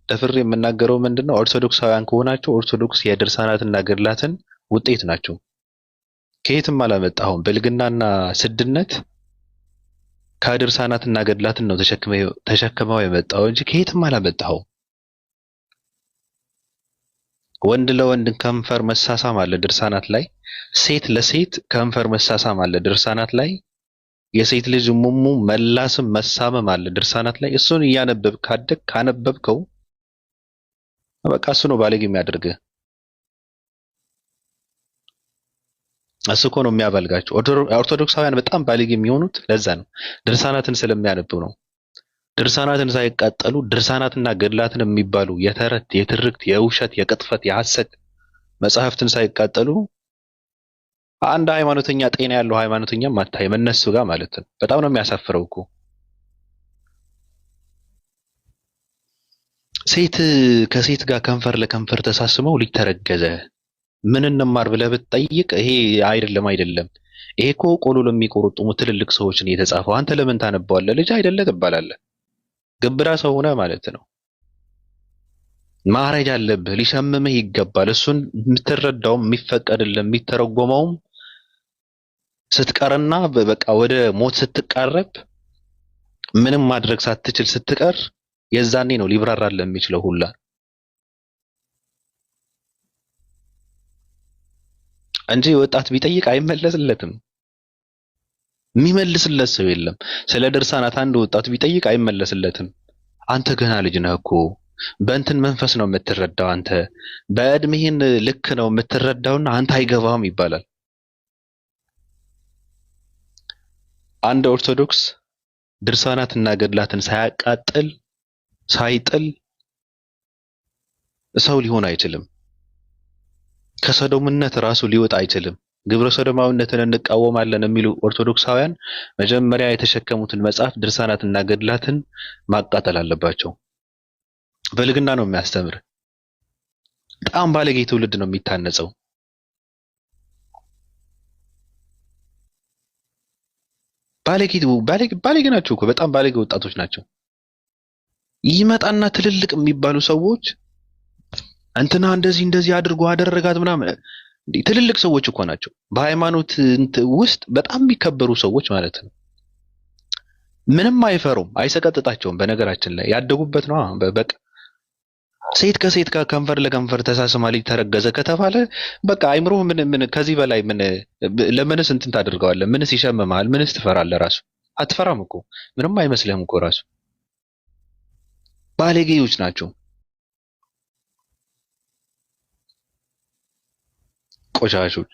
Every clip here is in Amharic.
ደፍሬ የምናገረው ምንድነው ኦርቶዶክሳውያን ከሆናችሁ ኦርቶዶክስ የድርሳናትና ገድላትን ውጤት ናቸው። ከየትም አላመጣሁም። ብልግናና ስድነት ከድርሳናትና ገድላትን ነው ተሸክመው የመጣው እንጂ ከየትም አላመጣሁም። ወንድ ለወንድ ከንፈር መሳሳም አለ ድርሳናት ላይ። ሴት ለሴት ከንፈር መሳሳም አለ ድርሳናት ላይ። የሴት ልጅ ሙሙ መላስም መሳመም አለ ድርሳናት ላይ። እሱን እያነበብ ካነበብከው በቃ እሱ ነው ባለጌ የሚያደርግህ። እሱ እኮ ነው የሚያባልጋቸው። ኦርቶዶክሳውያን በጣም ባለጌ የሚሆኑት ለዛ ነው፣ ድርሳናትን ስለሚያነቡ ነው። ድርሳናትን ሳይቃጠሉ ድርሳናትና ገድላትን የሚባሉ የተረት፣ የትርክት፣ የውሸት፣ የቅጥፈት፣ የሐሰት መጽሐፍትን ሳይቃጠሉ አንድ ሃይማኖተኛ ጤና ያለው ሃይማኖተኛም አታይም እነሱ ጋር ማለት ነው። በጣም ነው የሚያሳፍረው እኮ። ሴት ከሴት ጋር ከንፈር ለከንፈር ተሳስመው ሊተረገዘ ምን እንማር ብለህ ብትጠይቅ ይሄ አይደለም ይሄ እኮ ቆሎ ለሚቆርጡሙ ትልልቅ ሰዎችን የተጻፈው አንተ ለምን ታነባዋለህ? ልጅ አይደለ ትባላለህ። ግብራ ሰው ሆነ ማለት ነው። ማረጃ አለብህ፣ ሊሸምምህ ይገባል። እሱን የምትረዳውም የሚፈቀድልህ የሚተረጎመውም ስትቀርና በቃ ወደ ሞት ስትቃረብ ምንም ማድረግ ሳትችል ስትቀር የዛኔ ነው ሊብራራልህ የሚችለው ሁላ እንጂ ወጣት ቢጠይቅ አይመለስለትም። የሚመልስለት ሰው የለም። ስለ ድርሳናት አንድ ወጣት ቢጠይቅ አይመለስለትም። አንተ ገና ልጅ ነህ እኮ በእንትን መንፈስ ነው የምትረዳው፣ አንተ በእድሜህን ልክ ነው የምትረዳውና አንተ አይገባም ይባላል። አንድ ኦርቶዶክስ ድርሳናትና ገድላትን ሳያቃጥል ሳይጥል ሰው ሊሆን አይችልም። ከሰዶምነት ራሱ ሊወጣ አይችልም። ግብረ ሰዶማዊነትን እንቃወማለን የሚሉ ኦርቶዶክሳውያን መጀመሪያ የተሸከሙትን መጽሐፍ ድርሳናትና ገድላትን ማቃጠል አለባቸው። በልግና ነው የሚያስተምር። በጣም ባለጌ ትውልድ ነው የሚታነጸው። ባለጌ ናቸው እኮ በጣም ባለጌ ወጣቶች ናቸው። ይመጣና ትልልቅ የሚባሉ ሰዎች እንትና እንደዚህ አድርጎ አደረጋት ምናምን ትልልቅ ሰዎች እኮ ናቸው። በሃይማኖት ውስጥ በጣም የሚከበሩ ሰዎች ማለት ነው። ምንም አይፈሩም፣ አይሰቀጥጣቸውም። በነገራችን ላይ ያደጉበት ነው። በቃ ሴት ከሴት ጋር ከንፈር ለከንፈር ተሳስማ ሊተረገዘ ከተባለ በቃ አይምሮ ምን ከዚህ በላይ ምን ለምንስ እንትን ታደርገዋለህ? ምንስ ይሸመማል? ምንስ ትፈራለህ? ራሱ አትፈራም እኮ ምንም አይመስልህም እኮ ራሱ። ባለጌዎች ናቸው፣ ቆሻሾች።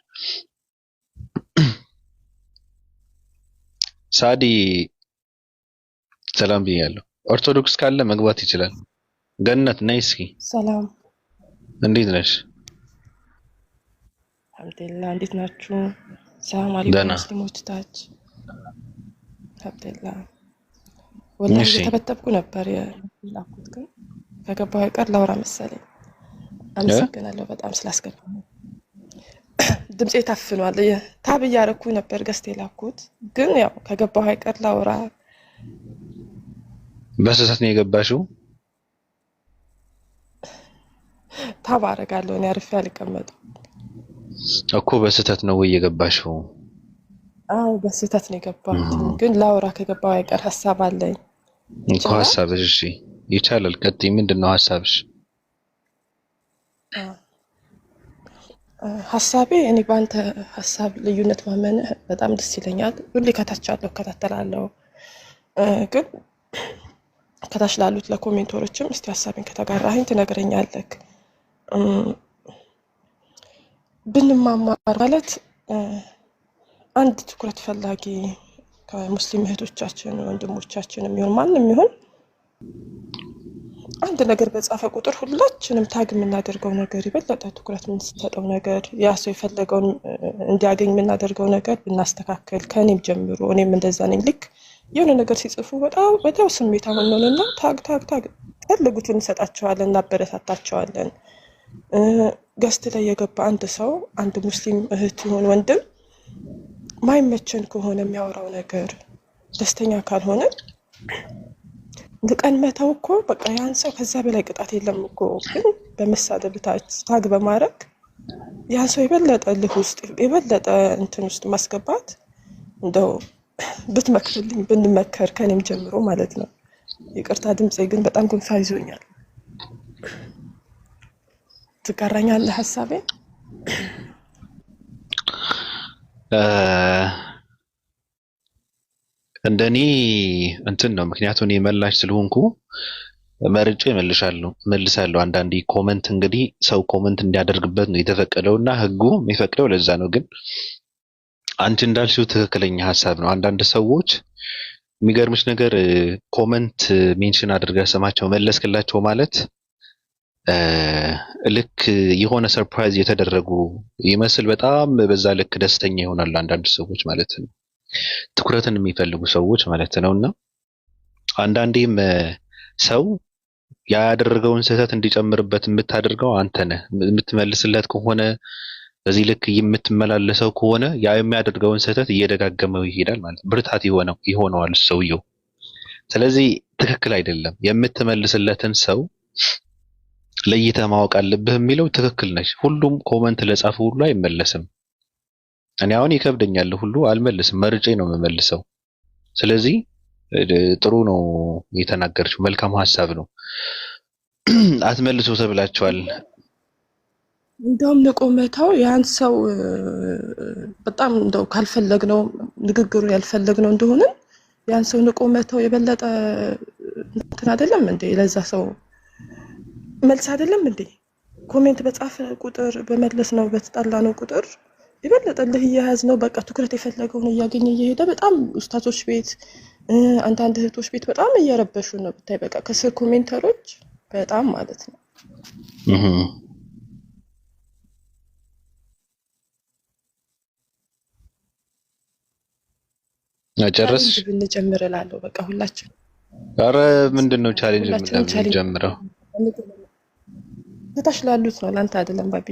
ሳዲ ሰላም ብያለሁ። ኦርቶዶክስ ካለ መግባት ይችላል። ገነት ነይ እስኪ። ሰላም፣ እንዴት ነሽ? አልሐምዱሊላህ። እንዴት ናችሁ? ሰላም አለይኩም ሙስሊሞች ታች። አልሐምዱሊላህ። ወላሂ እየተበተብኩ ነበር የላኩት፣ ግን ከገባሁ አይቀር ላውራ መሰለኝ። አመሰግናለሁ በጣም ስላስገባኝ። ድምጼ ታፍኗል። ታብ እያደረኩ ነበር ገዝቴ ላኩት፣ ግን ያው ከገባሁ አይቀር ላውራ። በስህተት ነው የገባሽው? ታብ አደርጋለሁ እኔ አርፌ አልቀመጥም እኮ። በስህተት ነው ወይ የገባሽው? አዎ በስህተት ነው የገባሁት፣ ግን ላውራ ከገባሁ አይቀር ሐሳብ አለኝ እኮ። ሐሳብሽ? እሺ ይቻላል፣ ቀጥይ። ምንድነው ሐሳብሽ? ሐሳቤ እኔ በአንተ ሐሳብ ልዩነት ማመንህ በጣም ደስ ይለኛል። ሁሌ ከታች አለው እከታተላለሁ፣ ግን ከታች ላሉት ለኮሜንቶሮችም እስቲ ሐሳቤን ከተጋራኸኝ ትነግረኛለህ። ብንማማር ማለት አንድ ትኩረት ፈላጊ ከሙስሊም እህቶቻችን ወንድሞቻችን የሚሆን ማንም ይሁን አንድ ነገር በጻፈ ቁጥር ሁላችንም ታግ የምናደርገው ነገር የበለጠ ትኩረት የምንሰጠው ነገር ያ ሰው የፈለገውን እንዲያገኝ የምናደርገው ነገር ብናስተካከል፣ ከእኔም ጀምሮ እኔም እንደዛ ነኝ። ልክ የሆነ ነገር ሲጽፉ በጣም ስሜታዊ ሆነንና ታግ ፈልጉትን እንሰጣቸዋለን፣ እናበረታታቸዋለን። ገስት ላይ የገባ አንድ ሰው አንድ ሙስሊም እህት ይሁን ወንድም ማይመቸን ከሆነ የሚያወራው ነገር ደስተኛ ካልሆነ ልቀን መተው እኮ በቃ ያን ሰው ከዛ በላይ ቅጣት የለም እኮ። ግን በመሳደብ ታግ በማድረግ ያን ሰው የበለጠ እልህ ውስጥ የበለጠ እንትን ውስጥ ማስገባት እንደው ብትመክርልኝ ብንመከር ከኔም ጀምሮ ማለት ነው። ይቅርታ ድምፄ ግን በጣም ጉንፋን ይዞኛል። ትጋራኛለህ ሀሳቤ? እንደኔ እንትን ነው። ምክንያቱም እኔ መላሽ ስለሆንኩ መርጬ መልሳለሁ። አንዳንዴ ኮመንት እንግዲህ ሰው ኮመንት እንዲያደርግበት ነው የተፈቀደውና ህጉ የሚፈቅደው ለዛ ነው። ግን አንቺ እንዳልሽው ትክክለኛ ሀሳብ ነው። አንዳንድ ሰዎች የሚገርምሽ ነገር ኮመንት ሜንሽን አድርገህ ስማቸው መለስክላቸው ማለት ልክ የሆነ ሰርፕራይዝ የተደረጉ ይመስል በጣም በዛ ልክ ደስተኛ ይሆናሉ አንዳንድ ሰዎች ማለት ነው። ትኩረትን የሚፈልጉ ሰዎች ማለት ነውና አንዳንዴም ሰው ያደረገውን ስህተት እንዲጨምርበት የምታደርገው አንተ ነህ። የምትመልስለት ከሆነ በዚህ ልክ የምትመላለሰው ከሆነ ያ የሚያደርገውን ስህተት እየደጋገመው ይሄዳል ማለት ብርታት ይሆነዋል ሰውየው። ስለዚህ ትክክል አይደለም። የምትመልስለትን ሰው ለይተህ ማወቅ አለብህ የሚለው ትክክል ነች። ሁሉም ኮመንት ለጻፈ ሁሉ አይመለስም። እኔ አሁን ይከብደኛል ሁሉ አልመልስም፣ መርጬ ነው የምመልሰው። ስለዚህ ጥሩ ነው የተናገረችው፣ መልካም ሀሳብ ነው። አትመልሱ ተብላችኋል። እንደውም ንቆመታው ያን ሰው በጣም እንደው ካልፈለግነው ንግግሩ ያልፈለግነው እንደሆነ ያን ሰው ንቆመታው የበለጠ እንትን አይደለም እንዴ? ለዛ ሰው መልስ አይደለም እንዴ? ኮሜንት በጻፈ ቁጥር በመለስ ነው በተጣላ ነው ቁጥር የበለጠ ለህያዝ ነው። በቃ ትኩረት የፈለገውን እያገኘ እየሄደ በጣም ኡስታዞች ቤት አንዳንድ እህቶች ቤት በጣም እየረበሹ ነው ብታይ። በቃ ከስር ኮሜንተሮች በጣም ማለት ነው። ጨርስ ብንጀምር እላለሁ። በቃ ሁላችን ኧረ ምንድነው ቻሌንጅ የምንጀምረው? ከታች ላሉት ነው ላንተ አይደለም ባቢ።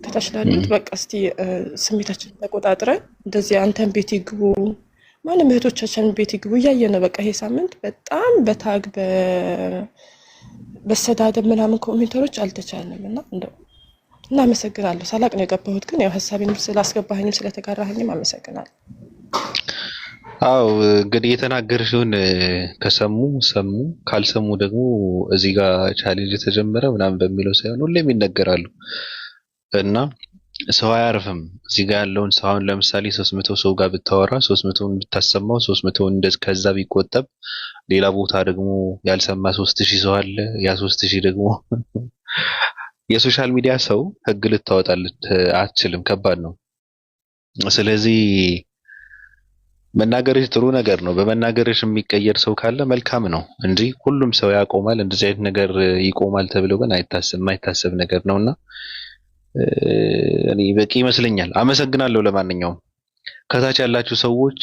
ከታች ላሉት በቃ እስቲ ስሜታችን ተቆጣጥረን እንደዚህ አንተን ቤት ይግቡ ማንም እህቶቻችን ቤት ይግቡ እያየን ነው። በቃ ይሄ ሳምንት በጣም በታግ በሰዳደብ ምናምን ኮሜንተሮች አልተቻልንም እና እንደው እናመሰግናለሁ። ሳላቅ ነው የገባሁት፣ ግን ያው ሀሳቤንም ስላስገባኸኝም ስለተጋራኸኝም አመሰግናለሁ። አው እንግዲህ የተናገርሽውን ከሰሙ ሰሙ፣ ካልሰሙ ደግሞ እዚህ ጋር ቻሌንጅ ተጀመረ ምናምን በሚለው ሳይሆን ሁሌም ይነገራሉ እና ሰው አያርፍም። እዚህ ጋር ያለውን ሰው አሁን ለምሳሌ 300 ሰው ጋር ብታወራ 300ን ብታሰማው 300ን እንደዚህ ከዛ ቢቆጠብ ሌላ ቦታ ደግሞ ያልሰማ 3000 ሰው አለ። ያ 3000 ደግሞ የሶሻል ሚዲያ ሰው ህግ ልታወጣለት አትችልም፣ ከባድ ነው። ስለዚህ መናገርሽ ጥሩ ነገር ነው። በመናገርሽ የሚቀየር ሰው ካለ መልካም ነው እንጂ ሁሉም ሰው ያቆማል እንደዚህ አይነት ነገር ይቆማል ተብሎ ግን የማይታሰብ ነገር ነውና እኔ በቂ ይመስለኛል። አመሰግናለሁ። ለማንኛውም ከታች ያላችሁ ሰዎች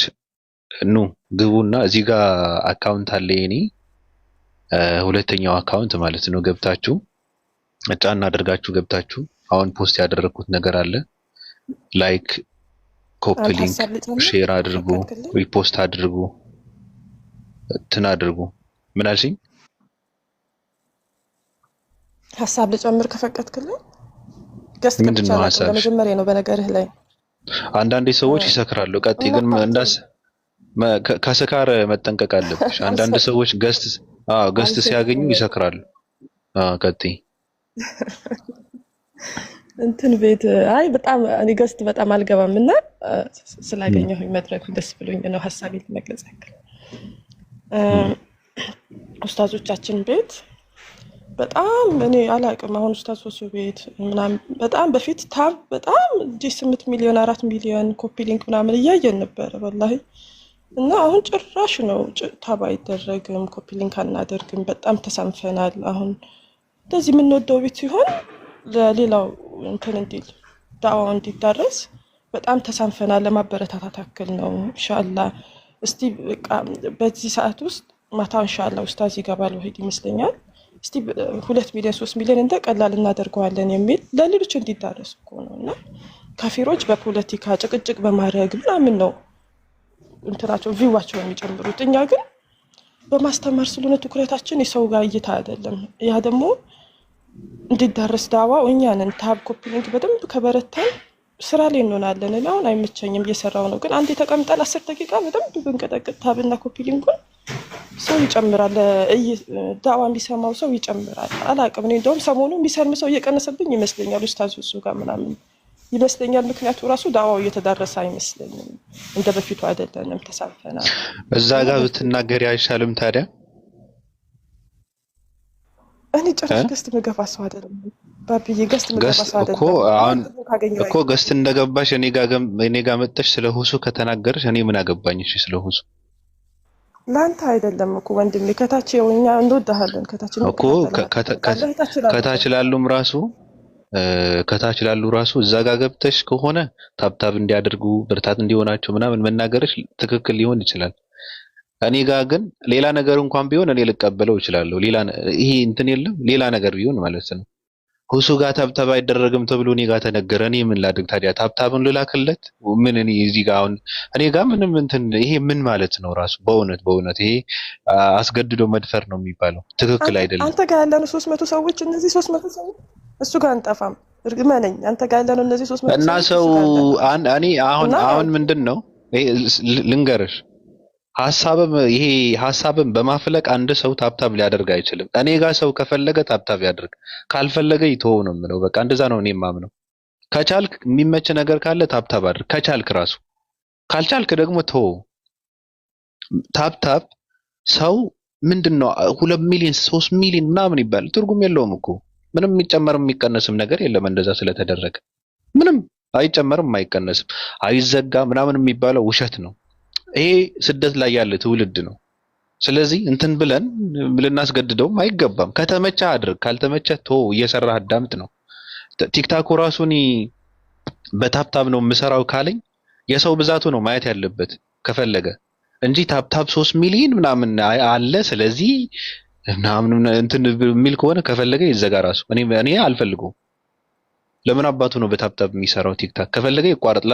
ኑ ግቡና እዚህ ጋር አካውንት አለ የኔ ሁለተኛው አካውንት ማለት ነው። ገብታችሁ ጫና አድርጋችሁ ገብታችሁ አሁን ፖስት ያደረኩት ነገር አለ። ላይክ ኮፒ ሊንክ ሼር አድርጉ፣ ሪፖስት አድርጉ፣ እንትን አድርጉ። ምን አልሽኝ? ሀሳብ ልጨምር ከፈቀድክልኝ? ገስት ምንድነው ሀሳብ? ለመጀመሪያ ነው በነገርህ ላይ አንዳንዴ ሰዎች ይሰክራሉ። ቀጥይ ግን እንዳስ ከስካር መጠንቀቅ አለብሽ። አንዳንድ ሰዎች ገስት ሲያገኙ ይሰክራሉ። ቀጥይ እንትን ቤት አይ በጣም እኔ ገስት በጣም አልገባም እና ስላገኘሁኝ መድረኩ ደስ ብሎኝ ነው ሀሳቤን ለመግለጽ ያክል። ኡስታዞቻችን ቤት በጣም እኔ አላቅም። አሁን ኡስታዞች ቤት ምናምን በጣም በፊት ታብ በጣም 8 ሚሊዮን 4 ሚሊዮን ኮፒ ሊንክ ምናምን እያየን ነበር ወላሂ። እና አሁን ጭራሽ ነው ታብ አይደረግም፣ ኮፒ ሊንክ አናደርግም። በጣም ተሳንፈናል። አሁን እንደዚህ የምንወደው ቤት ሲሆን ለሌላው እንትን እንዲል ዳዋው እንዲዳረስ በጣም ተሳንፈናል። ለማበረታታት አክል ነው። ኢንሻአላህ እስቲ በዚህ ሰዓት ውስጥ ማታ ኢንሻአላህ ኡስታዝ ይገባል ወሂድ ይመስለኛል። እስቲ 2 ሚሊዮን 3 ሚሊዮን እንደ ቀላል እናደርገዋለን የሚል ለሌሎች እንዲዳረስ እኮ ነውና ካፊሮች በፖለቲካ ጭቅጭቅ በማድረግ ምናምን ነው እንትናቸው ቪዋቸው የሚጨምሩት። እኛ ግን በማስተማር ስለሆነ ትኩረታችን የሰው ጋር እይታ አይደለም። ያ ደግሞ እንዲዳረስ ዳዋው እኛ ነን። ታብ ኮፒ ሊንክ በደንብ ከበረታን ስራ ላይ እንሆናለን። እኔ አሁን አይመቸኝም እየሰራው ነው፣ ግን አንዴ ተቀምጠን 10 ደቂቃ በደንብ ብንቀጠቅጥ ታብና ኮፒ ሊንኩን ሰው ይጨምራል፣ ዳዋ የሚሰማው ሰው ይጨምራል። አላውቅም፣ እኔ እንደውም ሰሞኑ የሚሰልም ሰው እየቀነሰብኝ ይመስለኛል። ኡስታዝ እሱ ጋር ምናምን ይመስለኛል። ምክንያቱ ራሱ ዳዋው እየተዳረሰ አይመስለኝም፣ እንደ በፊቱ አይደለንም፣ ተሳፈናል። እዛ ጋር ብትናገር አይሻልም ታዲያ? እኔ ጭራሽ ገስት መገፋ ሰው አይደለም ባብዬ፣ ገስት መገፋ ሰው አይደለም እኮ። አሁን እኮ ገስት እንደገባሽ እኔ ጋር መጥተሽ ስለ ሁሱ ከተናገርሽ እኔ ምን አገባኝ? እሺ ስለ ሁሱ ለአንተ አይደለም እኮ ወንድሜ፣ ከታች እኛ እንወዳሃለን። ከታች እኮ ከታች ላሉ ራሱ እዛ ጋር ገብተሽ ከሆነ ታብታብ እንዲያደርጉ ብርታት እንዲሆናቸው ምናምን መናገርሽ ትክክል ሊሆን ይችላል። እኔ ጋር ግን ሌላ ነገር እንኳን ቢሆን እኔ ልቀበለው እችላለሁ። ይሄ እንትን የለም ሌላ ነገር ቢሆን ማለት ነው። ሁሱ ጋር ታብታብ አይደረግም ተብሎ እኔ ጋር ተነገረ። እኔ ምን ላድርግ ታዲያ? ታብታብን ልላክለት? ምን እኔ እዚህ ጋር አሁን እኔ ጋር ምንም እንትን ይሄ ምን ማለት ነው ራሱ? በእውነት ይሄ አስገድዶ መድፈር ነው የሚባለው። ትክክል አይደለም። አንተ ጋር ያለነው 300 ሰዎች፣ እነዚህ 300 ሰዎች እሱ ጋር አንጠፋም። እርግመነኝ አንተ ጋር ያለነው እነዚህ 300 እና ሰው እኔ አሁን ምንድን ነው ልንገርሽ፣ ሀሳብም በማፍለቅ አንድ ሰው ታብታብ ሊያደርግ አይችልም። እኔ ጋር ሰው ከፈለገ ታብታብ ያደርግ፣ ካልፈለገ ይተው ነው የምለው። በቃ እንደዛ ነው እኔ የማምነው። ከቻልክ የሚመች ነገር ካለ ታብታብ አድርግ፣ ከቻልክ ራሱ፣ ካልቻልክ ደግሞ ተው። ታብታብ ሰው ምንድነው 2 ሚሊዮን 3 ሚሊዮን ምናምን ይባል፣ ትርጉም የለውም እኮ። ምንም የሚጨመርም የሚቀነስም ነገር የለም። እንደዛ ስለተደረገ ምንም አይጨመርም አይቀነስም። አይዘጋ ምናምን የሚባለው ውሸት ነው። ይሄ ስደት ላይ ያለ ትውልድ ነው። ስለዚህ እንትን ብለን ልናስገድደውም አይገባም። ከተመቻ አድርግ፣ ካልተመቻ ቶ እየሰራህ አዳምጥ ነው። ቲክታኩ ራሱን በታብታብ ነው የምሰራው ካለኝ የሰው ብዛቱ ነው ማየት ያለበት ከፈለገ እንጂ ታብታብ 3 ሚሊዮን ምናምን አለ ስለዚህ ምናምን እንትን የሚል ከሆነ ከፈለገ ይዘጋ ራሱ። እኔ አልፈልገውም። ለምን አባቱ ነው በታብታብ የሚሰራው? ቲክታክ ከፈለገ ይቋረጥ።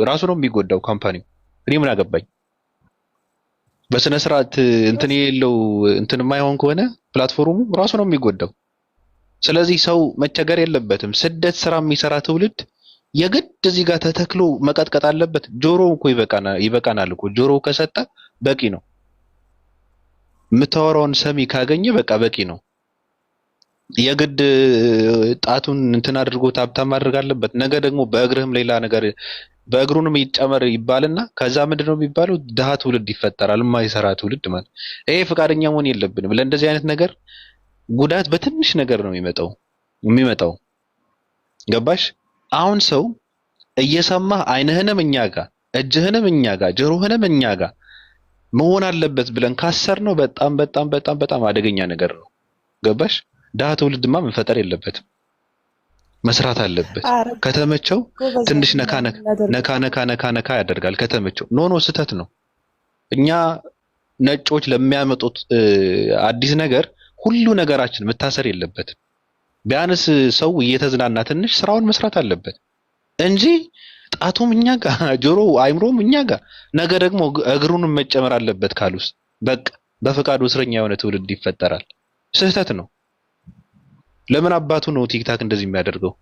ራሱ ነው የሚጎዳው ካምፓኒው። እኔ ምን አገባኝ? በስነ ስርዓት እንትን የለው እንትን የማይሆን ከሆነ ፕላትፎርሙ ራሱ ነው የሚጎዳው። ስለዚህ ሰው መቸገር የለበትም። ስደት ስራ የሚሰራ ትውልድ የግድ እዚህ ጋር ተተክሎ መቀጥቀጥ አለበት? ጆሮ እኮ ይበቃናል እኮ። ጆሮ ከሰጠ በቂ ነው። የምታወራውን ሰሚ ካገኘ በቃ በቂ ነው። የግድ ጣቱን እንትን አድርጎ ታብታብ ማድረግ አለበት? ነገ ደግሞ በእግርህም ሌላ ነገር በእግሩንም ይጨመር ይባልና ከዛ ምንድነው የሚባለው? ድሃ ትውልድ ይፈጠራል፣ የማይሰራ ትውልድ ማለት። ይሄ ፈቃደኛ መሆን የለብንም ለእንደዚህ አይነት ነገር። ጉዳት በትንሽ ነገር ነው የሚመጣው። ገባሽ? አሁን ሰው እየሰማህ አይንህንም እኛ ጋር፣ እጅህንም እኛ ጋር፣ ጆሮህንም እኛ ጋር መሆን አለበት ብለን ካሰርነው በጣም በጣም በጣም በጣም አደገኛ ነገር ነው። ገባሽ? ድሃ ትውልድማ መፈጠር የለበትም፣ መስራት አለበት። ከተመቸው ትንሽ ነካ ያደርጋል። ከተመቸው ኖ ስህተት ነው። እኛ ነጮች ለሚያመጡት አዲስ ነገር ሁሉ ነገራችን መታሰር የለበትም። ቢያንስ ሰው እየተዝናና ትንሽ ስራውን መስራት አለበት እንጂ ጣቱም እኛ ጋር፣ ጆሮ አይምሮም እኛ ጋር፣ ነገ ደግሞ እግሩንም መጨመር አለበት ካሉስ በቃ በፈቃዱ እስረኛ የሆነ ትውልድ ይፈጠራል። ስህተት ነው። ለምን አባቱ ነው ቲክታክ እንደዚህ የሚያደርገው?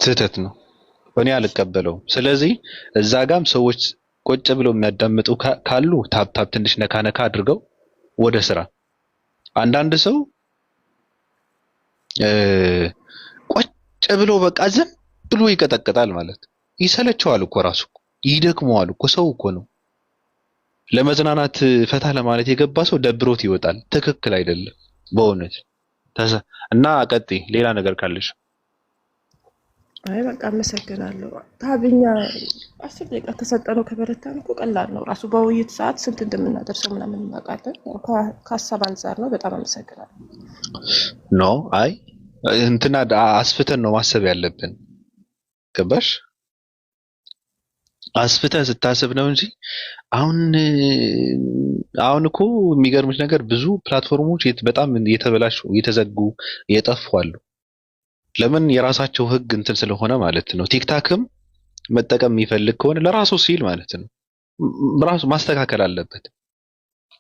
ስህተት ነው። እኔ አልቀበለውም። ስለዚህ እዛ ጋም ሰዎች ቁጭ ብለው የሚያዳምጡ ካሉ ታብታብ ትንሽ ነካ አድርገው ወደ ስራ። አንዳንድ ሰው ቁጭ ብሎ በቃ ዝም ብሎ ይቀጠቅጣል ማለት ይሰለቸዋል እኮ ራሱ ይደክመዋል እኮ። ሰው እኮ ነው ለመዝናናት ፈታ ለማለት የገባ ሰው ደብሮት ይወጣል። ትክክል አይደለም በእውነት እና ቀጥይ፣ ሌላ ነገር ካለሽ። አይ በቃ አመሰግናለሁ። ታብኛ 10 ደቂቃ ከሰጠነው ከበረታን እኮ ቀላል ነው ራሱ። በውይይት ሰዓት ስንት እንደምናደርሰው ምናምን እናውቃለን። ከሀሳብ አንፃር ነው። በጣም አመሰግናለሁ። ኖ አይ እንትና አስፍተን ነው ማሰብ ያለብን። ገባሽ? አስፍተህ ስታስብ ነው እንጂ አሁን እኮ የሚገርምሽ ነገር ብዙ ፕላትፎርሞች በጣም የተበላሹ የተዘጉ የጠፉ አሉ። ለምን? የራሳቸው ህግ እንትን ስለሆነ ማለት ነው። ቲክታክም መጠቀም የሚፈልግ ከሆነ ለራሱ ሲል ማለት ነው ራሱ ማስተካከል አለበት።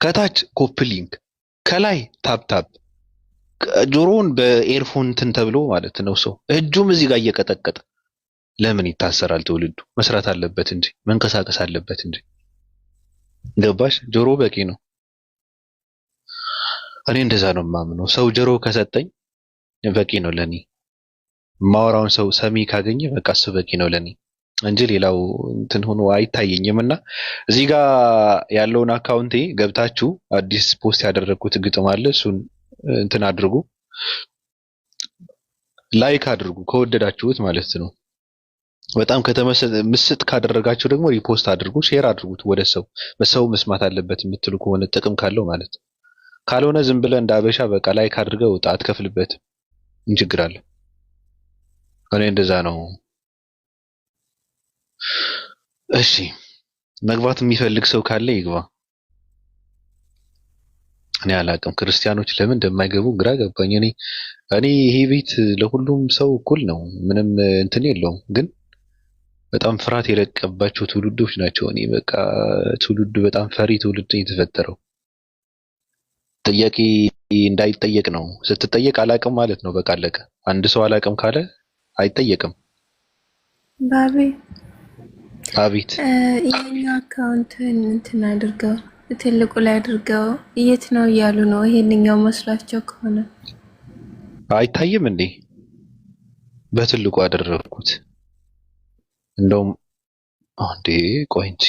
ከታች ኮፕሊንግ፣ ከላይ ታፕታፕ፣ ጆሮውን በኤርፎን እንትን ተብሎ ማለት ነው። ሰው እጁም እዚህ ጋር እየቀጠቀጠ ለምን ይታሰራል? ትውልዱ መስራት አለበት እንጂ መንቀሳቀስ አለበት እንጂ። ገባሽ? ጆሮ በቂ ነው። እኔ እንደዛ ነው የማምነው። ሰው ጆሮ ከሰጠኝ በቂ ነው ለኔ። ማወራውን ሰው ሰሚ ካገኘ በቃ እሱ በቂ ነው ለኔ እንጂ ሌላው እንትን ሆኖ አይታየኝም። እና እዚህ ጋር ያለውን አካውንቴ ገብታችሁ አዲስ ፖስት ያደረግኩት ግጥም አለ። እሱን እንትን አድርጉ፣ ላይክ አድርጉ ከወደዳችሁት ማለት ነው። በጣም ምስጥ ካደረጋችሁ ደግሞ ሪፖስት አድርጉ፣ ሼር አድርጉት ወደ ሰው መስማት አለበት የምትሉ ከሆነ ጥቅም ካለው ማለት ነው። ካልሆነ ዝም ብለህ እንደ አበሻ በቃ ላይክ አድርገህ ውጣ፣ አትከፍልበትም። ምን ችግር አለ? እኔ እንደዛ ነው። እሺ መግባት የሚፈልግ ሰው ካለ ይግባ። እኔ አላቅም ክርስቲያኖች ለምን እንደማይገቡ ግራ ገባኝ። እኔ ይሄ ቤት ለሁሉም ሰው እኩል ነው፣ ምንም እንትን የለውም። ግን በጣም ፍርሃት የለቀባቸው ትውልዶች ናቸው። እኔ በቃ ትውልዱ በጣም ፈሪ ትውልድ የተፈጠረው ጥያቄ እንዳይጠየቅ ነው። ስትጠየቅ አላቅም ማለት ነው። በቃ አለቀ። አንድ ሰው አላቅም ካለ አይጠየቅም። ባቢ አቤት። ይሄኛው አካውንትን እንትን አድርገው ትልቁ ላይ አድርገው የት ነው እያሉ ነው። ይሄንኛው መስሏቸው ከሆነ አይታይም እንዴ? በትልቁ አደረኩት። እንደውም አንዴ ቆይ እንጂ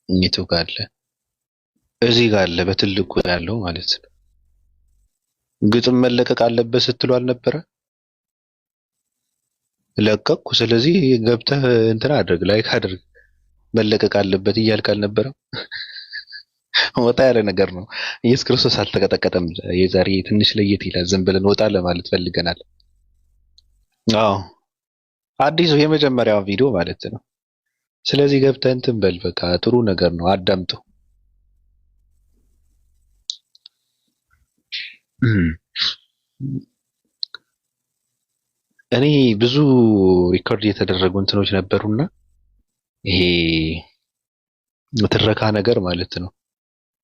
እኔቱ ጋር አለ፣ እዚህ ጋር አለ፣ በትልቁ ያለው ማለት ነው። ግጥም መለቀቅ አለበት ስትሉ አልነበረ? ለቀቅኩ። ስለዚህ ገብተህ እንትን አድርግ፣ ላይክ አድርግ። መለቀቅ አለበት እያልክ አልነበረም? ወጣ ያለ ነገር ነው። ኢየሱስ ክርስቶስ አልተቀጠቀጠም። የዛሬ ትንሽ ለየት ይላል። ዝም ብለን ወጣ ለማለት ፈልገናል። አዎ አዲሱ የመጀመሪያው ቪዲዮ ማለት ነው። ስለዚህ ገብተህ እንትን በል፣ በቃ ጥሩ ነገር ነው። አዳምጠው። እኔ ብዙ ሪኮርድ የተደረጉ እንትኖች ነበሩና ይሄ ትረካ ነገር ማለት ነው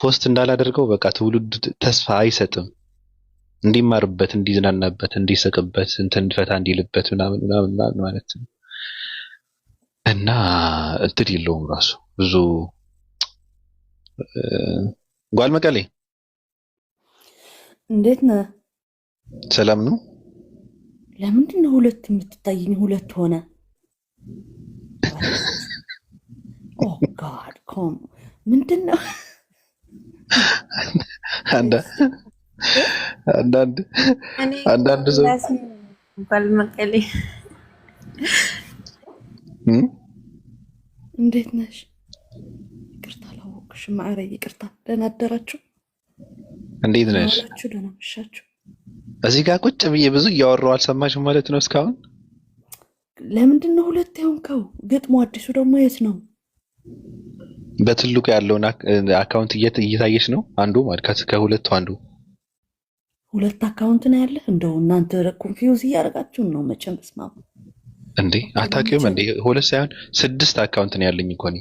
ፖስት እንዳላደርገው በቃ ትውልድ ተስፋ አይሰጥም። እንዲማርበት፣ እንዲዝናናበት፣ እንዲስቅበት፣ እንትን ፈታ እንዲልበት ምናምን ምናምን ማለት ነው። እና እንትን የለውም ራሱ ብዙ ጓል መቀሌ እንዴት ነህ? ሰላም ነው። ለምንድን ነው ሁለት የምትታየኝ? ሁለት ሆነ። ኦ ጋድ ኮም ምንድን ነው? አንዳንድ ሰው ጓል መቀሌ እንዴት ነሽ? ይቅርታ አላወቅሽም። ማዕረግ ይቅርታ። ደህና አደራችሁ? እንዴት ነሽ? ደህና መሻችሁ? እዚህ ጋር ቁጭ ብዬ ብዙ እያወራሁ አልሰማሽም ማለት ነው እስካሁን? ለምንድን ነው ሁለት የሆንከው? ግጥሙ አዲሱ ደግሞ የት ነው? በትልቁ ያለውን አካውንት እየታየሽ ነው። አንዱ ማለት ከሁለቱ አንዱ። ሁለት አካውንት ነው ያለህ? እንደው እናንተ ኮንፊውዝ እያደረጋችሁን ነው መቼም። በስመ አብ እንዴ አታውቂውም እንዴ? ሁለት ሳይሆን 6 አካውንት ነው ያለኝ እኮ እኔ።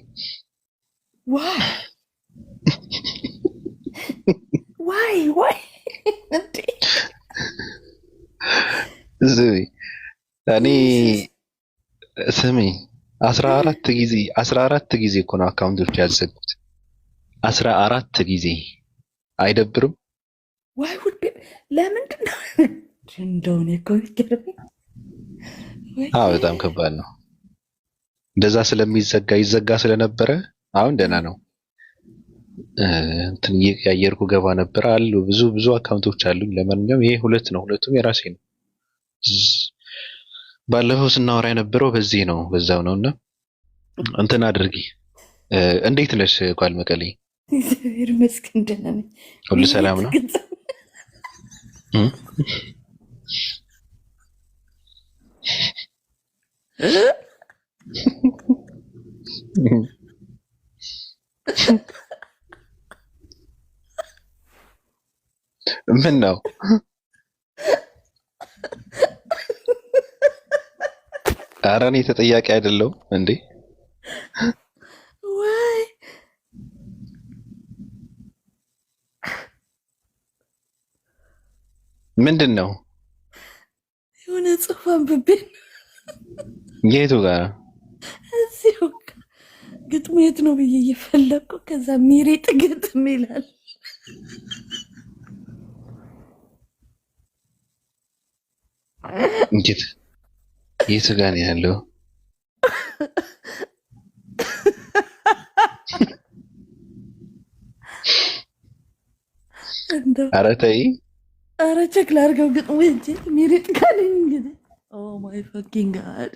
ዋይ እንዴ! እኔ ስሚ 14 ጊዜ እኮ ነው አካውንቶች ያዘጉት። 14 ጊዜ አይደብርም? ዋይ ውድ ለምንድን ነው እንደው እኔ እኮ ይገርመኝ። በጣም ከባድ ነው። እንደዛ ይዘጋ ስለነበረ አሁን ደህና ነው። እንትን እየቀያየርኩ ገባ ነበር አሉ። ብዙ አካውንቶች አሉኝ። ለማንኛውም ይሄ ሁለት ነው፣ ሁለቱም የራሴ ነው። ባለፈው ስናወራ የነበረው በዚህ ነው በዛው ነውና እንትን አድርጊ። እንዴት ነሽ ጓል መቀሌ? እግዚአብሔር ይመስገን ደህና ነኝ። ሁሉ ሰላም ነው? ምን ነው? ኧረ እኔ ተጠያቂ አይደለሁም እንዴ? ወይ ምንድን ነው? የሆነ ጽሑፍ አንብቤ የቱ ጋር? እዚሁ ግጥሙ የት ነው ብዬ እየፈለግኩ ከዛ ሚሪጥ ግጥም ይላል። እንዴት የቱ ጋር ነው ያለው? ኧረ ተይ፣ ኧረ ቼክ ላድርገው ግጥሙ እንጂ ሚሪጥ ካለኝ እንግዲህ ኦ ማይ ፋኪንግ ጋድ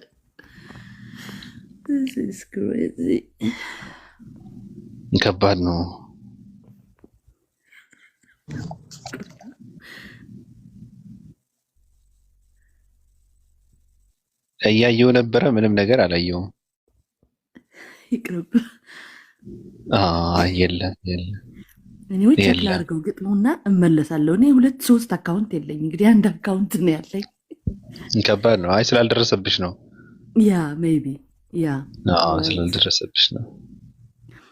ዲስ ኢዝ ክሬዚ። ከባድ ነው። እያየው ነበረ፣ ምንም ነገር አላየውም። ይቅርብ። የለም የለም። እኔ ቼክ ላድርገው ግጥሙና እመለሳለሁ። እኔ 2-3 አካውንት የለኝ እንግዲህ አንድ አካውንት ነው ያለኝ። ከባድ ነው። አይ ስላልደረሰብሽ ነው። ያ ሜቢ ያ ስላልደረሰብሽ ነው።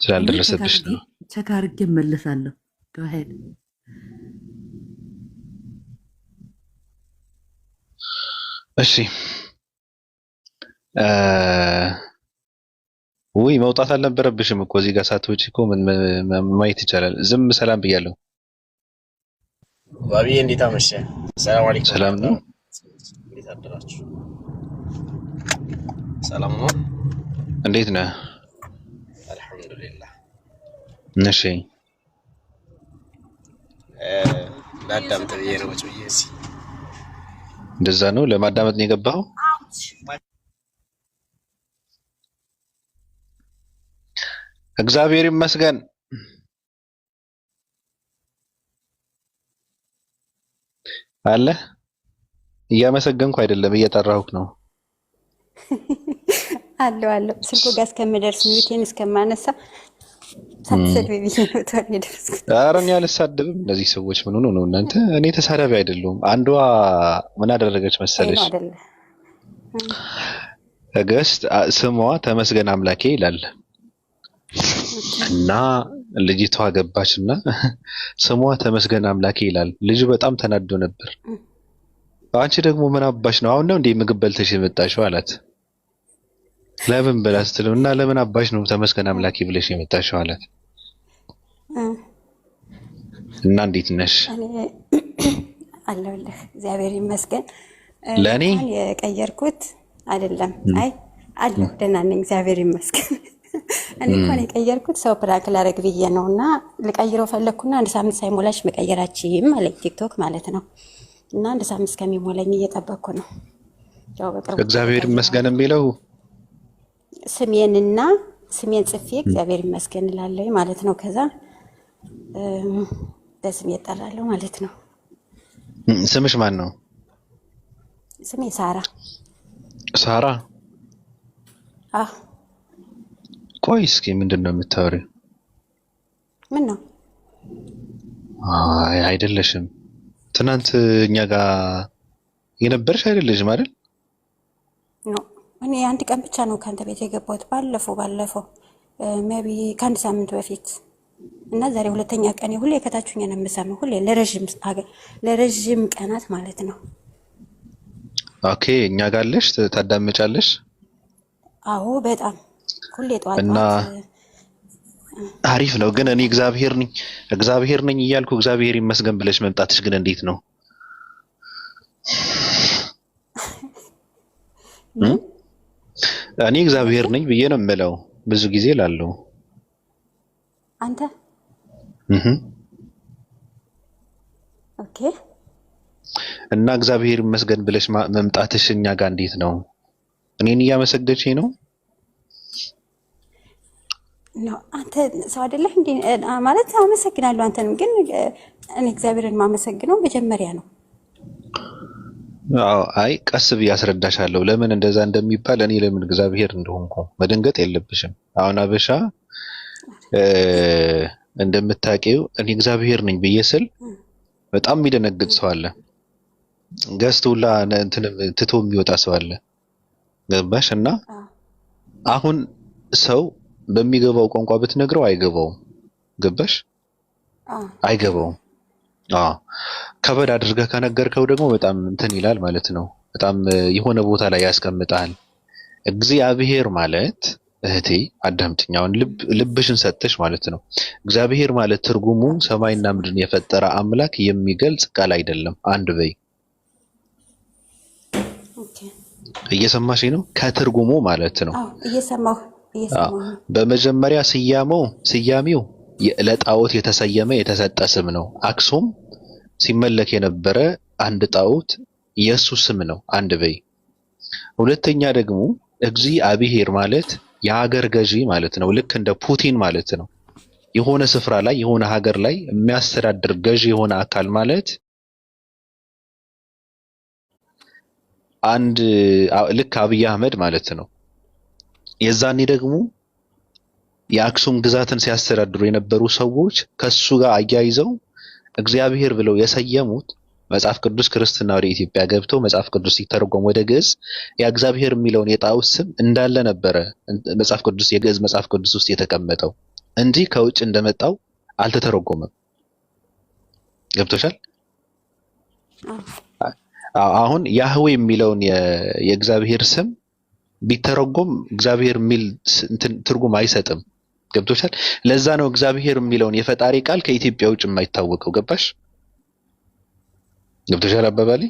ስላልደረሰብሽ ነው። ቼክ አድርጌ እመለሳለሁ። go ahead። እሺ ውይ መውጣት አልነበረብሽም እኮ እዚህ ጋር ሳትወጪ እኮ ምን ማየት ይቻላል። ዝም ሰላም ብያለሁ። ባቢዬ እንዴት አመሸ? ሰላም አለይኩም። ሰላም ነው። እንዴት አደራችሁ? ሰላም ነው። እንዴት ነህ? አልሐምዱሊላህ። እሺ ላዳምጥ ብዬ ነው ቁጭ ብዬ እዚህ። እንደዛ ነው። ለማዳመጥ ነው የገባኸው? እግዚአብሔር ይመስገን። አለ እያመሰገንኩ አይደለም እየጠራሁህ ነው። አለው ስልኩ ጋር እስከምደርስ ሚዩቴን እስከማነሳ ሳትሰድብ ብዬ ነው ታዲያ የደረስኩት። ኧረ እኔ አልሳደብም። እነዚህ ሰዎች ምን ሆነው ነው እናንተ? እኔ ተሳዳቢ አይደለሁም። አንዷ ምን አደረገች መሰለሽ? ገስት ስሟ ተመስገን አምላኬ ይላል እና ልጅቷ ገባችና ስሟ ተመስገን አምላኬ ይላል። ልጁ በጣም ተናዶ ነበር። አንቺ ደግሞ ምን አባሽ ነው አሁን ነው እንዴ ምግብ በልተሽ የመጣሽው አላት። ለምን ብላ ስትለው እና ለምን አባሽ ነው ተመስገን አምላኬ ብለሽ የመጣሽው አላት። እና እንዴት ነሽ? አለሁልህ እግዚአብሔር ይመስገን። ለኔ የቀየርኩት አይደለም። አይ አለሁ ደህና ነኝ እግዚአብሔር ይመስገን። እኔ እንኳን የቀየርኩት ሰው ፕራንክ ላደርግ ብዬ ነው እና ልቀይረው ፈለግኩና አንድ ሳምንት ሳይሞላሽ መቀየራችም አለኝ ቲክቶክ ማለት ነው። እና አንድ ሳምንት እስከሚሞላኝ እየጠበቅኩ ነው። እግዚአብሔር ይመስገን የሚለው ስሜን ጽፌ እግዚአብሔር ይመስገን እላለሁ ማለት ነው። ከዛ በስሜ እጠራለሁ ማለት ነው። ስምሽ ማን ነው? ስሜ ሳራ። ሳራ? አዎ። ቆይ እስኪ ምንድን ነው የምታወሪው? ምን ነው? አይ አይደለሽም። ትናንት እኛ ጋር የነበርሽ አይደለሽም አይደል? ኖ እኔ አንድ ቀን ብቻ ነው ከአንተ ቤት የገባሁት። ባለፈው ሜቢ ከአንድ ሳምንት በፊት እና ዛሬ ሁለተኛ ቀን። ሁሌ ከታችሁኛ ነው የምሰማው፣ ሁሌ ለረዥም ቀናት ማለት ነው። ኦኬ እኛ ጋር አለሽ ታዳምጫለሽ? አዎ በጣም ሁሌ ጠዋት እና አሪፍ ነው። ግን እኔ እግዚአብሔር ነኝ እያልኩ እግዚአብሔር ይመስገን ብለሽ መምጣትሽ ግን እንዴት ነው? እኔ እግዚአብሔር ነኝ ብዬ ነው የምለው ብዙ ጊዜ እላለሁ። አንተ ኦኬ። እና እግዚአብሔር ይመስገን ብለሽ መምጣትሽ እኛ ጋር እንዴት ነው? እኔን እያመሰገንሽኝ ነው? ነው አንተ ሰው አይደለህ እንዴ? ማለት አመሰግናለሁ አንተንም፣ ግን እኔ እግዚአብሔርን ማመሰግነው መጀመሪያ ነው። አዎ አይ ቀስ ብዬ አስረዳሻለሁ ለምን እንደዛ እንደሚባል። እኔ ለምን እግዚአብሔር እንደሆንኩ መደንገጥ የለብሽም። አሁን አበሻ እንደምታውቂው እኔ እግዚአብሔር ነኝ ብዬ ስል በጣም የሚደነግጥ ሰው አለ። ገዝቶላ እንትን ትቶ የሚወጣ ሰው አለ። ገባሽ? እና አዎ አሁን ሰው በሚገባው ቋንቋ ብትነግረው አይገባውም። ገባሽ? አዎ አይገባውም። አዎ ከበድ አድርገህ ከነገርከው ደግሞ በጣም እንትን ይላል ማለት ነው። በጣም የሆነ ቦታ ላይ ያስቀምጣል። እግዚአብሔር ማለት እህቴ አዳምጪኝ፣ አሁን ልብሽን ሰጥተሽ ማለት ነው። እግዚአብሔር ማለት ትርጉሙ ሰማይና ምድርን የፈጠረ አምላክ የሚገልጽ ቃል አይደለም። አንድ በይ። ኦኬ እየሰማሽ ነው? ከትርጉሙ ማለት ነው። አዎ እየሰማሁ ነው። በመጀመሪያ ስያሜው ለጣዖት የተሰየመ የተሰጠ ስም ነው። አክሱም ሲመለክ የነበረ አንድ ጣዖት የሱ ስም ነው። አንድ በይ። ሁለተኛ ደግሞ እግዚአብሔር ማለት የሀገር ገዢ ማለት ነው። ልክ እንደ ፑቲን ማለት ነው። የሆነ ስፍራ ላይ የሆነ ሀገር ላይ የሚያስተዳድር ገዢ የሆነ አካል ማለት አንድ ልክ አብይ አህመድ ማለት ነው። የዛኔ ደግሞ የአክሱም ግዛትን ሲያስተዳድሩ የነበሩ ሰዎች ከሱ ጋር አያይዘው እግዚአብሔር ብለው የሰየሙት መጽሐፍ ቅዱስ ክርስትና ወደ ኢትዮጵያ ገብቶ መጽሐፍ ቅዱስ ሲተረጎም ወደ ግዕዝ የእግዚአብሔር የሚለውን የጣዖት ስም እንዳለ ነበረ መጽሐፍ ቅዱስ የግዕዝ መጽሐፍ ቅዱስ ውስጥ የተቀመጠው እንጂ ከውጭ እንደመጣው አልተተረጎመም። ገብቶሻል? አሁን ያህዌ የሚለውን የእግዚአብሔር ስም ቢተረጎም እግዚአብሔር የሚል ትርጉም አይሰጥም። ገብቶሻል? ለዛ ነው እግዚአብሔር የሚለውን የፈጣሪ ቃል ከኢትዮጵያ ውጭ የማይታወቀው። ገባሽ? ገብቶሻል አባባሌ?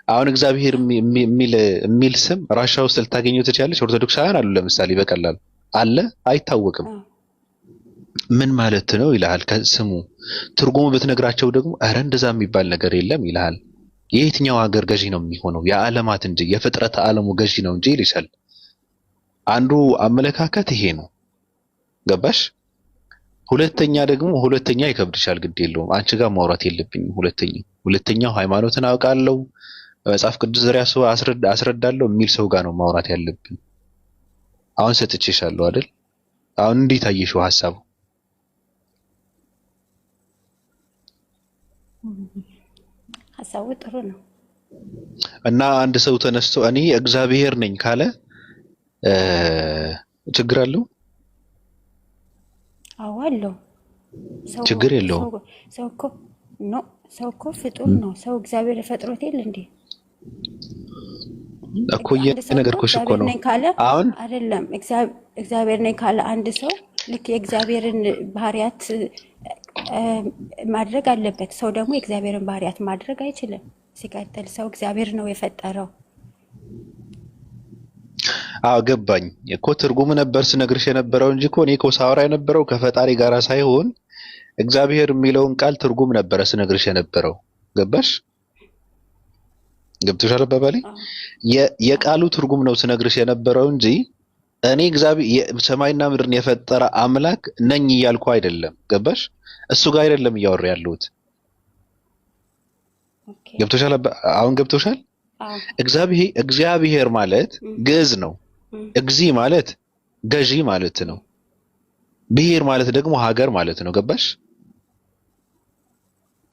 አሁን እግዚአብሔር የሚል ስም ራሻ ውስጥ ልታገኘው ትችላለች። ኦርቶዶክሳውያን አሉ ለምሳሌ በቀላሉ አለ፣ አይታወቅም። ምን ማለት ነው ይልሃል ከስሙ። ትርጉሙ ብትነግራቸው ደግሞ ኧረ እንደዛ የሚባል ነገር የለም ይልሃል። የየትኛው ሀገር ገዢ ነው የሚሆነው? የዓለማት እንጂ የፍጥረት ዓለሙ ገዢ ነው እንጂ ይልሻል። አንዱ አመለካከት ይሄ ነው። ገባሽ? ሁለተኛ ይከብድሻል። ግድ የለውም አንቺ ጋር ማውራት የለብኝም። ሁለተኛው ሃይማኖትን አውቃለሁ መጽሐፍ ቅዱስ ዙሪያ ሰው አስረዳለሁ የሚል ሰው ጋር ነው ማውራት ያለብን። አሁን ሰጥቼሻለሁ አይደል? አሁን እንዴት አየሽው ሐሳቡ? ሀሳቡ ጥሩ ነው። እና አንድ ሰው ተነስቶ እኔ እግዚአብሔር ነኝ ካለ ችግር አለው? አዎ አለው። ችግር የለውም። ሰው እኮ ፍጡር ነው። ሰው እግዚአብሔር ፈጥሮት የለ እንዴ? እኮ የነገርኩሽ እኮ ነው። አሁን አይደለም እግዚአብሔር ነኝ ካለ አንድ ሰው ልክ የእግዚአብሔርን ባህሪያት ማድረግ አለበት። ሰው ደግሞ የእግዚአብሔርን ባህሪያት ማድረግ አይችልም። ሲቀጥል ሰው እግዚአብሔር ነው የፈጠረው። አዎ ገባኝ እኮ ትርጉም ነበር ስነግርሽ የነበረው እንጂ እኮ እኔ እኮ ሳወራ የነበረው ከፈጣሪ ጋራ ሳይሆን እግዚአብሔር የሚለውን ቃል ትርጉም ነበረ ስነግርሽ የነበረው። ገባሽ? ገብቶሻል አባባሌ? የቃሉ ትርጉም ነው ስነግርሽ የነበረው እንጂ እኔ እግዚአብሔር ሰማይና ምድርን የፈጠረ አምላክ ነኝ እያልኩ አይደለም። ገባሽ? እሱ ጋር አይደለም እያወራ ያለሁት። ገብቶሻል? አሁን ገብቶሻል? እግዚአብሔር ማለት ግዕዝ ነው። እግዚ ማለት ገዢ ማለት ነው። ብሔር ማለት ደግሞ ሀገር ማለት ነው። ገባሽ?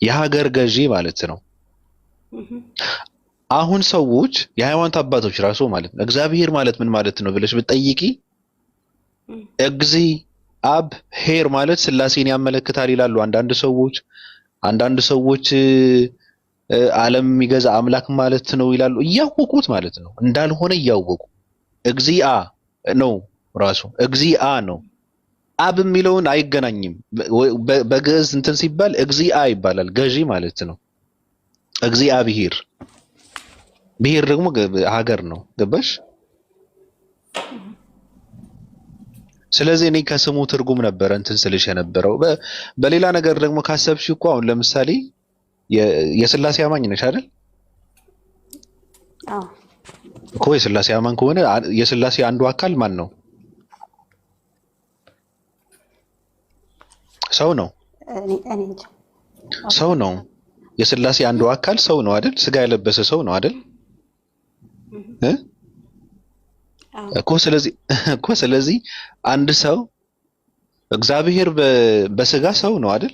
የሀገር ገዢ ማለት ነው። አሁን ሰዎች የሃይማኖት አባቶች ራሱ ማለት ነው እግዚአብሔር ማለት ምን ማለት ነው ብለሽ ብትጠይቂ እግዚ አብ ሄር ማለት ስላሴን ያመለክታል ይላሉ አንዳንድ ሰዎች ዓለም የሚገዛ አምላክ ማለት ነው ይላሉ። እያወቁት ማለት ነው እንዳልሆነ እያወቁ እግዚአ ነው ራሱ እግዚአ ነው። አብ የሚለውን አይገናኝም። በግዕዝ እንትን ሲባል እግዚአ ይባላል። ገዢ ማለት ነው። እግዚአብሔር ብሔር ደግሞ ሀገር ነው። ገባሽ? ስለዚህ እኔ ከስሙ ትርጉም ነበረ እንትን ስልሽ የነበረው። በሌላ ነገር ደግሞ ካሰብሽ እኮ አሁን ለምሳሌ የስላሴ አማኝ ነሽ አይደል? አዎ እኮ የስላሴ አማኝ ከሆነ የስላሴ አንዱ አካል ማን ነው? ሰው ነው። ሰው ነው። የስላሴ አንዱ አካል ሰው ነው አይደል? ስጋ የለበሰ ሰው ነው አይደል? እኮ ስለዚህ አንድ ሰው እግዚአብሔር በስጋ ሰው ነው አይደል?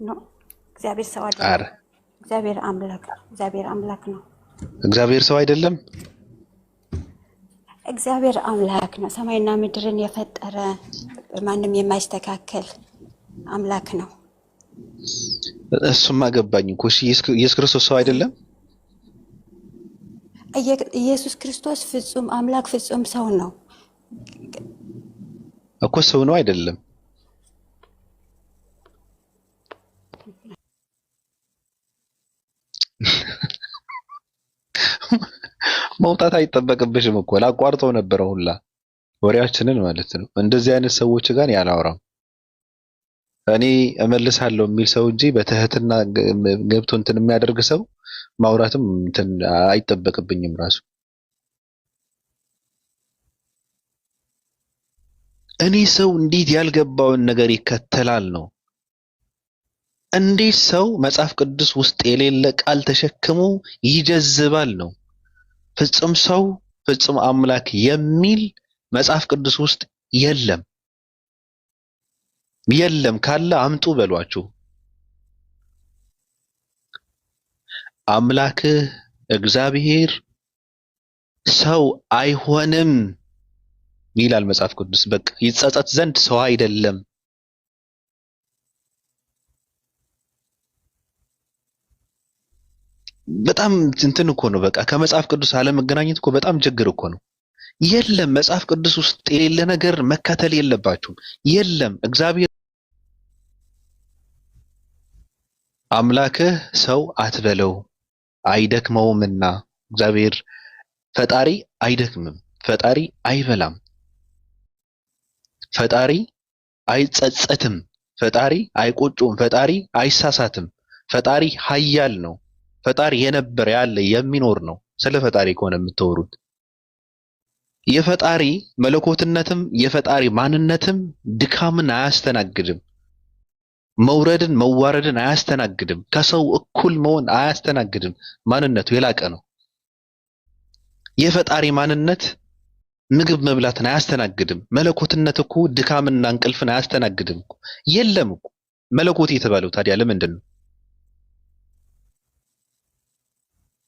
ነው። እግዚአብሔር ሰው አረ አይደለም። እግዚአብሔር አምላክ ነው። እግዚአብሔር አምላክ ነው። እግዚአብሔር ሰው አይደለም። እግዚአብሔር አምላክ ነው። ሰማይና ምድርን የፈጠረ ማንም የማይስተካከል አምላክ ነው። እሱማ ገባኝ እኮ። እሺ ኢየሱስ ክርስቶስ ሰው አይደለም ኢየሱስ ክርስቶስ ፍጹም አምላክ ፍጹም ሰው ነው እኮ። ሰው ነው አይደለም? መውጣት አይጠበቅብሽም እኮ። ላቋርጠው ነበረ ሁላ ወሬያችንን ማለት ነው። እንደዚህ አይነት ሰዎች ጋር ያላወራም እኔ እመልሳለሁ የሚል ሰው እንጂ በትህትና ገብቶ እንትን የሚያደርግ ሰው ማውራትም እንትን አይጠበቅብኝም ራሱ። እኔ ሰው እንዴት ያልገባውን ነገር ይከተላል ነው? እንዴት ሰው መጽሐፍ ቅዱስ ውስጥ የሌለ ቃል ተሸክሞ ይጀዝባል ነው? ፍጹም ሰው ፍጹም አምላክ የሚል መጽሐፍ ቅዱስ ውስጥ የለም። የለም ካለ አምጡ በሏችሁ። አምላክህ እግዚአብሔር ሰው አይሆንም ይላል መጽሐፍ ቅዱስ። በቃ ይጸጸት ዘንድ ሰው አይደለም። በጣም እንትን እኮ ነው። በቃ ከመጽሐፍ ቅዱስ አለመገናኘት እኮ በጣም ችግር እኮ ነው። የለም መጽሐፍ ቅዱስ ውስጥ የሌለ ነገር መከተል የለባችሁም። የለም እግዚአብሔር አምላክህ ሰው አትበለው አይደክመውምና። እግዚአብሔር ፈጣሪ አይደክምም፣ ፈጣሪ አይበላም፣ ፈጣሪ አይጸጸትም፣ ፈጣሪ አይቆጩም፣ ፈጣሪ አይሳሳትም። ፈጣሪ ኃያል ነው። ፈጣሪ የነበረ ያለ የሚኖር ነው። ስለ ፈጣሪ ከሆነ የምትወሩት የፈጣሪ መለኮትነትም የፈጣሪ ማንነትም ድካምን አያስተናግድም። መውረድን መዋረድን አያስተናግድም። ከሰው እኩል መሆን አያስተናግድም። ማንነቱ የላቀ ነው። የፈጣሪ ማንነት ምግብ መብላትን አያስተናግድም። መለኮትነት እኮ ድካምና እንቅልፍን አያስተናግድም እኮ። የለም እኮ መለኮት የተባለው ታዲያ ለምንድን ነው?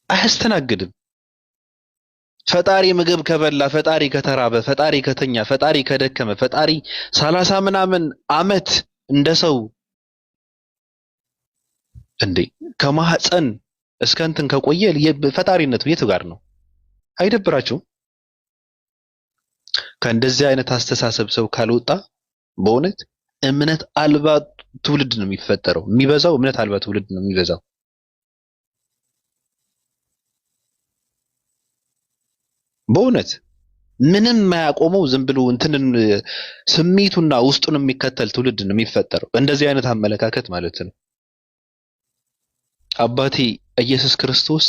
አያስተናግድም። ፈጣሪ ምግብ ከበላ፣ ፈጣሪ ከተራበ፣ ፈጣሪ ከተኛ፣ ፈጣሪ ከደከመ፣ ፈጣሪ 30 ምናምን ዓመት እንደ ሰው እንዴ ከማህፀን እስከ እንትን ከቆየ ፈጣሪነቱ የቱ ጋር ነው? አይደብራችሁም? ከእንደዚህ አይነት አስተሳሰብ ሰው ካልወጣ በእውነት እምነት አልባ ትውልድ ነው የሚፈጠረው። የሚበዛው እምነት አልባ ትውልድ ነው የሚበዛው። በእውነት ምንም የማያቆመው ዝም ብሎ እንትንን ስሜቱና ውስጡን የሚከተል ትውልድ ነው የሚፈጠረው። እንደዚህ አይነት አመለካከት ማለት ነው። አባቴ ኢየሱስ ክርስቶስ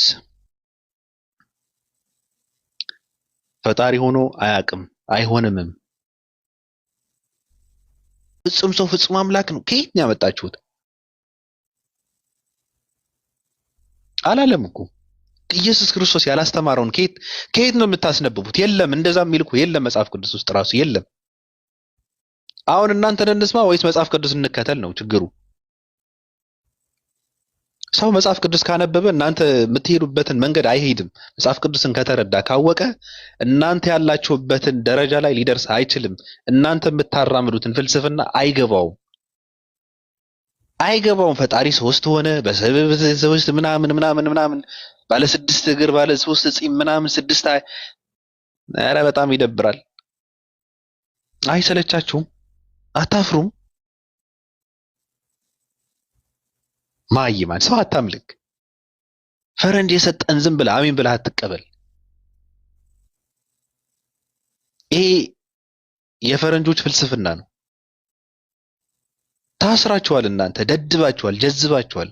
ፈጣሪ ሆኖ አያውቅም፣ አይሆንምም። ፍጹም ሰው ፍጹም አምላክ ነው። ከየት ነው ያመጣችሁት? አላለም እኮ ኢየሱስ ክርስቶስ ያላስተማረውን ከየት ነው የምታስነብቡት? የለም እንደዛ የሚል እኮ የለም መጽሐፍ ቅዱስ ውስጥ ራሱ የለም። አሁን እናንተን እንስማ ወይስ መጽሐፍ ቅዱስ እንከተል ነው ችግሩ? ሰው መጽሐፍ ቅዱስ ካነበበ እናንተ የምትሄዱበትን መንገድ አይሄድም። መጽሐፍ ቅዱስን ከተረዳ ካወቀ እናንተ ያላችሁበትን ደረጃ ላይ ሊደርስ አይችልም። እናንተ የምታራምዱትን ፍልስፍና አይገባውም። ፈጣሪ ሶስት ሆነ በሰበብ ሶስት ምናምን ባለ 6 እግር ባለ 3 ፂም ምናምን 6 ኧረ በጣም ይደብራል። አይሰለቻችሁም? አታፍሩም? ማይማን ሰው አታምልክ። ፈረንጅ የሰጠን ዝም ብለህ አሜን ብለህ አትቀበል። ይሄ የፈረንጆች ፍልስፍና ነው። ታስራችኋል። እናንተ ደድባችኋል፣ ጀዝባችኋል።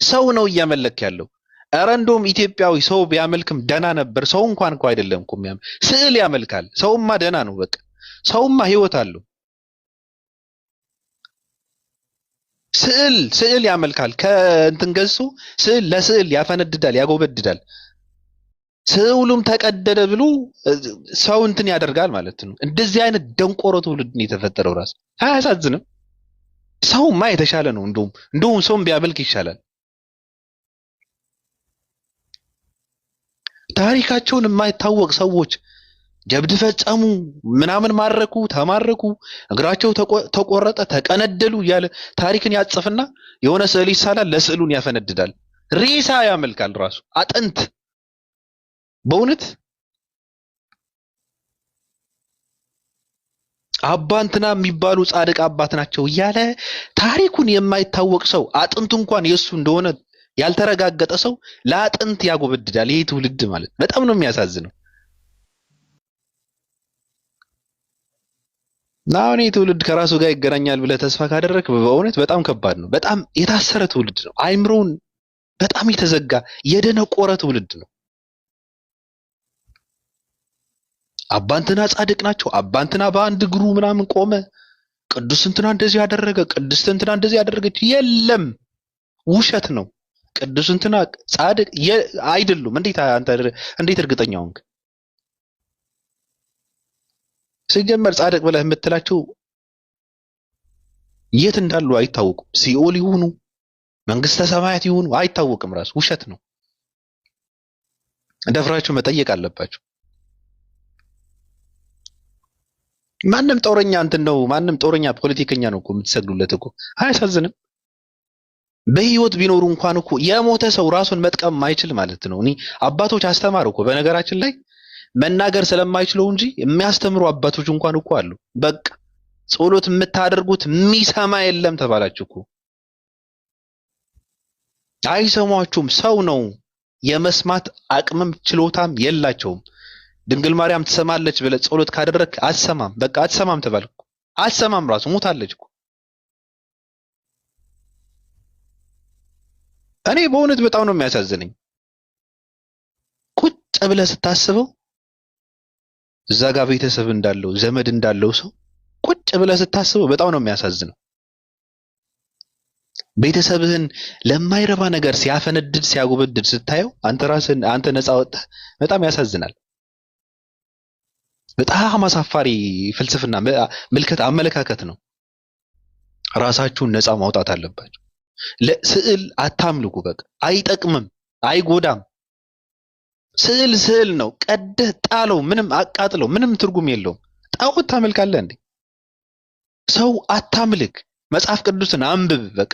ሰው ነው እያመለክ ያለው። ኧረ እንደውም ኢትዮጵያዊ ሰው ቢያመልክም ደና ነበር። ሰው እንኳን እኮ አይደለም እኮ ስዕል ያመልካል። ሰውማ ደና ነው። በቃ ሰውማ ህይወት አለው። ስዕል ያመልካል። ከእንትን ገጹ ስዕል ለስዕል ያፈነድዳል፣ ያጎበድዳል። ስዕሉም ተቀደደ ብሎ ሰው እንትን ያደርጋል ማለት ነው። እንደዚህ አይነት ደንቆሮ ትውልድ ነው የተፈጠረው። ራስ አያሳዝንም? ሰውማ የተሻለ ነው። እንደውም ሰውን ቢያመልክ ይሻላል። ታሪካቸውን የማይታወቅ ሰዎች ጀብድ ፈጸሙ፣ ምናምን ማረኩ፣ ተማረኩ፣ እግራቸው ተቆረጠ፣ ተቀነደሉ እያለ ታሪክን ያጽፍና የሆነ ስዕል ይሳላል፣ ለስዕሉን ያፈነድዳል። ሬሳ ያመልካል ራሱ አጥንት። በእውነት አባ እንትና የሚባሉ ጻድቅ አባት ናቸው እያለ ታሪኩን የማይታወቅ ሰው አጥንቱ እንኳን የሱ እንደሆነ ያልተረጋገጠ ሰው ለአጥንት ያጎበድዳል። ይሄ ትውልድ ማለት በጣም ነው የሚያሳዝነው። አሁን ይሄ ትውልድ ከራሱ ጋር ይገናኛል ብለህ ተስፋ ካደረክ በእውነት በጣም ከባድ ነው። በጣም የታሰረ ትውልድ ነው። አይምሮውን በጣም የተዘጋ የደነቆረ ትውልድ ነው። አባንትና ጻድቅ ናቸው፣ አባንትና በአንድ እግሩ ምናምን ቆመ፣ ቅዱስ እንትና እንደዚህ ያደረገ፣ ቅድስት እንትና እንደዚህ ያደረገች፣ የለም ውሸት ነው። ቅዱስ እንትና ጻድቅ አይደሉም። እንዴት እርግጠኛ ሆንክ? ሲጀመር ጻድቅ ብለህ የምትላቸው የት እንዳሉ አይታወቁም። ሲኦል ይሁኑ መንግስተ ሰማያት ይሁኑ አይታወቅም። ራሱ ውሸት ነው። ደፍራችሁ መጠየቅ አለባችሁ። ማንም ጦረኛ ማንም ጦረኛ ፖለቲከኛ ነው እኮ የምትሰግዱለት እኮ። አያሳዝንም? በህይወት ቢኖሩ እንኳን እኮ የሞተ ሰው ራሱን መጥቀም ማይችል ማለት ነው። እኔ አባቶች አስተማሩ እኮ በነገራችን ላይ መናገር ስለማይችለው እንጂ የሚያስተምሩ አባቶች እንኳን እኮ አሉ። በቃ ጸሎት የምታደርጉት የሚሰማ የለም ተባላችሁ እኮ። አይሰሟችሁም። ሰው ነው፣ የመስማት አቅምም ችሎታም የላቸውም። ድንግል ማርያም ትሰማለች ብለህ ጸሎት ካደረክ አትሰማም። በቃ አትሰማም ተባልኩ። አትሰማም፣ ራሱ ሞታለች እኮ። እኔ በእውነት በጣም ነው የሚያሳዝነኝ። ቁጭ ብለህ ስታስበው እዛ ጋር ቤተሰብ እንዳለው ዘመድ እንዳለው ሰው ቁጭ ብለህ ስታስበው በጣም ነው የሚያሳዝነው። ቤተሰብህን ለማይረባ ነገር ሲያፈነድድ ሲያጎበድድ ስታየው አንተ ነፃ ወጣህ። በጣም ያሳዝናል። በጣም አሳፋሪ ፍልስፍና ምልከት አመለካከት ነው። ራሳችሁን ነፃ ማውጣት አለባችሁ። ለስዕል አታምልኩ። በቃ አይጠቅምም፣ አይጎዳም። ስዕል ነው። ቀደህ ጣለው፣ ምንም አቃጥለው፣ ምንም ትርጉም የለውም። ጣዖት ታመልካለህ እንዴ? ሰው አታምልክ። መጽሐፍ ቅዱስን አንብብ። በቃ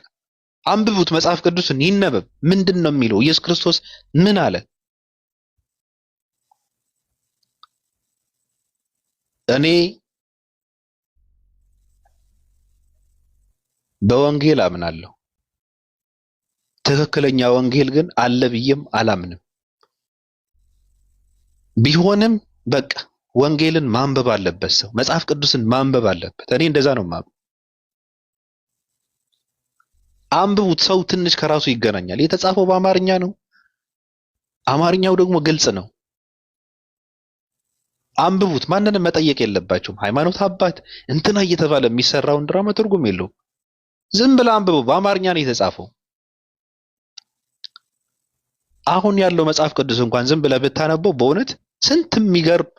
አንብቡት። መጽሐፍ ቅዱስን ይነበብ። ምንድን ነው የሚለው? ኢየሱስ ክርስቶስ ምን አለ? እኔ በወንጌል አምናለሁ፣ ትክክለኛ ወንጌል ግን አለ ብዬም አላምንም። ቢሆንም በቃ ወንጌልን ማንበብ አለበት ሰው፣ መጽሐፍ ቅዱስን ማንበብ አለበት። እኔ እንደዛ ነው ማንበብ። አንብቡት። ሰው ትንሽ ከራሱ ይገናኛል። የተጻፈው በአማርኛ ነው። አማርኛው ደግሞ ግልጽ ነው። አንብቡት። ማንንም መጠየቅ የለባችሁም። ሃይማኖት አባት እንትና እየተባለ የሚሰራውን ድራማ ትርጉም የለውም። ዝም ብለህ አንብበው። በአማርኛ ነው የተጻፈው። አሁን ያለው መጽሐፍ ቅዱስ እንኳን ዝም ብለህ ብታነበው በእውነት ስንት የሚገርም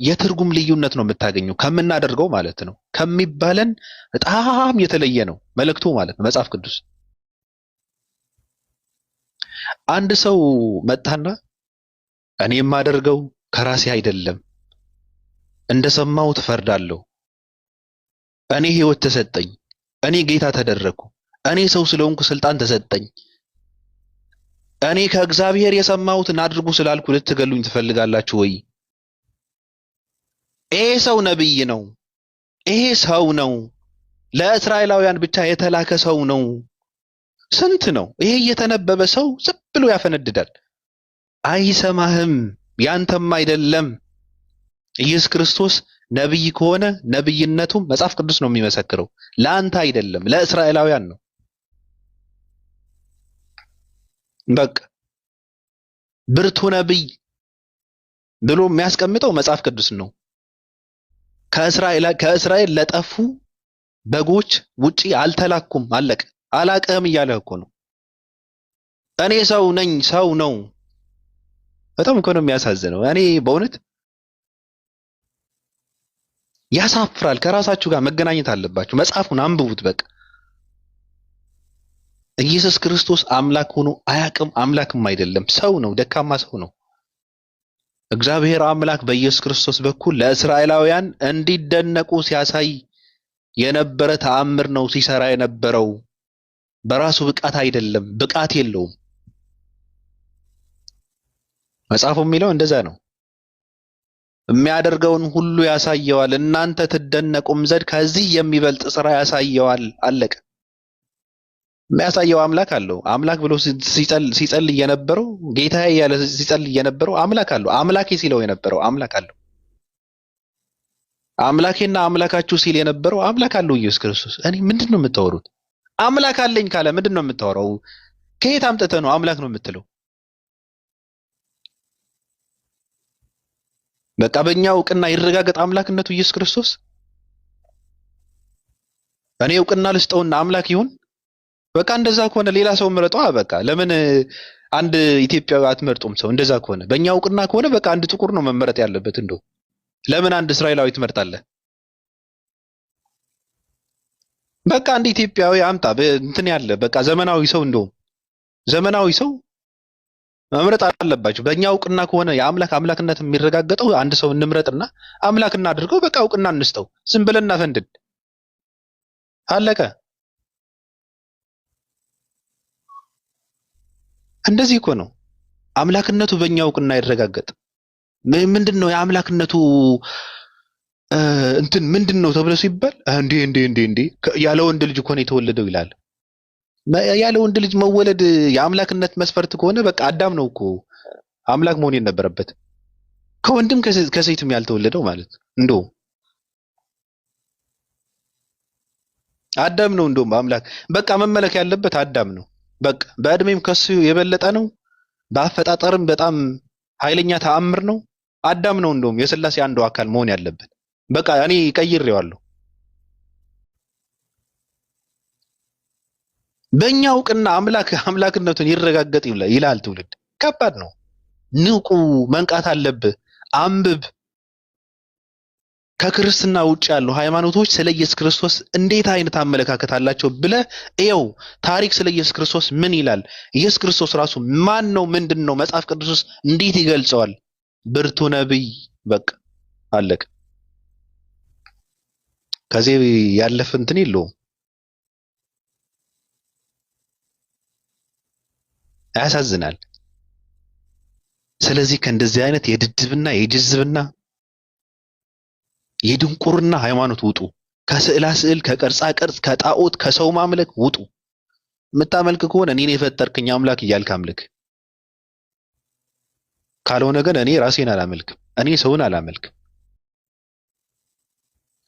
የትርጉም ልዩነት ነው የምታገኘው ከምናደርገው ማለት ነው። ከሚባለን በጣም የተለየ ነው መልእክቱ ማለት ነው መጽሐፍ ቅዱስ። አንድ ሰው መጣና እኔ የማደርገው ከራሴ አይደለም፣ እንደሰማሁት እፈርዳለሁ፣ እኔ ህይወት ተሰጠኝ፣ እኔ ጌታ ተደረኩ፣ እኔ ሰው ስለሆንኩ ስልጣን ተሰጠኝ፣ እኔ ከእግዚአብሔር የሰማሁትን አድርጉ ስላልኩ ልትገሉኝ ትፈልጋላችሁ ወይ? ይሄ ሰው ነብይ ነው። ይሄ ሰው ነው። ለእስራኤላውያን ብቻ የተላከ ሰው ነው። ስንት ነው ይሄ እየተነበበ ሰው ዝም ብሎ ያፈነድዳል። አይሰማህም። ያንተም አይደለም። ኢየሱስ ክርስቶስ ነብይ ከሆነ ነብይነቱም መጽሐፍ ቅዱስ ነው የሚመሰክረው። ለአንተ አይደለም፣ ለእስራኤላውያን ነው። በቃ ብርቱ ነብይ ብሎ የሚያስቀምጠው መጽሐፍ ቅዱስ ነው። ከእስራኤል ለጠፉ በጎች ውጪ አልተላኩም። አለቀ። አላቀህም እያለ እኮ ነው። እኔ ሰው ነኝ፣ ሰው ነው። በጣም እኮ ነው የሚያሳዝነው። እኔ በእውነት ያሳፍራል። ከራሳችሁ ጋር መገናኘት አለባችሁ። መጽሐፉን አንብቡት። በቃ ኢየሱስ ክርስቶስ አምላክ ሆኖ አያውቅም። አምላክም አይደለም፣ ሰው ነው፣ ደካማ ሰው ነው። እግዚአብሔር አምላክ በኢየሱስ ክርስቶስ በኩል ለእስራኤላውያን እንዲደነቁ ሲያሳይ የነበረ ተአምር ነው ሲሰራ የነበረው። በራሱ ብቃት አይደለም፣ ብቃት የለውም። መጽሐፉ የሚለው እንደዛ ነው። የሚያደርገውን ሁሉ ያሳየዋል፣ እናንተ ትደነቁም ዘንድ ከዚህ የሚበልጥ ስራ ያሳየዋል። አለቀ። የሚያሳየው አምላክ አለው። አምላክ ብሎ ሲጸልይ የነበረው ጌታዬ ያለ ሲጸልይ የነበረው አምላክ አለው። አምላኬ ሲለው የነበረው አምላክ አለው። አምላኬና አምላካችሁ ሲል የነበረው አምላክ አለው ኢየሱስ ክርስቶስ። እኔ ምንድን ነው የምታወሩት? አምላክ አለኝ ካለ ምንድን ነው የምታወራው? ከየት አምጥተህ ነው አምላክ ነው የምትለው? በቃ በእኛ እውቅና ይረጋገጥ አምላክነቱ ኢየሱስ ክርስቶስ። እኔ እውቅና ልስጠውና አምላክ ይሁን። በቃ እንደዛ ከሆነ ሌላ ሰው ምረጠው። በቃ ለምን አንድ ኢትዮጵያዊ አትመርጡም? ሰው እንደዛ ከሆነ በእኛ እውቅና ከሆነ በቃ አንድ ጥቁር ነው መመረጥ ያለበት። እንደው ለምን አንድ እስራኤላዊ ትመርጣለህ? በቃ አንድ ኢትዮጵያዊ አምጣ እንትን ያለ በቃ ዘመናዊ ሰው፣ እንደውም ዘመናዊ ሰው መምረጥ አለባቸው። በእኛ እውቅና ከሆነ የአምላክ አምላክነት የሚረጋገጠው አንድ ሰው እንምረጥና አምላክ እናድርገው። በቃ እውቅና እንስጠው። ዝም ብለን እናፈንድን። አለቀ። እንደዚህ እኮ ነው አምላክነቱ በእኛ እውቅና ይረጋገጥ። ምንድነው የአምላክነቱ እንትን ምንድነው ተብሎ ሲባል እንዴ ያለ ወንድ ልጅ እኮ ነው የተወለደው ይላል። ያለ ወንድ ልጅ መወለድ የአምላክነት መስፈርት ከሆነ በቃ አዳም ነው እኮ አምላክ መሆን የነበረበት። ከወንድም ከሴትም ያልተወለደው ማለት እንደው አዳም ነው። እንደውም አምላክ በቃ መመለክ ያለበት አዳም ነው። በቃ በእድሜም ከሱ የበለጠ ነው። በአፈጣጠርም በጣም ኃይለኛ ተአምር ነው። አዳም ነው እንደውም የሥላሴ አንዱ አካል መሆን ያለበት። በቃ እኔ ቀይሬዋለሁ። በእኛ እውቅና አምላክነቱን ይረጋገጥ ይላል ትውልድ። ከባድ ነው። ንቁ፣ መንቃት አለብህ። አንብብ። ከክርስትና ውጭ ያሉ ሃይማኖቶች ስለ ኢየሱስ ክርስቶስ እንዴት አይነት አመለካከት አላቸው ብለህ እየው። ታሪክ ስለ ኢየሱስ ክርስቶስ ምን ይላል? ኢየሱስ ክርስቶስ ራሱ ማን ነው? ምንድን ነው? መጽሐፍ ቅዱስ እንዴት ይገልጸዋል? ብርቱ ነብይ። በቃ አለቀ። ከዚህ ያለፈ እንትን የለውም። ያሳዝናል። ስለዚህ ከእንደዚህ አይነት የድድብና የጅዝብና የድንቁርና ሃይማኖት ውጡ። ከስዕላ ስዕል፣ ከቅርጻ ቅርጽ፣ ከጣዖት፣ ከሰው ማምለክ ውጡ። የምታመልክ ከሆነ እኔን የፈጠርከኝ አምላክ እያልክ አምልክ። ካልሆነ ግን እኔ ራሴን አላመልክም፣ እኔ ሰውን አላመልክም።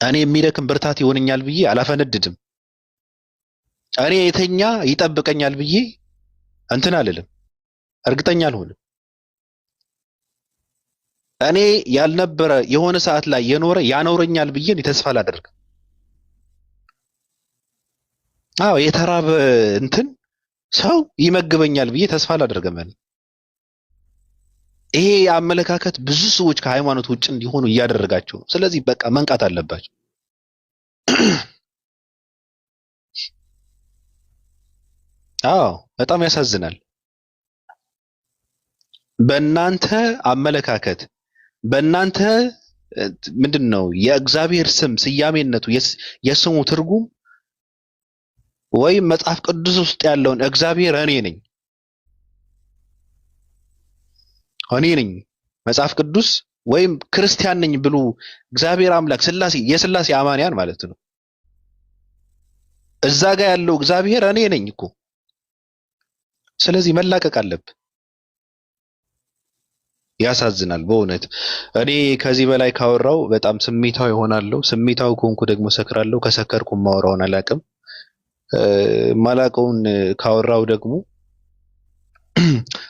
እኔ የሚደክም ብርታት ይሆነኛል ብዬ አላፈነድድም። እኔ የተኛ ይጠብቀኛል ብዬ እንትን አልልም፣ እርግጠኛ አልሆንም። እኔ ያልነበረ የሆነ ሰዓት ላይ የኖረ ያኖረኛል ብዬ ተስፋ አላደርግም። አዎ የተራበ እንትን ሰው ይመግበኛል ብዬ ተስፋ አላደርግም። ይሄ አመለካከት ብዙ ሰዎች ከሃይማኖት ውጭ እንዲሆኑ እያደረጋቸው ነው። ስለዚህ በቃ መንቃት አለባቸው። አዎ በጣም ያሳዝናል። በእናንተ አመለካከት በእናንተ ምንድነው የእግዚአብሔር ስም ስያሜነቱ የስሙ ትርጉም ወይም መጽሐፍ ቅዱስ ውስጥ ያለውን እግዚአብሔር እኔ ነኝ መጽሐፍ ቅዱስ ወይም ክርስቲያን ነኝ ብሎ እግዚአብሔር አምላክ የሥላሴ አማንያን ማለት ነው። እዛ ጋር ያለው እግዚአብሔር እኔ ነኝ እኮ። ስለዚህ መላቀቅ አለብህ። ያሳዝናል በእውነት። እኔ ከዚህ በላይ ካወራው በጣም ስሜታዊ እሆናለሁ። ስሜታዊ ከሆንኩ ደግሞ ሰክራለሁ። ከሰከርኩ ማወራውን አላውቅም። ማላውቀውን ካወራው ደግሞ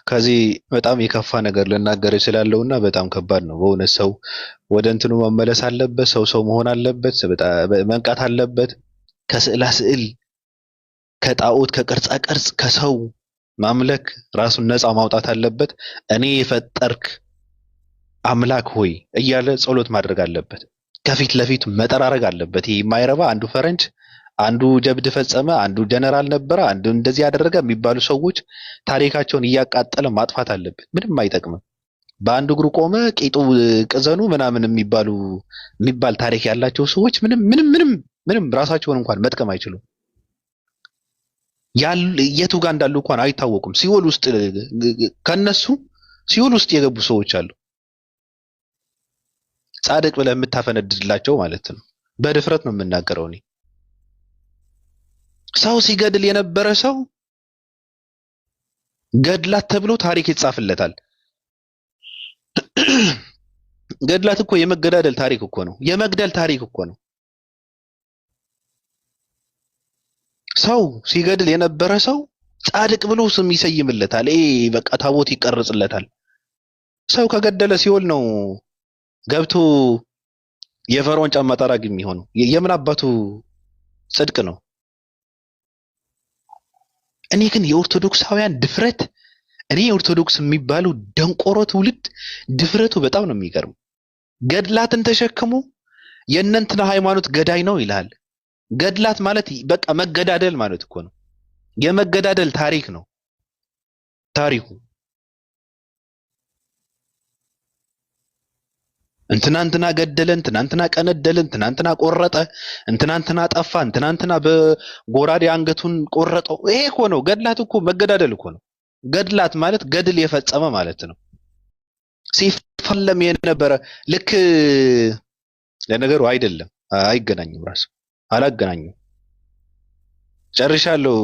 ከዚህ በጣም የከፋ ነገር ልናገር እችላለሁና በጣም ከባድ ነው በእውነት። ሰው ወደ እንትኑ መመለስ አለበት። ሰው መሆን አለበት። መንቃት አለበት። ከስዕላ ስዕል፣ ከጣዖት፣ ከቅርጻ ቅርጽ፣ ከሰው ማምለክ ራሱን ነፃ ማውጣት አለበት። እኔ የፈጠርክ አምላክ ሆይ እያለ ጸሎት ማድረግ አለበት። ከፊት ለፊቱ መጠራረግ አለበት። ይሄ የማይረባ አንዱ ፈረንጅ አንዱ ጀብድ ፈጸመ፣ አንዱ ጀነራል ነበረ፣ አንዱ እንደዚህ ያደረገ የሚባሉ ሰዎች ታሪካቸውን እያቃጠለ ማጥፋት አለብን። ምንም አይጠቅምም። በአንድ እግሩ ቆመ ቂጡ ቅዘኑ ምናምን የሚባል ታሪክ ያላቸው ሰዎች ምንም ራሳቸውን እንኳን መጥቀም አይችሉም። የቱ ጋር እንዳሉ እንኳን አይታወቁም። ሲኦል ውስጥ ከነሱ ሲኦል ውስጥ የገቡ ሰዎች አሉ። ጻድቅ ብለህ የምታፈነድድላቸው ማለት ነው። በድፍረት ነው የምናገረው እኔ። ሰው ሲገድል የነበረ ሰው ገድላት ተብሎ ታሪክ ይጻፍለታል። ገድላት እኮ የመገዳደል ታሪክ እኮ ነው። የመግደል ታሪክ እኮ ነው። ሰው ሲገድል የነበረ ሰው ጻድቅ ብሎ ስም ይሰይምለታል። በቃ ታቦት ይቀርጽለታል። ሰው ከገደለ ሲኦል ነው ገብቶ የፈርዖን ጫማ ጠራጊ የሚሆነው። የምን አባቱ ጽድቅ ነው? እኔ ግን የኦርቶዶክሳውያን ድፍረት የኦርቶዶክስ የሚባለው ደንቆሮ ትውልድ ድፍረቱ በጣም ነው የሚገርም። ገድላትን ተሸክሞ የእነንትና ሃይማኖት ገዳይ ነው ይላል። ገድላት ማለት በቃ መገዳደል ማለት እኮ ነው። የመገዳደል ታሪክ ነው ታሪኩ። እንትናንትና ገደለ፣ እንትናንትና ቀነደለ፣ እንትናንትና ቆረጠ፣ እንትናንትና ጠፋ፣ እንትናንትና በጎራዴ አንገቱን ቆረጠው። ይሄ እኮ ነው ገድላት እኮ መገዳደል እኮ ነው። ገድላት ማለት ገድል የፈጸመ ማለት ነው። ሲፋለም የነበረ ልክ ለነገሩ አይደለም፣ አይገናኝም። ራሱ አላገናኝም። ጨርሻለሁ።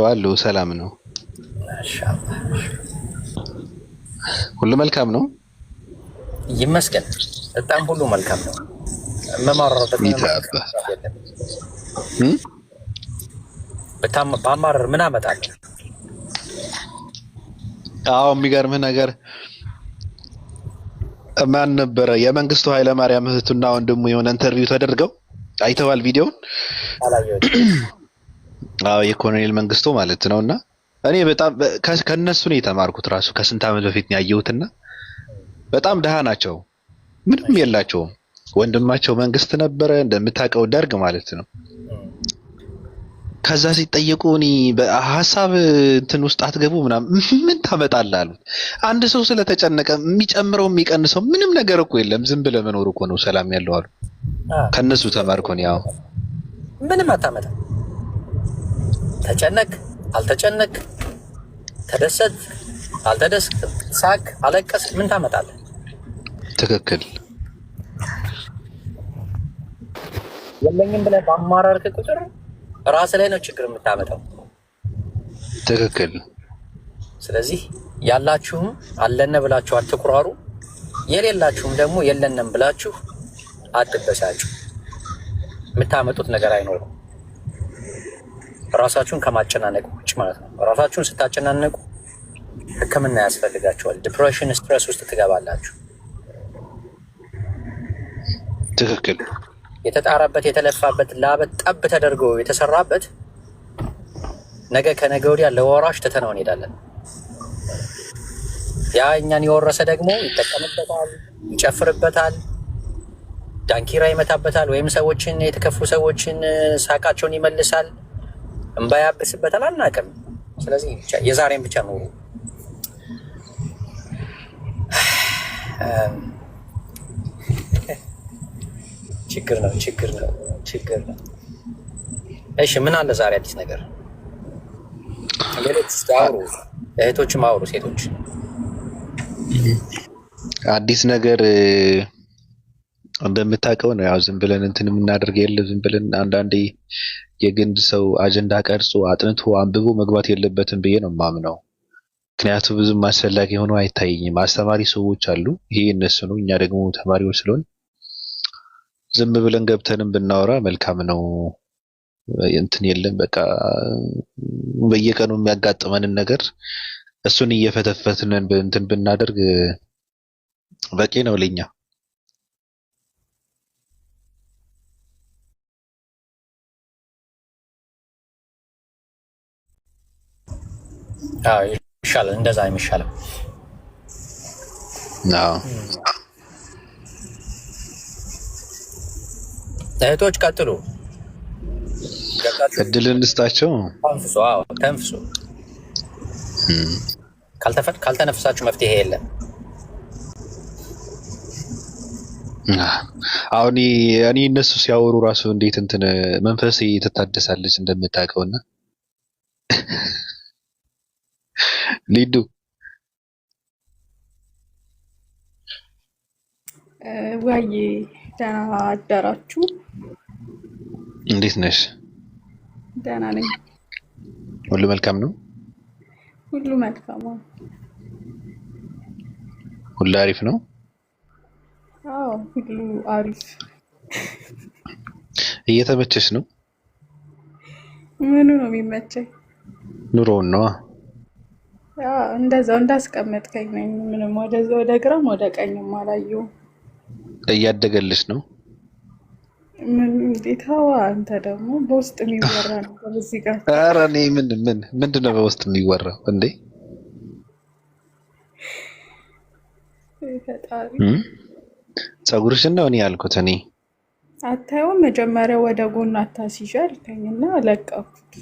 አለው ሰላም ነው። ማሻአላህ ሁሉ መልካም ነው ይመስገን። በጣም ሁሉ መልካም ነው። መማረርበት ባማረር ምን አመጣለሁ? አዎ የሚገርምህ ነገር ማን ነበረ የመንግስቱ ኃይለማርያም እህቱና ወንድሙ የሆነ ኢንተርቪው ተደርገው አይተዋል ቪዲዮውን? አዎ የኮሎኔል መንግስቱ ማለት ነውና እኔ በጣም ከነሱ ነው የተማርኩት። ራሱ ከስንት ዓመት በፊት ነው ያየሁትና በጣም ደሃ ናቸው፣ ምንም የላቸውም። ወንድማቸው መንግስት ነበረ እንደምታውቀው ደርግ ማለት ነው። ከዛ ሲጠየቁ እኔ በሐሳብ እንትን ውስጥ አትገቡ ምናምን ምን ታመጣለህ አሉት። አንድ ሰው ስለተጨነቀ የሚጨምረው የሚቀንሰው ምንም ነገር እኮ የለም፣ ዝም ብለህ መኖር እኮ ነው ሰላም ያለው አሉ። ከነሱ ተማርኩ ነው። ያው ምንም አታመጣ። ተጨነቅ አልተጨነቅ፣ ተደሰት አልተደሰት፣ ሳቅ አለቀስ፣ ምን ታመጣለህ? ትክክል። የለኝም ብለህ ባማራርክ ቁጥር ራስ ላይ ነው ችግር የምታመጣው። ትክክል። ስለዚህ ያላችሁም አለነ ብላችሁ አትኩራሩ፣ የሌላችሁም ደግሞ የለንም ብላችሁ አትበሳጩ። የምታመጡት ነገር አይኖርም። ራሳችሁን ከማጨናነቅ ውጭ ማለት ነው። ራሳችሁን ስታጨናነቁ ሕክምና ያስፈልጋችኋል። ዲፕሬሽን፣ ስትረስ ውስጥ ትገባላችሁ። ትክክል። የተጣራበት የተለፋበት ላበት ጠብ ተደርጎ የተሰራበት ነገ ከነገ ወዲያ ለወራሽ ትተነው እንሄዳለን። ያ እኛን የወረሰ ደግሞ ይጠቀምበታል፣ ይጨፍርበታል፣ ዳንኪራ ይመታበታል፣ ወይም ሰዎችን የተከፉ ሰዎችን ሳቃቸውን ይመልሳል፣ እንባ ያብስበታል። አናውቅም። ስለዚህ የዛሬን ብቻ ኑሩ። ችግር ነው። እሺ ምን አለ ዛሬ አዲስ ነገር? ሌሎች አውሩ፣ እህቶችም አውሩ፣ ሴቶች አዲስ ነገር እንደምታውቀው ነው። ያው ዝም ብለን እንትን የምናደርግ የለ ዝም ብለን አንዳንዴ የግንድ ሰው አጀንዳ ቀርጾ አጥንቶ አንብቦ መግባት የለበትም ብዬ ነው የማምነው። ምክንያቱም ብዙም አስፈላጊ ሆኖ አይታየኝም። አስተማሪ ሰዎች አሉ፣ ይሄ እነሱ ነው። እኛ ደግሞ ተማሪዎች ስለሆን ዝም ብለን ገብተንም ብናወራ መልካም ነው። እንትን የለም በቃ በየቀኑ የሚያጋጥመንን ነገር እሱን እየፈተፈትን እንትን ብናደርግ በቂ ነው ለኛ። አዎ ይሻላል፣ እንደዛ የሚሻለው። አዎ እህቶች ቀጥሉ። እድል እንስጣቸው። ተንፍሱ። አዎ ተንፍሱ። ካልተነፍሳችሁ መፍትሄ የለም። አሁን እኔ እነሱ ሲያወሩ ራሱ እንዴት እንትን መንፈሴ ትታደሳለች እንደምታውቀውና ሊዱ ወይ ደህና አደራችሁ? እንዴት ነሽ? ደህና ነኝ። ሁሉ መልካም ነው? ሁሉ መልካም ነው። ሁሉ አሪፍ ነው? አዎ ሁሉ አሪፍ። እየተመቸሽ ነው? ምኑ ነው የሚመቸኝ? ኑሮውን ነው። እንደዛው እንዳስቀመጥከኝ ነኝ። ምንም ወደ ግራም ወደ ቀኝም አላየሁም። እያደገልሽ ነው? ምን እንዴት? አንተ ደግሞ በውስጥ የሚወራ ነው በዚህ ጋር። ኧረ እኔ ምንድን ነው በውስጥ የሚወራው እንዴ? ፈጣሪ ፀጉርሽን ነው እኔ ያልኩት። እኔ አታየውም? መጀመሪያ ወደ ጎን አታስይዥ አልከኝና ለቀኩት።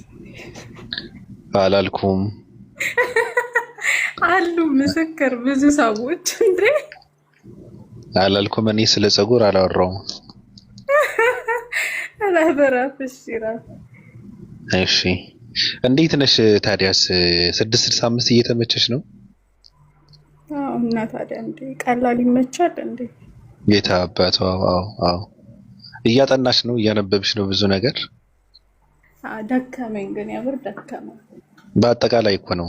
አላልኩም አሉ ምስክር ብዙ ሰዎች እንዴ። አላልኩም። እኔ ስለ ፀጉር አላወራውም። አላበራፍሽ ይራፍ። እሺ እንዴት ነሽ ታዲያስ? 665 እየተመቸሽ ነው? አዎ። እና ታዲያ እንዴ ቀላል ይመቻል እንዴ? ጌታ አባቷ። አዎ እያጠናሽ ነው? እያነበብሽ ነው? ብዙ ነገር ደከመኝ፣ ግን ያምር ደከመኝ። በአጠቃላይ እኮ ነው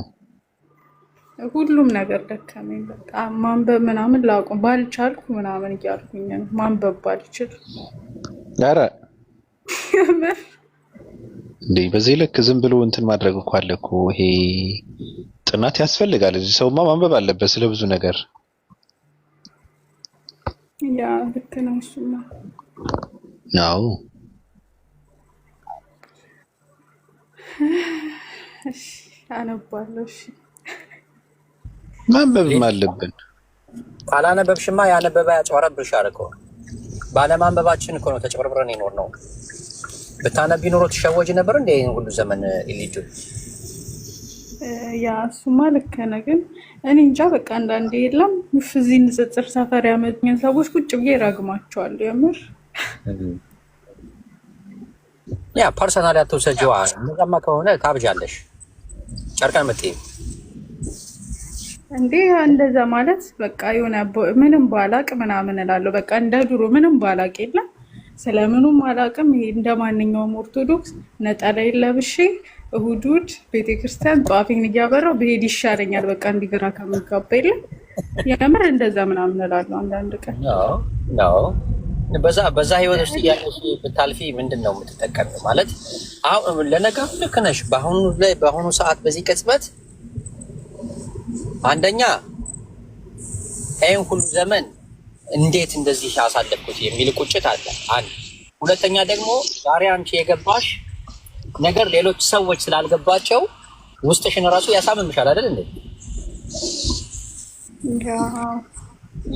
ሁሉም ነገር ደከመኝ። በቃ ማንበብ ምናምን ላቁም ባልቻልኩ ምናምን እያልኩኝ ነው። ማንበብ ባልችል ኧረ እንዴ በዚህ ልክ ዝም ብሎ እንትን ማድረግ እኮ አለ እኮ። ይሄ ጥናት ያስፈልጋል። እዚህ ሰውማ ማንበብ አለበት ስለ ብዙ ነገር። ያ ልክ ነው እሱማ። አዎ እሺ አነባለሁ። እሺ ማንበብም አለብን። ካላነበብሽማ ያነበበ ያጭበረብርሻል እኮ። ባለማንበባችን እኮ ነው ተጨበርብረን ይኖር ነው። ብታነቢ ኖሮ ትሸወጂ ነበር እንደ ይሄን ሁሉ ዘመን ኢሊቱ። ያ እሱማ ልክ ነህ፣ ግን እኔ እንጃ በቃ አንዳንዴ የለም እዚህ ንጽጽር ሰፈር ያመጡኝ ሰዎች ቁጭ ብዬ እረግማቸዋለሁ። የምር ያ ፐርሰናል አትውሰጂዋ። እንደዛማ ከሆነ ታብጃለሽ። ጨርቀን ምትይ እንዴ እንደዛ ማለት በቃ የሆነ ምንም ባላቅ ምናምን እላለሁ። በቃ እንደ ድሮ ምንም ባላቅ የለም ስለምኑም አላቅም። ይሄ እንደ ማንኛውም ኦርቶዶክስ ነጠላዬን ለብሼ እሑድ እሑድ ቤተክርስቲያን ጧፌን እያበራሁ ብሄድ ይሻለኛል። በቃ እንዲግራ ከሚጋባ የለም የምር እንደዛ ምናምን እላለሁ አንዳንድ ቀን። በዛ ህይወት ውስጥ እያለሽ ብታልፊ ምንድን ነው የምትጠቀሚው? ማለት አሁን ለነገሩ ልክ ነሽ። በአሁኑ ሰዓት በዚህ ቅጽበት አንደኛ ይህን ሁሉ ዘመን እንዴት እንደዚህ ያሳለፍኩት የሚል ቁጭት አለ። አንድ ሁለተኛ ደግሞ ዛሬ አንቺ የገባሽ ነገር ሌሎች ሰዎች ስላልገባቸው ውስጥሽን ራሱ ያሳምምሻል አይደል እንዴ?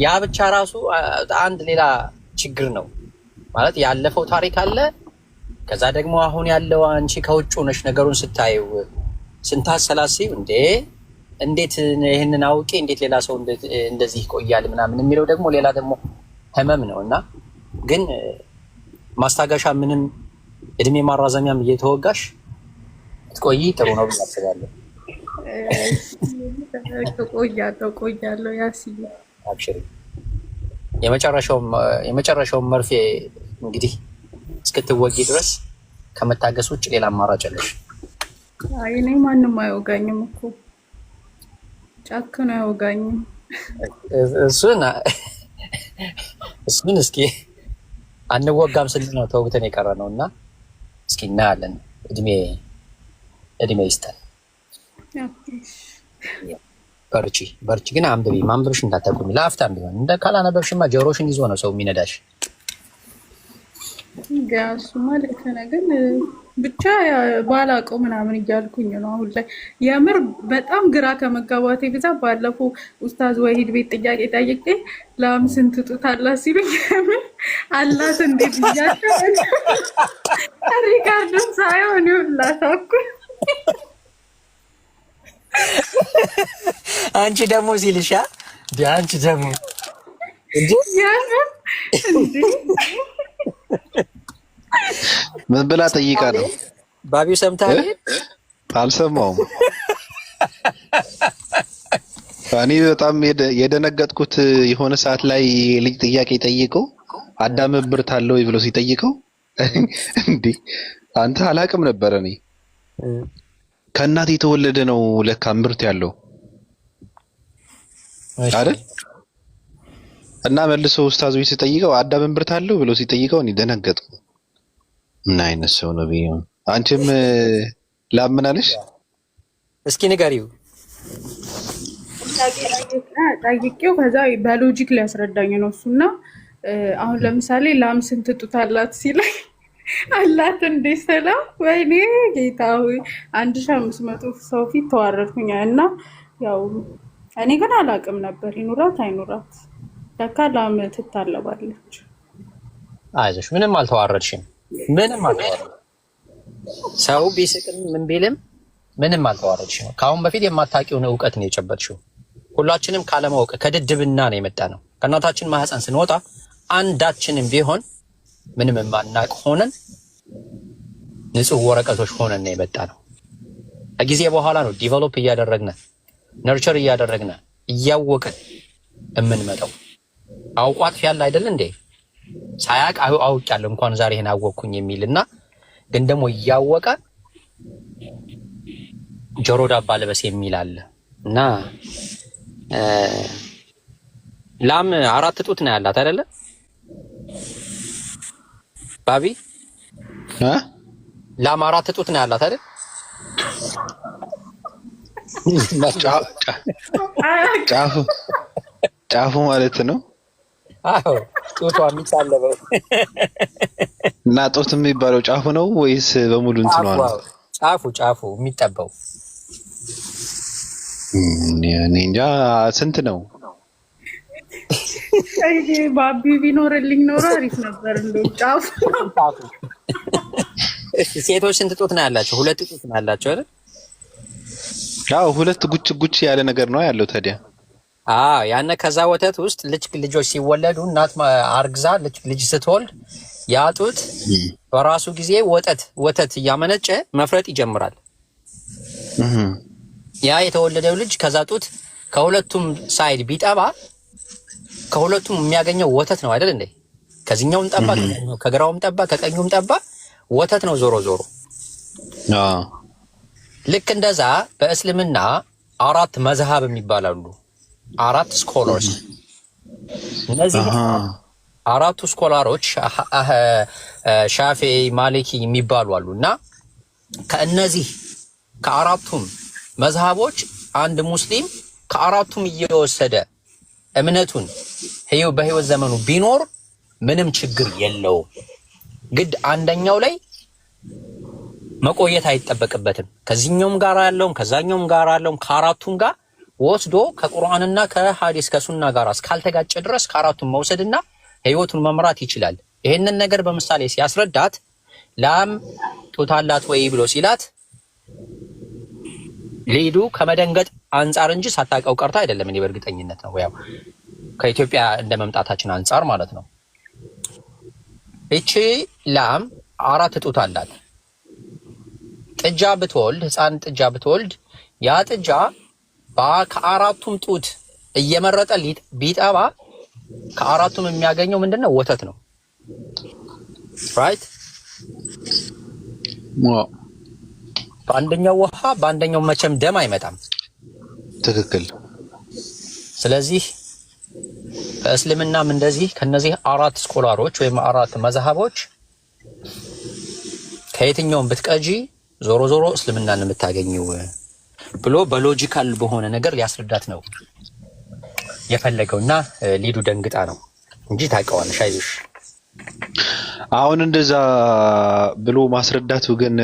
ያ ብቻ ራሱ አንድ ሌላ ችግር ነው ማለት ያለፈው ታሪክ አለ። ከዛ ደግሞ አሁን ያለው አንቺ ከውጭ ሆነሽ ነገሩን ስታዩ ስንታሰላሲው እንዴት ይሄንን አውቄ እንዴት ሌላ ሰው እንደዚህ ይቆያል ምናምን የሚለው ደግሞ ሌላ ደግሞ ህመም ነው። እና ግን ማስታገሻ ምንም እድሜ ማራዘሚያም እየተወጋሽ ትቆይ ጥሩ ነው ብዬ አስባለሁ። ቆያለሁ ያሲል አብሽሪ። የመጨረሻውን መርፌ እንግዲህ እስክትወጊ ድረስ ከመታገስ ውጭ ሌላ አማራጭ የለሽ። አይ እኔ ማንም አይወጋኝም እኮ ጫክን አይወጋኝም። እሱን እስኪ አንወጋም ስል ነው ተውብተን የቀረ ነው። እና እስኪ እናያለን። እድሜ ይስጠን። በርቺ ግን አንብቢ። ማንበብሽ እንዳታቆሚ ለአፍታም ቢሆን። ካላነበብሽማ ጆሮሽን ይዞ ነው ሰው የሚነዳሽ። እሱማ ልክ ነህ፣ ግን ብቻ ባላውቀው ምናምን እያልኩኝ ነው አሁን ላይ የምር በጣም ግራ ከመጋባቴ ብዛት። ባለፈው ኡስታዝ ወሂድ ቤት ጥያቄ ጠይቄ ላም ስንት ጡት አላት ሲሉኝ የምር አላት እንዴት ብያቸው ሪካርዶን ሳይሆን ይሁላታኩ። አንቺ ደግሞ ሲልሻ አንቺ ደግሞ የምር እንዴ ምን ብላ ጠይቃ ነው? ባቢው ሰምተሃል? አልሰማውም። እኔ በጣም የደነገጥኩት የሆነ ሰዓት ላይ ልጅ ጥያቄ ጠይቀው አዳም ብርት አለው ብሎ ሲጠይቀው እንዴ አንተ አላቅም ነበር። እኔ ከእናት የተወለደ ነው ለካ እምብርት ያለው አይደል? እና መልሶ ኡስታዝ ወይ ሲጠይቀው አዳም እምብርት አለው ብሎ ሲጠይቀው እኔ ደነገጥኩ። ምን አይነት ሰው ነው ቢሆን? አንቺም ላምናለሽ? እስኪ ንገሪው። ጠይቄው ከዛ በሎጂክ ሊያስረዳኝ ነው እሱና አሁን ለምሳሌ ላም ስንት ጡት አላት ሲለኝ አላት እንዴ ሰላም፣ ወይኔ ጌታ ሆይ 1500 ሰው ፊት ተዋረድኩኝ። እና ያው እኔ ግን አላውቅም ነበር ይኑራት አይኑራት። ለካ ላም ትታለባለች። አይዞሽ፣ ምንም አልተዋረድሽም። ምንም አልተዋረድሽም። ሰው ቢስቅም ምን ቢልም ምንም አልተዋረድሽም። ከአሁን በፊት የማታውቂውን እውቀት ነው የጨበጥሽው። ሁላችንም ካለማወቅ ከድድብና ነው የመጣ ነው። ከእናታችን ማህፀን ስንወጣ አንዳችንም ቢሆን ምንም የማናውቅ ሆነን ንጹህ ወረቀቶች ሆነን ነው የመጣ ነው። ከጊዜ በኋላ ነው ዲቨሎፕ እያደረግን ነርቸር እያደረግን እያወቅን የምንመጣው። አውቋት ያለ አይደል እንዴ? ሳያቅ አውቄያለሁ እንኳን ዛሬ ይሄን አወቅኩኝ የሚልና ግን ደግሞ እያወቀ ጆሮ ዳባ ልበስ የሚል አለ። እና ላም 4 ጡት ነው ያላት አይደለ ባቢ? ላም 4 ጡት ነው ያላት አይደል? ጫፉ ማለት ነው። አዎ ጡቷ የሚታለበው እና ጡት የሚባለው ጫፉ ነው ወይስ በሙሉ እንትኑ ነው? ጫፉ የሚጠባው እኔ እንጃ ስንት ነው? አይ ባቢ ቢኖርልኝ ኖሮ አሪፍ ነበር። እንደው ጫፉ ሴቶች ስንት ጡት ነው ያላቸው? 2 ጡት ነው ያላቸው አይደል? አዎ 2 ጉች ያለ ነገር ነው ያለው ታዲያ። ያነ ከዛ ወተት ውስጥ ልጆች ሲወለዱ እናት አርግዛ ልጅ ስትወልድ ያ ጡት በራሱ ጊዜ ወተት እያመነጨ መፍረጥ ይጀምራል። ያ የተወለደው ልጅ ከዛ ጡት ከሁለቱም ሳይድ ቢጠባ ከሁለቱም የሚያገኘው ወተት ነው አይደል እንዴ? ከዚህኛውም ጠባ ከግራውም ጠባ ከቀኙም ጠባ ወተት ነው ዞሮ። ልክ እንደዛ በእስልምና 4 መዝሃብ የሚባላሉ 4 ስኮላርስ። እነዚህ 4ቱ ስኮላሮች ሻፊዒ፣ ማሊኪ የሚባሉ አሉና ከእነዚህ ከ4ቱም መዝሃቦች አንድ ሙስሊም ከ4ቱም እየወሰደ እምነቱን በህይወት ዘመኑ ቢኖር ምንም ችግር የለውም። ግድ አንደኛው ላይ መቆየት አይጠበቅበትም። ከዚህኛውም ጋር ያለውም ከዛኛውም ጋር ያለውም ከ4ቱም ጋር ወስዶ ከቁርአንና ከሐዲስ ከሱና ጋር እስካልተጋጨ ድረስ ከ4ቱም መውሰድና ህይወቱን መምራት ይችላል። ይሄንን ነገር በምሳሌ ሲያስረዳት ላም ጡት አላት ወይ ብሎ ሲላት ሊዱ ከመደንገጥ አንጻር እንጂ ሳታውቀው ቀርታ አይደለም። እኔ በእርግጠኝነት ነው ያው ከኢትዮጵያ እንደመምጣታችን አንጻር ማለት ነው። እቺ ላም 4 ጡት አላት። ጥጃ ብትወልድ ህፃን ጥጃ ብትወልድ ያ ጥጃ ከ4ቱም ጡት እየመረጠ ቢጠባ ከ4ቱም የሚያገኘው ምንድነው? ወተት ነው። ራይት? በአንደኛው ውሃ በአንደኛው መቼም ደም አይመጣም። ትክክል። ስለዚህ በእስልምናም እንደዚህ ከነዚህ 4 ስኮላሮች ወይም 4 መዝሃቦች ከየትኛውም ብትቀጂ ዞሮ እስልምናን የምታገኘው ብሎ በሎጂካል በሆነ ነገር ሊያስረዳት ነው የፈለገውና ሊዱ ደንግጣ ነው እንጂ ታውቀዋለሽ። አይዞሽ አሁን እንደዛ ብሎ ማስረዳቱ ግን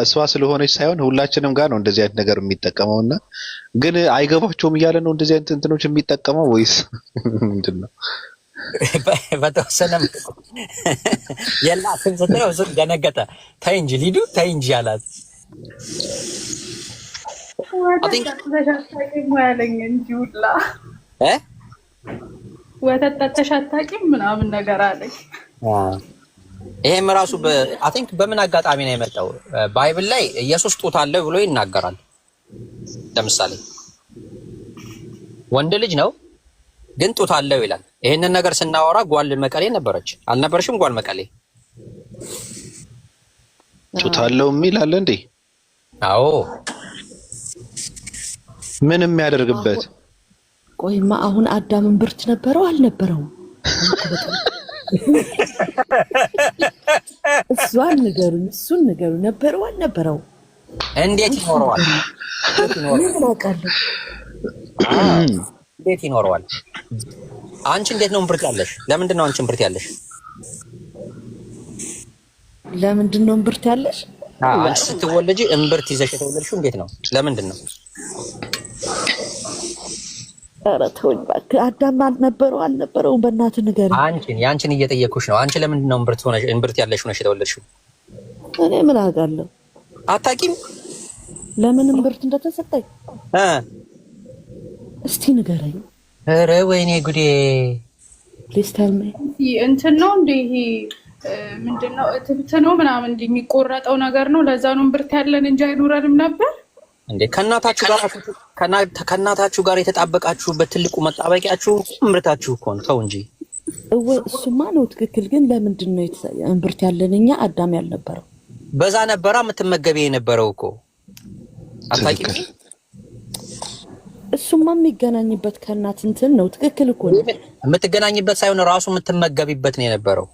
እሷ ስለሆነች ሳይሆን ሁላችንም ጋር ነው እንደዚህ አይነት ነገር የሚጠቀመውና ግን አይገባቸውም እያለ ነው እንደዚህ አይነት እንትኖች የሚጠቀመው ወይስ ምንድነው? በተወሰነም የላትም ስትለው እሱ ደነገጠ። ተይ እንጂ ሊዱ ተይ እንጂ አላት። ወተት ጠጥተሽ አታውቂም ምናምን ነገር አለኝ። ይሄም ራሱ አይ ቲንክ በምን አጋጣሚ ነው የመጣው? ባይብል ላይ ኢየሱስ ጡት አለው ብሎ ይናገራል። ለምሳሌ ወንድ ልጅ ነው ግን ጡት አለው ይላል። ይሄንን ነገር ስናወራ ጓል መቀሌ ነበረች አልነበረሽም? ጓል መቀሌ ጡት አለው የሚል አለ እንዴ? አዎ። ምን የሚያደርግበት? ቆይማ አሁን አዳም እምብርት ነበረው አልነበረውም? እሱን ንገሩ ነበረው አልነበረው? እንዴት ይኖረዋል? እንዴት ይኖረዋል? አንቺ እንዴት ነው እምብርት ያለሽ? ለምንድን ነው አንቺ እምብርት ያለሽ? ለምንድን ነው እምብርት ያለሽ? አንቺ ስትወለጂ እምብርት ይዘሽ የተወለድሽው እንዴት ነው? ለምንድን ነው? ኧረ ተወኝ እባክህ። አዳም አልነበረውም? በእናትህ ንገረኝ። ያንቺን እየጠየኩሽ ነው። አንቺ ለምንድን ነው እምብርት ያለሽ ሆነሽ የተወለድሽው? እኔ ምን አውቃለሁ? አታውቂም ለምን እምብርት እንደተሰጠኝ? እስቲ ንገረኝ። ኧረ ወይኔ ጉዴ! ፕሊዝ ቴል ሚ። እንትን ነው እንደ ይሄ ምንድን ነው እትብት ነው ምናምን እንደ የሚቆረጠው ነገር ነው። ለዛ ነው እምብርት ያለን እንጂ አይኖረንም ነበር እንዴ? ከእናታችሁ ጋር የተጣበቃችሁበት ትልቁ መጣበቂያችሁ እምብርታችሁ እኮ ነው። ተው እንጂ። እሱማ ነው ትክክል። ግን ለምንድን ነው እምብርት ያለን እኛ አዳም ያልነበረው? በዛ ነበራ የምትመገቢ የነበረው እኮ አታውቂም? እሱማ የሚገናኝበት ከእናት እንትን ነው። ትክክል እኮ ነው። የምትገናኝበት ሳይሆን ራሱ የምትመገቢበት ነው የነበረው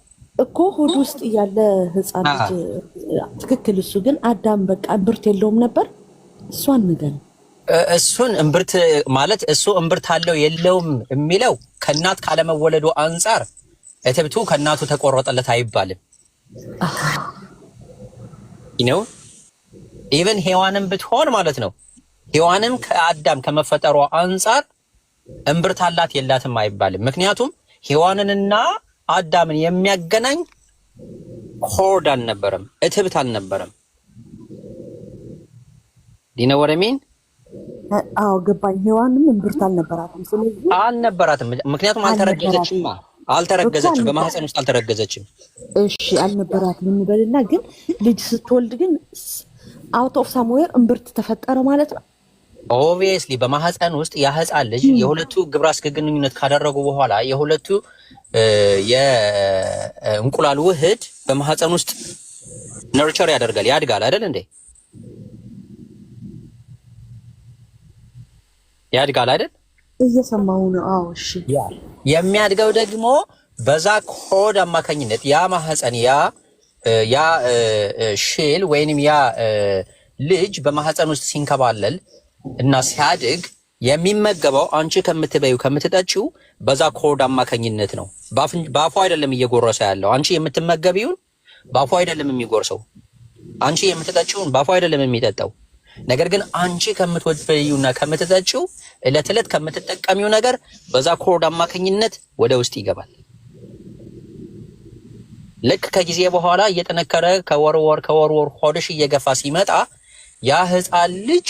እኮ ሆድ ውስጥ ያለ ህፃን ልጅ። ትክክል። እሱ ግን አዳም በቃ እምብርት የለውም ነበር። እሷን ንገረኝ። እሱን እምብርት ማለት እሱ እምብርት አለው የለውም የሚለው ከእናት ካለመወለዱ አንጻር እትብቱ ከእናቱ ተቆረጠለት አይባልም። ነው ኢቨን ሔዋንም ብትሆን ማለት ነው። ሔዋንም ከአዳም ከመፈጠሯ አንጻር እምብርት አላት የላትም አይባልም። ምክንያቱም ሔዋንንና አዳምን የሚያገናኝ ኮርድ አልነበረም፣ እትብት አልነበረም። ዲነ ወረሚን አዎ ገባኝ። ሔዋንም እምብርት አልነበራትም። ስለዚህ አልነበራትም፣ ምክንያቱም አልተረገዘችም፣ በማህፀን ውስጥ አልተረገዘችም። እሺ አልነበራትም እንበልና ግን ልጅ ስትወልድ ግን አውት ኦፍ ሳምዌር እምብርት ተፈጠረ ማለት ነው። ኦብቪየስሊ በማህፀን ውስጥ ያ ህፃን ልጅ የሁለቱ ግብረ ስጋ ግንኙነት ካደረጉ በኋላ የሁለቱ የእንቁላል ውህድ በማህፀን ውስጥ ነርቸር ያደርጋል፣ ያድጋል አይደል እንዴ? ያድጋል አይደል? እየሰማሁ ነው። አዎ እሺ። የሚያድገው ደግሞ በዛ ኮድ አማካኝነት ያ ማህፀን ያ ሼል ወይንም ያ ልጅ በማህፀን ውስጥ ሲንከባለል እና ሲያድግ የሚመገበው አንቺ ከምትበዩ ከምትጠጪው በዛ ኮድ አማካኝነት ነው። በአፉ አይደለም እየጎረሰ ያለው። አንቺ የምትመገቢውን በአፉ አይደለም የሚጎርሰው። አንቺ የምትጠጪውን በአፉ አይደለም የሚጠጣው። ነገር ግን አንቺ ከምትወጂውና ከምትጠጪው እለት እለት ከምትጠቀሚው ነገር በዛ ኮድ አማካኝነት ወደ ውስጥ ይገባል። ልክ ከጊዜ በኋላ እየጠነከረ ከወር ሆድሽ እየገፋ ሲመጣ ያ ህፃን ልጅ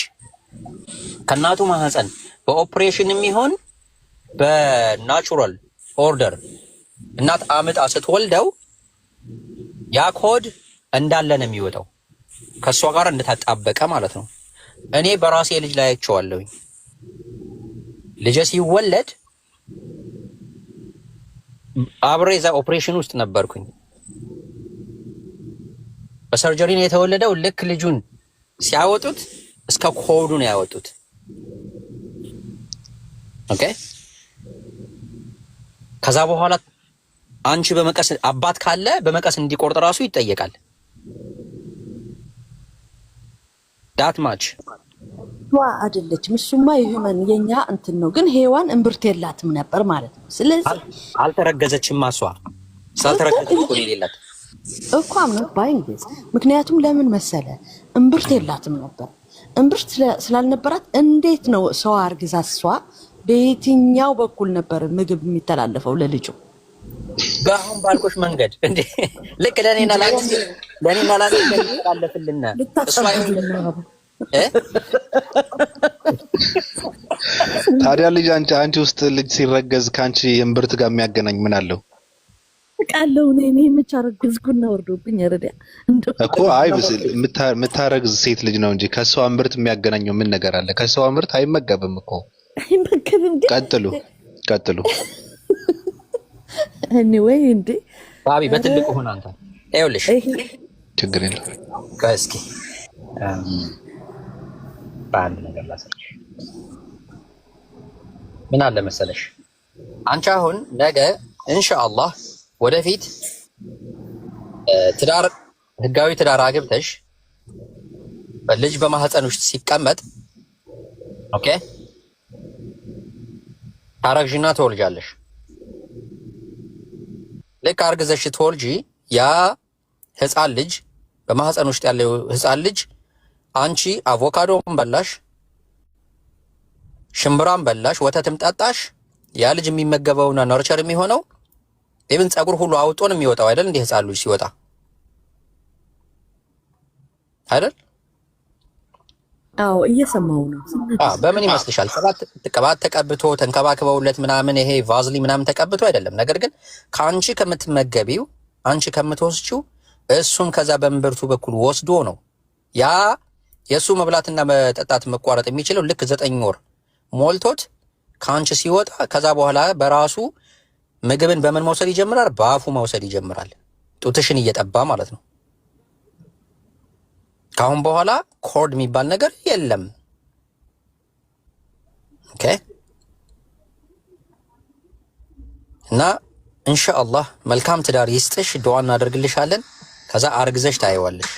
ከእናቱ ማህፀን በኦፕሬሽንም ይሁን በናቹራል ኦርደር እናት አምጣ ስትወልደው ያ ኮድ እንዳለ ነው የሚወጣው፣ ከሷ ጋር እንደታጣበቀ ማለት ነው። እኔ በራሴ ልጅ ላይ አይቼዋለሁኝ። ልጅ ሲወለድ አብሬ እዛ ኦፕሬሽን ውስጥ ነበርኩኝ። በሰርጀሪ ነው የተወለደው። ልክ ልጁን ሲያወጡት እስከ ኮዱ ነው ያወጡት። ኦኬ። ከዛ በኋላ አንቺ በመቀስ አባት ካለ በመቀስ እንዲቆርጥ ራሱ ይጠየቃል። ዳት ማች ዋ አይደለችም። እሱማ ይሁን የኛ እንትን ነው፣ ግን ሔዋን እምብርት የላትም ነበር ማለት ነው። ስለዚህ አልተረገዘችም። እሷ ሳልተረገዘች እኮ ነው የሌላት እኮ አምነት ባይንግስ። ምክንያቱም ለምን መሰለ እምብርት የላትም ነበር። እምብርት ስላልነበራት እንዴት ነው ሰው አርግዛ እሷ በየትኛው በኩል ነበር ምግብ የሚተላለፈው ለልጁ? በአሁን ባልኮሽ መንገድ እንዴ ልክ ለኔና ላንቺ ተላለፍልና ታዲያ ልጅ አንቺ ውስጥ ልጅ ሲረገዝ ካንቺ እምብርት ጋር የሚያገናኝ ምን አለው? ቃለው እኔ የምቻረግዝኩና ወርዶብኝ ረዲያ እኮ አይ የምታረግዝ ሴት ልጅ ነው እንጂ ከሷ እምብርት የሚያገናኘው ምን ነገር አለ? ከሷ እምብርት አይመገብም እኮ። አይመገብም። ቀጥሉ anyway እንዴ ባቢ በትልቁ ሆነ አንተ አይውልሽ ችግር የለም። ከእስኪ በአንድ ነገር ላሳይሽ። ምን አለ መሰለሽ አንቺ አሁን ነገ ኢንሻአላህ ወደፊት ትዳር ህጋዊ ትዳር አግብተሽ ልጅ በማህፀን ውስጥ ሲቀመጥ ኦኬ ታረግዥና ትወልጃለሽ። ልክ አርግዘሽ ትወልጂ ያ ህፃን ልጅ በማህፀን ውስጥ ያለው ህፃን ልጅ አንቺ አቮካዶም በላሽ ሽምብራም በላሽ ወተትም ጠጣሽ ያ ልጅ የሚመገበውና ነርቸር የሚሆነው ኢቭን ጸጉር ሁሉ አውጦ ነው የሚወጣው አይደል? እንደ ህፃን ልጅ ሲወጣ አይደል? አዎ እየሰማው ነው። በምን ይመስልሻል? ቅባት ተቀብቶ ተንከባክበውለት ምናምን ይሄ ቫዝሊ ምናምን ተቀብቶ አይደለም። ነገር ግን ከአንቺ ከምትመገቢው አንቺ ከምትወስጂው እሱም ከዛ በእምብርቱ በኩል ወስዶ ነው ያ የእሱ መብላትና መጠጣት መቋረጥ የሚችለው ልክ 9 ወር ሞልቶት ከአንቺ ሲወጣ ከዛ በኋላ በራሱ ምግብን በምን መውሰድ ይጀምራል? በአፉ መውሰድ ይጀምራል። ጡትሽን እየጠባ ማለት ነው። ካሁን በኋላ ኮርድ የሚባል ነገር የለም። ኦኬ እና ኢንሻአላህ መልካም ትዳር ይስጥሽ፣ ዱዓ እናደርግልሻለን። ከዛ አርግዘሽ ታይዋለሽ።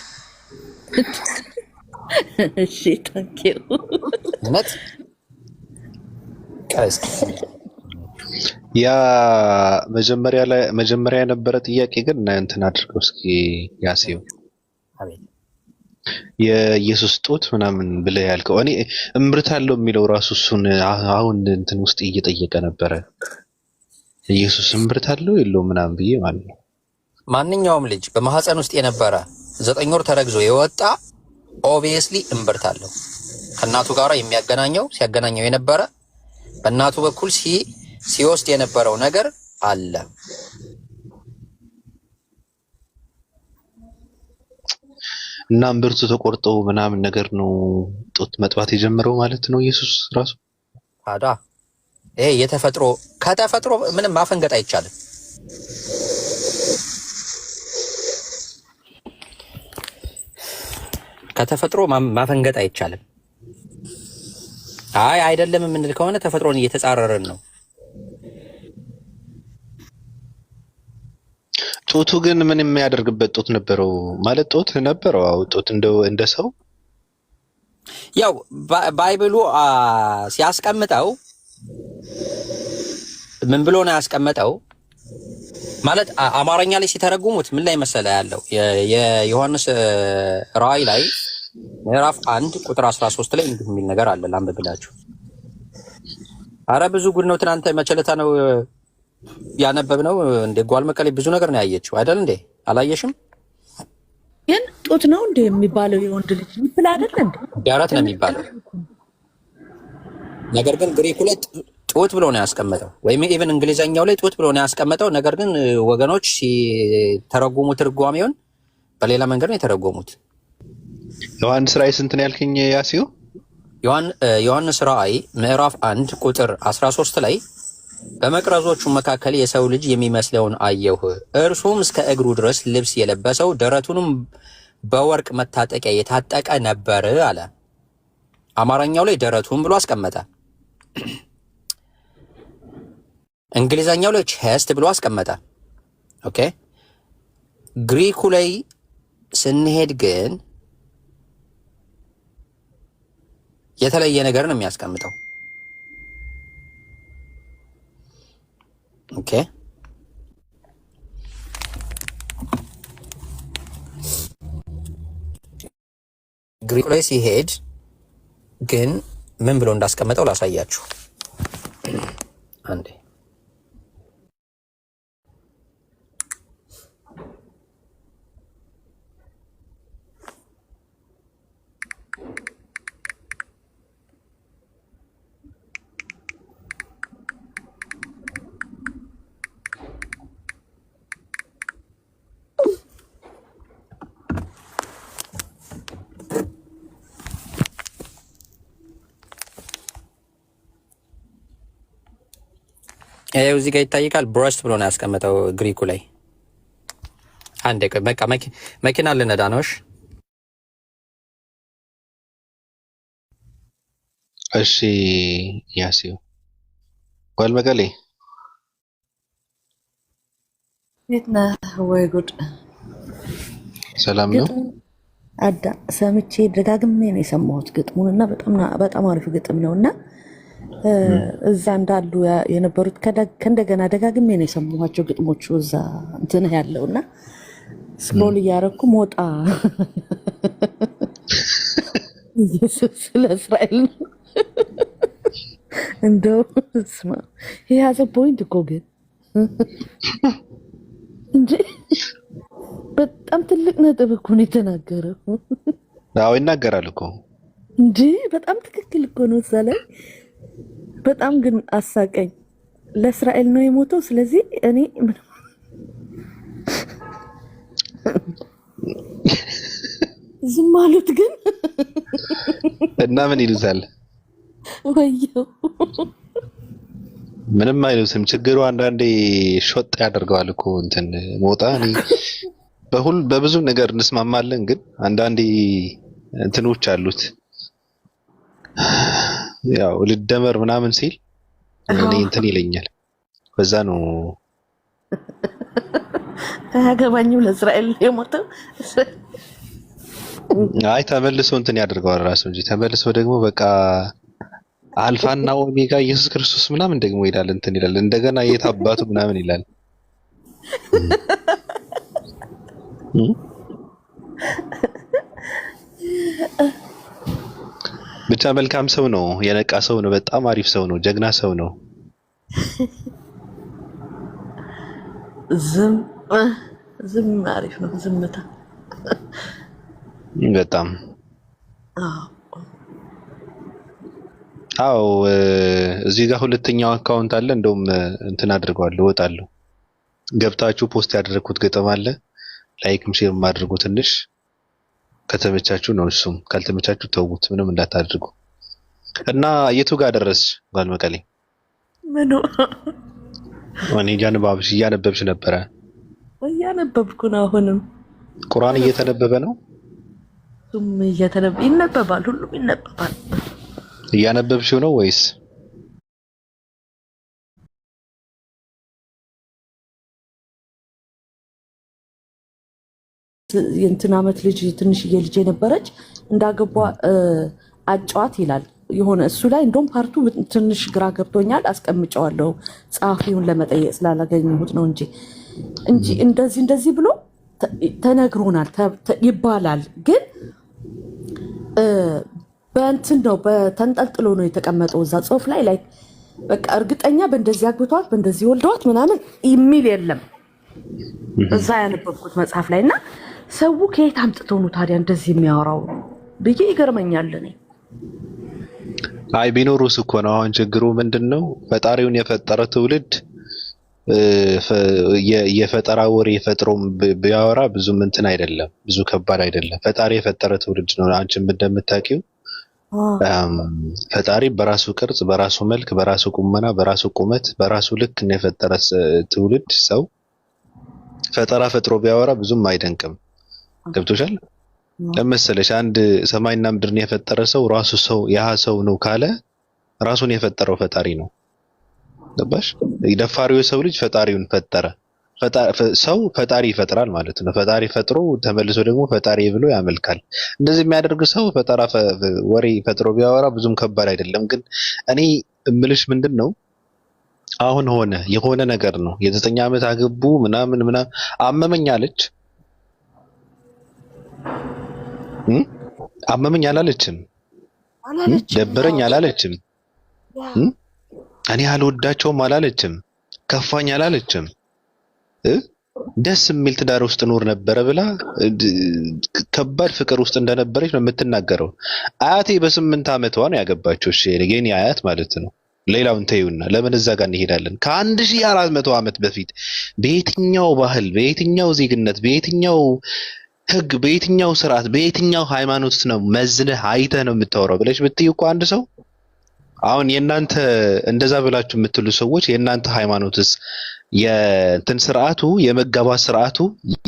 እሺ ታንኪዩ እነት ቀስ ያ መጀመሪያ የነበረ ጥያቄ ግን እንትን አድርገው እስኪ ያሲው አቤት የኢየሱስ ጦት ምናምን ብለህ ያልከው እኔ እምብርት አለው የሚለው ራሱ እሱን አሁን እንትን ውስጥ እየጠየቀ ነበረ። ኢየሱስ እምብርት አለው የለውም ምናምን ብዬ ማለት ነው። ማንኛውም ልጅ በማህፀን ውስጥ የነበረ 9 ወር ተረግዞ የወጣ ኦብቪየስሊ እምብርት አለው። ከእናቱ ጋር የሚያገናኘው ሲያገናኘው የነበረ በእናቱ በኩል ሲወስድ የነበረው ነገር አለ። እና እምብርቱ ተቆርጦ ምናምን ነገር ነው ጡት መጥባት የጀመረው ማለት ነው ኢየሱስ ራሱ። ታዲያ ይሄ ከተፈጥሮ ምንም ማፈንገጥ አይቻልም። ከተፈጥሮ ማፈንገጥ አይቻልም። አይደለም የምንል ከሆነ ተፈጥሮን እየተጻረረን ነው። ጡቱ ግን ምን የሚያደርግበት ጡት ነበረው ማለት ጡት ነበረው። አው ጡት እንደ ሰው ያው ባይብሉ ሲያስቀምጠው ምን ብሎ ነው ያስቀመጠው? ማለት አማርኛ ላይ ሲተረጉሙት ምን ላይ መሰለ ያለው የዮሐንስ ራእይ ላይ ምዕራፍ 1 ቁጥር 13 ላይ እንዲህ የሚል ነገር አለ። ላንብብላችሁ። አረ ብዙ ጉድ ነው። ትናንት መቸለታ ነው ያነበብነው። እንደ ጓል መቀሌ ብዙ ነገር ነው ያየችው አይደል እንዴ? አላየሽም? ግን ጡት ነው እንደ የሚባለው የወንድ ልጅ ይብላ አይደል እንዴ? ደረት ነው የሚባለው። ነገር ግን ግሪኩ ላይ ጡት ብሎ ነው ያስቀመጠው፣ ወይም ኢቭን እንግሊዘኛው ላይ ጡት ብሎ ነው ያስቀመጠው። ነገር ግን ወገኖች ሲተረጉሙ ትርጓሜውን በሌላ መንገድ ነው የተረጎሙት። ዮሐንስ ራእይ ስንት ነው ያልከኝ ያሲው? ዮሐንስ ራእይ ምዕራፍ 1 ቁጥር 13 ላይ በመቅረዞቹ መካከል የሰው ልጅ የሚመስለውን አየሁ። እርሱም እስከ እግሩ ድረስ ልብስ የለበሰው ደረቱንም በወርቅ መታጠቂያ የታጠቀ ነበር አለ። አማርኛው ላይ ደረቱን ብሎ አስቀመጠ። እንግሊዘኛው ላይ ቼስት ብሎ አስቀመጠ። ኦኬ ግሪኩ ላይ ስንሄድ ግን የተለየ ነገር ነው የሚያስቀምጠው። ኦኬ ግሪክ ላይ ሲሄድ ግን ምን ብሎ እንዳስቀመጠው ላሳያችሁ አንዴ። ይሄው እዚህ ጋር ይታይቃል። ብረስት ብሎ ነው ያስቀመጠው ግሪኩ ላይ። አንዴ በቃ መኪና ልነዳ ነው። እሺ ያሲው ጓል መቀሌ የት ነህ? ወይ ጉድ! ሰላም ነው። አዳ ሰምቼ ደጋግሜ ነው የሰማሁት ግጥሙን እና በጣም አሪፍ ግጥም ነው እና እዛ እንዳሉ የነበሩት ከእንደገና ደጋግሜ ነው የሰማኋቸው ግጥሞቹ እዛ እንትን ያለው እና ስክሮል እያደረኩ ሞጣ ስለ እስራኤል ነው እንደው ስማ የያዘ ፖይንት እኮ ግን እንጂ በጣም ትልቅ ነጥብ እኮ ነው የተናገረው። አዎ ይናገራል እኮ እንጂ በጣም ትክክል እኮ ነው እዛ ላይ። በጣም ግን አሳቀኝ። ለእስራኤል ነው የሞተው። ስለዚህ እኔ ዝም አሉት ግን እና ምን ይሉታል? ወየው ምንም አይሉትም። ችግሩ አንዳንዴ ሾጥ ያደርገዋል እኮ እንትን ሞጣ። እኔ በብዙ ነገር እንስማማለን፣ ግን አንዳንዴ እንትኖች አሉት። ያው ልደመር ምናምን ሲል እኔ እንትን ይለኛል። በዛ ነው አያገባኝም። ለእስራኤል የሞተው አይ ተመልሶ እንትን ያደርገዋል ራሱ እንጂ ተመልሶ ደግሞ በቃ አልፋና ኦሜጋ ኢየሱስ ክርስቶስ ምናምን ደግሞ ይላል እንትን ይላል። እንደገና የት አባቱ ምናምን ይላል። ብቻ መልካም ሰው ነው፣ የነቃ ሰው ነው፣ በጣም አሪፍ ሰው ነው፣ ጀግና ሰው ነው። ዝም አሪፍ ነው። ዝምታ በጣም አዎ። እዚህ ጋር ሁለተኛው አካውንት አለ። እንደውም እንትን አድርገዋለሁ፣ እወጣለሁ። ገብታችሁ ፖስት ያደረኩት ግጥም አለ። ላይክም ሼርም አድርጉ። ትንሽ ከተመቻችሁ ነው፣ እሱም ካልተመቻችሁ ተውት፣ ምንም እንዳታድርጉ። እና የቱ ጋር ደረስሽ ጓል መቀሌ? ምኑ እኔ እያነበብሽ ነበረ? እያነበብኩ ነው። አሁንም ቁርአን እየተነበበ ነው። እሱም ይነበባል፣ ሁሉም ይነበባል። እያነበብሽው ነው ወይስ? የእንትን ዓመት ልጅ ትንሽዬ ልጅ የነበረች እንዳገቧ አጫዋት ይላል የሆነ እሱ ላይ እንደውም ፓርቱ ትንሽ ግራ ገብቶኛል። አስቀምጨዋለሁ ጸሐፊውን ለመጠየቅ ስላላገኘሁት ነው እንጂ እንደዚህ ብሎ ተነግሮናል ይባላል። ግን በእንትን ነው በተንጠልጥሎ ነው የተቀመጠው እዛ ጽሁፍ ላይ በቃ እርግጠኛ በእንደዚህ አግብተዋት በእንደዚህ ወልደዋት ምናምን የሚል የለም እዛ ያነበብኩት መጽሐፍ ላይ። እና ሰው ከየት አምጥተው ነው ታዲያ እንደዚህ የሚያወራው ብዬ ይገርመኛል እኔ። አይ ቢኖሩስ እኮ ነው። አሁን ችግሩ ምንድነው? ፈጣሪውን የፈጠረ ትውልድ የፈጠራ ወሬ ፈጥሮም ቢያወራ ብዙም እንትን አይደለም፣ ብዙ ከባድ አይደለም። ፈጣሪ የፈጠረ ትውልድ ነው። አንቺም እንደምታውቂው ፈጣሪ በራሱ ቅርጽ፣ በራሱ መልክ፣ በራሱ ቁመና፣ በራሱ ቁመት፣ በራሱ ልክ ነው የፈጠረ ትውልድ። ሰው ፈጠራ ፈጥሮ ቢያወራ ብዙም አይደንቅም። ገብቶሻል? ለምሳሌ አንድ ሰማይና ምድርን የፈጠረ ሰው ራሱ ሰው ያ ሰው ነው ካለ ራሱን የፈጠረው ፈጣሪ ነው። ገባሽ? ደፋሪው የሰው ልጅ ፈጣሪውን ፈጠረ። ሰው ፈጣሪ ይፈጥራል ማለት ነው። ፈጣሪ ፈጥሮ ተመልሶ ደግሞ ፈጣሪ ብሎ ያመልካል። እንደዚህ የሚያደርግ ሰው ወሬ ፈጥሮ ቢያወራ ብዙም ከባድ አይደለም። ግን እኔ እምልሽ ምንድነው አሁን የሆነ ነገር ነው። የ9 ዓመት አገቡ ምናምን አመመኝ አለች። አመመኝ አላለችም። ደበረኝ አላለችም። እኔ አልወዳቸውም አላለችም። ከፋኝ አላለችም። ደስ የሚል ትዳር ውስጥ ኖር ነበረ ብላ ከባድ ፍቅር ውስጥ እንደነበረች ነው የምትናገረው። አያቴ በ8 ዓመቷ ነው ያገባችው። እሺ የኔ አያት ማለት ነው። ሌላውን ተይውና ለምን እዛ ጋር እንሄዳለን? ከ1400 ዓመት በፊት በየትኛው ባህል፣ በየትኛው ዜግነት፣ በየትኛው ህግ፣ በየትኛው ስርዓት፣ በየትኛው ሃይማኖት ነው መዝነህ አይተህ ነው የምታወራው ብለሽ ብትይ እኮ አንድ ሰው አሁን የእናንተ እንደዛ ብላችሁ የምትሉ ሰዎች የእናንተ ሃይማኖትስ የእንትን ስርዓቱ የመጋባት ስርዓቱ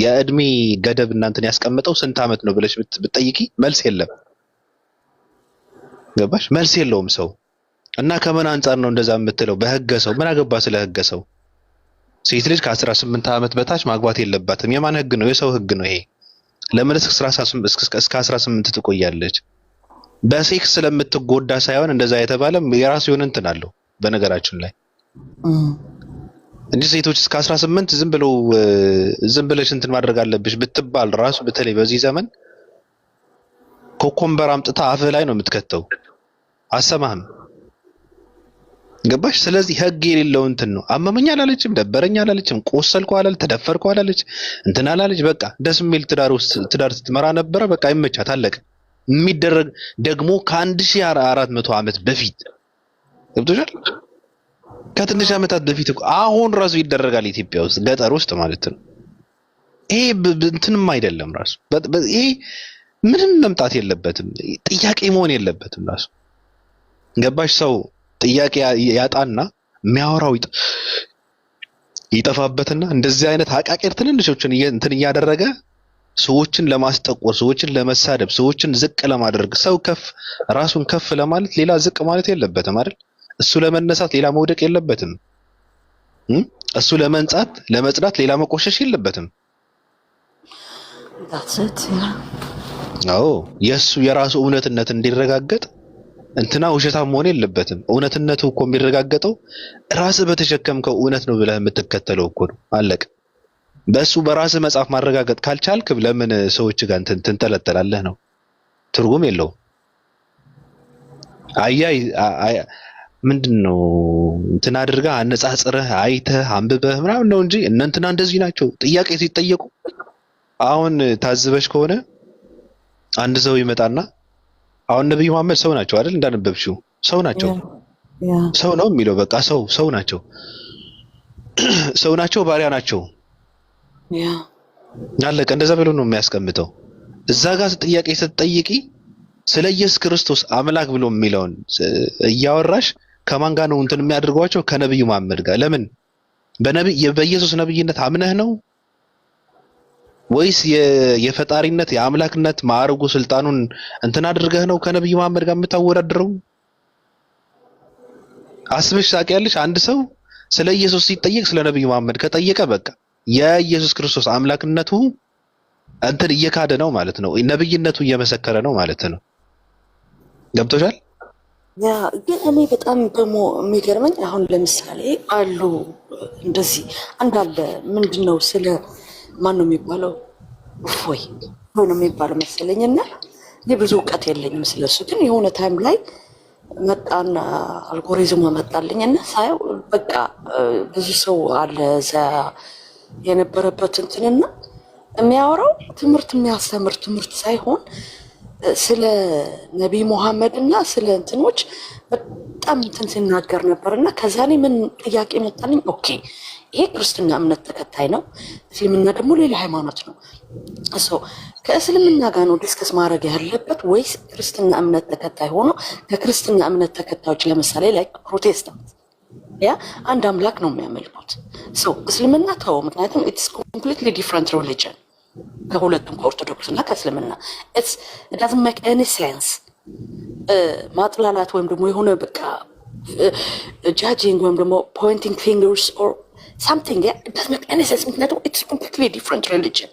የእድሜ ገደብ እናንተን ያስቀምጠው ስንት ዓመት ነው ብለሽ ብትጠይቂ መልስ የለም። ገባሽ? መልስ የለውም ሰው እና ከምን አንጻር ነው እንደዛ የምትለው? በህገ ሰው ምን አገባ ስለ ህገ ሰው? ሴት ልጅ ከ18 ዓመት በታች ማግባት የለባትም። የማን ህግ ነው? የሰው ህግ ነው ይሄ። ለምን እስከ 18 ትቆያለች? በሴክስ ስለምትጎዳ ሳይሆን እንደዛ የተባለም የራሱ የሆነ እንትን አለው በነገራችን ላይ እንጂ ሴቶች እስከ 18 ዝም ብለሽ እንትን ማድረግ አለብሽ ብትባል ራሱ በተለይ በዚህ ዘመን ኮኮምበር አምጥታ አፍህ ላይ ነው የምትከተው። አሰማህም? ገባሽ? ስለዚህ ህግ የሌለው እንትን ነው። አመመኝ አላለችም፣ ደበረኝ አላለችም፣ ቆሰልኩ አላለች፣ ተደፈርኩ አላለች፣ እንትን አላለች። በቃ ደስ የሚል ትዳር ስትመራ ነበረ። በቃ ይመቻት፣ አለቀ። የሚደረግ ደግሞ ከ1400 ዓመት በፊት ገብቶሻል? ከትንሽ ዓመታት በፊት አሁን ራሱ ይደረጋል ኢትዮጵያ ውስጥ ገጠር ውስጥ ማለት ነው። ይሄ እንትንም አይደለም ራሱ ይሄ ምንም መምጣት የለበትም፣ ጥያቄ መሆን የለበትም ራሱ። ገባሽ? ሰው ጥያቄ ያጣና የሚያወራው ይጠፋበትና እንደዚህ አይነት አቃቂር ትንንሾችን እንትን እያደረገ ሰዎችን ለማስጠቆር፣ ሰዎችን ለመሳደብ፣ ሰዎችን ዝቅ ለማድረግ ሰው ራሱን ከፍ ለማለት ሌላ ዝቅ ማለት የለበትም አይደል? እሱ ለመነሳት ሌላ መውደቅ የለበትም። እሱ ለመጽዳት ሌላ መቆሸሽ የለበትም። የራሱ እውነትነት እንዲረጋገጥ እንትና ውሸታም መሆን የለበትም። እውነትነቱ እኮ የሚረጋገጠው ራስህ በተሸከምከው እውነት ነው ብለህ የምትከተለው እኮ ነው። አለቀ። በእሱ በራስህ መጽሐፍ ማረጋገጥ ካልቻልክ ለምን ሰዎች ጋር ትንጠለጠላለህ? ነው ትርጉም የለውም። ምንድነው እንትን አድርጋ አነጻጽረህ አይተህ አንብበህ ምናምን ነው እንጂ እንትና እንደዚህ ናቸው ጥያቄ ሲጠየቁ። አሁን ታዝበሽ ከሆነ አንድ ሰው ይመጣና አሁን ነብዩ መሐመድ ሰው ናቸው አይደል? እንዳነበብሽው ሰው ናቸው። ሰው ነው የሚለው በቃ ሰው ናቸው። ሰው ናቸው፣ ባሪያ ናቸው። አለቀ። እንደዛ ብሎ ነው የሚያስቀምጠው። እዛ ጋር ጥያቄ ስትጠይቂ ስለ ኢየሱስ ክርስቶስ አምላክ ብሎ የሚለውን እያወራሽ ከማን ጋር ነው እንትን የሚያደርጓቸው? ከነብዩ መሐመድ ጋር። ለምን በኢየሱስ ነብይነት አምነህ ነው ወይስ የፈጣሪነት የአምላክነት ማዕረጉ ስልጣኑን እንትን አድርገህ ነው ከነብዩ መሐመድ ጋር የምታወዳድረው? አስበሽ ታውቂያለሽ? አንድ ሰው ስለ ኢየሱስ ሲጠየቅ ስለ ነብዩ መሐመድ ከጠየቀ በቃ የኢየሱስ ክርስቶስ አምላክነቱ እንትን እየካደ ነው ማለት ነው። ነብይነቱ እየመሰከረ ነው ማለት ነው። ገብቶሻል? ያ ግን እኔ በጣም ደግሞ የሚገርመኝ አሁን ለምሳሌ አሉ እንደዚህ አንዳለ ምንድነው ስለ ማን ነው የሚባለው? እፎይ ነው የሚባለው መሰለኝና ብዙ እውቀት የለኝም ስለሱ። ግን የሆነ ታይም ላይ መጣና አልጎሪዝሙ መጣልኝና ሳየው በቃ ብዙ ሰው አለ እዛ የነበረበት እንትንና የሚያወራው ትምህርት የሚያስተምር ትምህርት ሳይሆን ስለ ነቢይ መሐመድ እና ስለ እንትኖች በጣም እንትን ሲናገር ነበርና ከዛ እኔ ምን ጥያቄ መጣልኝ። ኦኬ ይሄ ክርስትና እምነት ተከታይ ነው፣ እስልምና ደግሞ ሌላ ሃይማኖት ነው። ከእስልምና ጋር ነው ዲስከስ ማድረግ ያለበት ወይስ ክርስትና እምነት ተከታይ ሆኖ ከክርስትና እምነት ተከታዮች ለምሳሌ ላይ ፕሮቴስታንት ያ አንድ አምላክ ነው የሚያመልኩት። እስልምና ተው፣ ምክንያቱም ኢትስ ኮምፕሊትሊ ዲፍረንት ሪሊጅን ከሁለቱም ከኦርቶዶክስ እና ከእስልምና ኢትስ ዳዝንት ሜክ ኤኒ ሴንስ። ማጥላላት ወይም ደግሞ የሆነ በቃ ጃጂንግ ወይም ደግሞ ፖይንቲንግ ፊንገርስ ኦር ሳምቲንግ ዳዝ ሜክ ኤኒ ሴንስ። ምክንያቱም ኢትስ ኮምፕሊትሊ ዲፍረንት ሪሊጅን።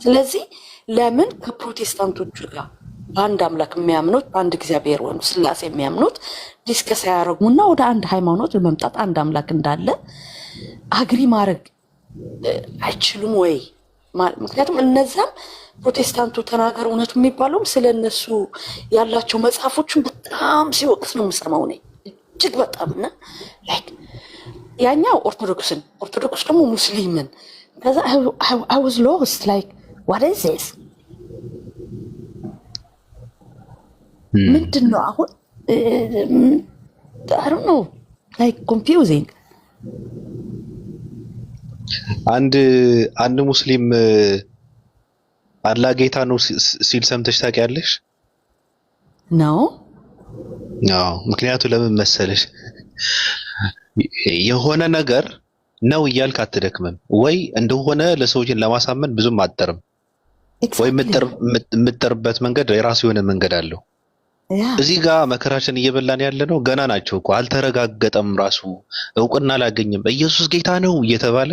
ስለዚህ ለምን ከፕሮቴስታንቶቹ ጋር በአንድ አምላክ የሚያምኑት በአንድ እግዚአብሔር ወይም ስላሴ የሚያምኑት ዲስከስ ያደረጉና ወደ አንድ ሃይማኖት ለመምጣት አንድ አምላክ እንዳለ አግሪ ማድረግ አይችሉም ወይ? ምክንያቱም እነዛም ፕሮቴስታንቱ ተናገር እውነቱ የሚባለውም ስለ እነሱ ያላቸው መጽሐፎችን በጣም ሲወቅስ ነው የምሰማው እኔ እጅግ በጣም እና ላይክ ያኛው ኦርቶዶክስ ደግሞ ሙስሊምን ከዛ I was lost like what is this ምንድን ነው አሁን I don't know like confusing። አንድ ሙስሊም አላህ ጌታ ነው ሲል ሰምተሽ ታውቂያለሽ? ነው አዎ። ምክንያቱ ለምን መሰለሽ? የሆነ ነገር ነው እያልክ አትደክምም ወይ እንደሆነ ለሰዎችን ለማሳመን ብዙም አትጠርም ወይ የምትጠርበት መንገድ የራሱ የሆነ መንገድ አለው። እዚህ ጋር መከራችን እየበላን ያለ ነው። ገና ናቸው እኮ አልተረጋገጠም፣ ራሱ እውቅና አላገኝም። ኢየሱስ ጌታ ነው እየተባለ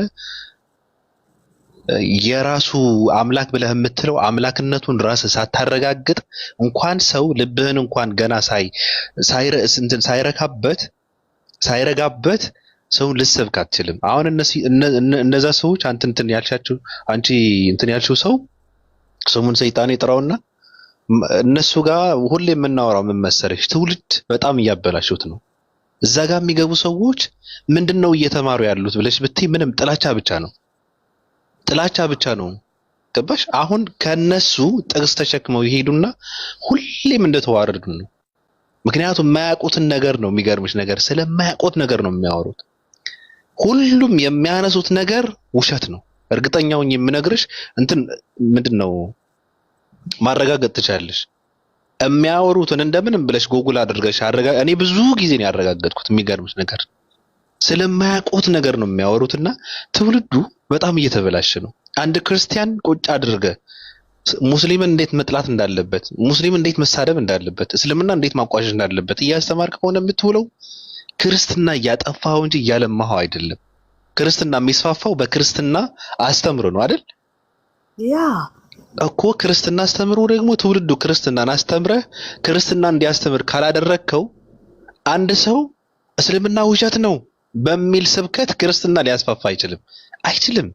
የራሱ አምላክ ብለህ የምትለው አምላክነቱን ራስህ ሳታረጋግጥ እንኳን ሰው ልብህን እንኳን ገና ሳይረጋበት ሰውን ልሰብክ አትችልም። አሁን እነዛ ሰዎች አንቺ እንትን ያልሽው ሰው ስሙን ሰይጣን ይጥራውና እነሱ ጋር ሁሌ የምናወራው ምን መሰለሽ፣ ትውልድ በጣም እያበላሹት ነው። እዛ ጋር የሚገቡ ሰዎች ምንድነው እየተማሩ ያሉት ብለሽ ብትይ ምንም ጥላቻ ብቻ ነው። ገባሽ? አሁን ከነሱ ጥቅስ ተሸክመው ይሄዱና ሁሌም እንደተዋረዱ ነው። ምክንያቱም የማያውቁትን ነገር ነው። የሚገርምሽ ነገር ስለማያውቁት ነገር ነው የሚያወሩት። ሁሉም የሚያነሱት ነገር ውሸት ነው። እርግጠኛውን የምነግርሽ እንትን ምንድነው ማረጋገጥ ትችላለሽ። የሚያወሩትን እንደምንም ብለሽ ጎግል አድርገሽ እኔ ብዙ ጊዜ ነው ያረጋገጥኩት። የሚገርምሽ ነገር ስለማያውቁት ነገር ነው የሚያወሩትና ትውልዱ በጣም እየተበላሸ ነው። አንድ ክርስቲያን ቁጭ አድርገ ሙስሊምን እንዴት መጥላት እንዳለበት፣ ሙስሊም እንዴት መሳደብ እንዳለበት፣ እስልምና እንዴት ማቋሸሽ እንዳለበት እያስተማርክ ከሆነ የምትውለው ክርስትና እያጠፋው እንጂ እያለማው አይደለም። ክርስትና የሚስፋፋው በክርስትና አስተምሮ ነው አይደል? ያ እኮ ክርስትና አስተምሮ ደግሞ ትውልዱ ክርስትናን አስተምረህ ክርስትና እንዲያስተምር ካላደረግከው አንድ ሰው እስልምና ውሸት ነው በሚል ስብከት ክርስትና ሊያስፋፋ አይችልም።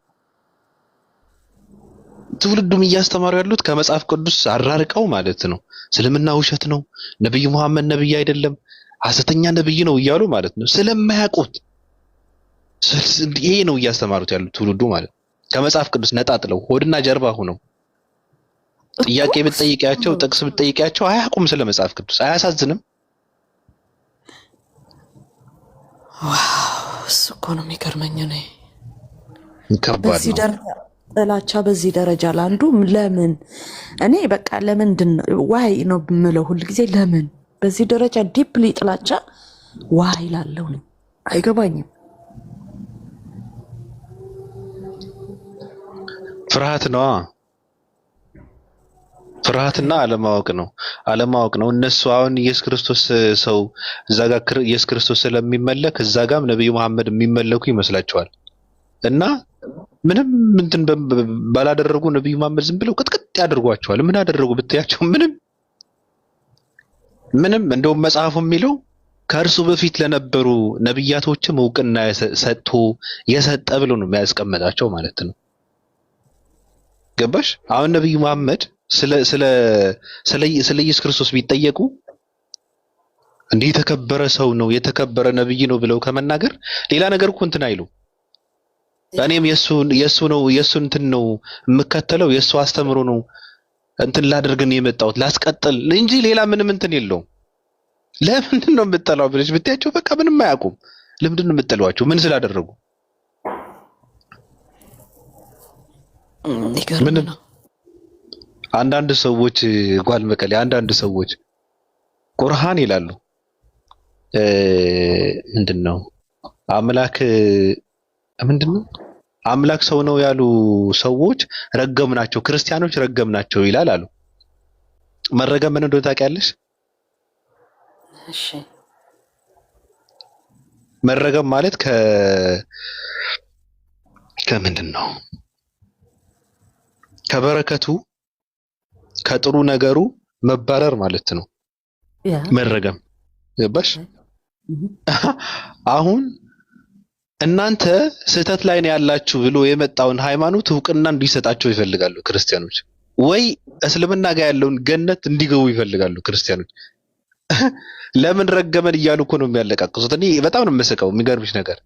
ትውልዱም እያስተማሩ ያሉት ከመጽሐፍ ቅዱስ አራርቀው ማለት ነው። እስልምና ውሸት ነው፣ ነብዩ መሐመድ ነብይ አይደለም፣ ሐሰተኛ ነብይ ነው እያሉ ማለት ነው። ስለማያውቁት ይሄ ነው እያስተማሩት ያሉት ትውልዱ ማለት ነው። ከመጽሐፍ ቅዱስ ነጣጥለው ሆድና ጀርባ ሆነው ጥያቄ ብትጠይቂያቸው ጥቅስ ብትጠይቂያቸው አያውቁም ስለ መጽሐፍ ቅዱስ። አያሳዝንም? እሱ እኮ ነው የሚገርመኝ። ከባድ ነው ጥላቻ በዚህ ደረጃ ለአንዱ ለምን እኔ በቃ ለምንድን ነው ዋይ ነው የምለው ሁልጊዜ። ለምን በዚህ ደረጃ ዲፕሊ ጥላቻ ዋይ ላለው ነው አይገባኝም። ፍርሃትና አለማወቅ ነው። እነሱ አሁን ኢየሱስ ክርስቶስ ሰው እዛ ጋር ኢየሱስ ክርስቶስ ስለሚመለክ እዛ ጋርም ነብዩ መሐመድ የሚመለኩ ይመስላቸዋል። እና ምንም እንትን ባላደረጉ ነብዩ መሐመድ ዝም ብለው ቅጥቅጥ ያደርጓቸዋል። ምን አደረጉ ብትያቸው ምንም እንደውም መጽሐፉ የሚለው ከእርሱ በፊት ለነበሩ ነብያቶችም እውቅና የሰጠ ብሎ ነው የሚያስቀምጣቸው ማለት ነው። ገባሽ? አሁን ነብዩ መሐመድ ስለ ኢየሱስ ክርስቶስ ቢጠየቁ እንዲህ የተከበረ ሰው ነው የተከበረ ነብይ ነው ብለው ከመናገር ሌላ ነገር እኮ እንትን አይሉ። እኔም የሱ እንትን ነው የምከተለው የሱ አስተምሮ ነው እንትን ላደርግን የመጣሁት ላስቀጥል እንጂ ሌላ ምንም እንትን የለውም። ለምንድን ነው የምትጠላው ብለሽ ብትያቸው በቃ ምንም አያውቁም። ለምንድን ነው የምትጠሏቸው? ምን ስላደረጉ? ምንም አንዳንድ ሰዎች አንዳንድ ሰዎች ቁርአን ይላሉ ምንድነው አምላክ ሰው ነው ያሉ ሰዎች ረገምናቸው፣ ክርስቲያኖች ረገምናቸው ይላል አሉ። መረገም ምን እንደሆነ ታውቂያለሽ? እሺ መረገም ማለት ከምንድን ነው? ከበረከቱ ከጥሩ ነገሩ መባረር ማለት ነው መረገም። ገባሽ? አሁን እናንተ ስህተት ላይ ነው ያላችሁ ብሎ የመጣውን ሃይማኖት እውቅና እንዲሰጣቸው ይፈልጋሉ ክርስቲያኖች፣ ወይ እስልምና ጋር ያለውን ገነት እንዲገቡ ይፈልጋሉ ክርስቲያኖች። ለምን ረገመን እያሉ እኮ ነው የሚያለቃቅሱት። እኔ በጣም ነው የምስቀው። የሚገርምሽ ነገር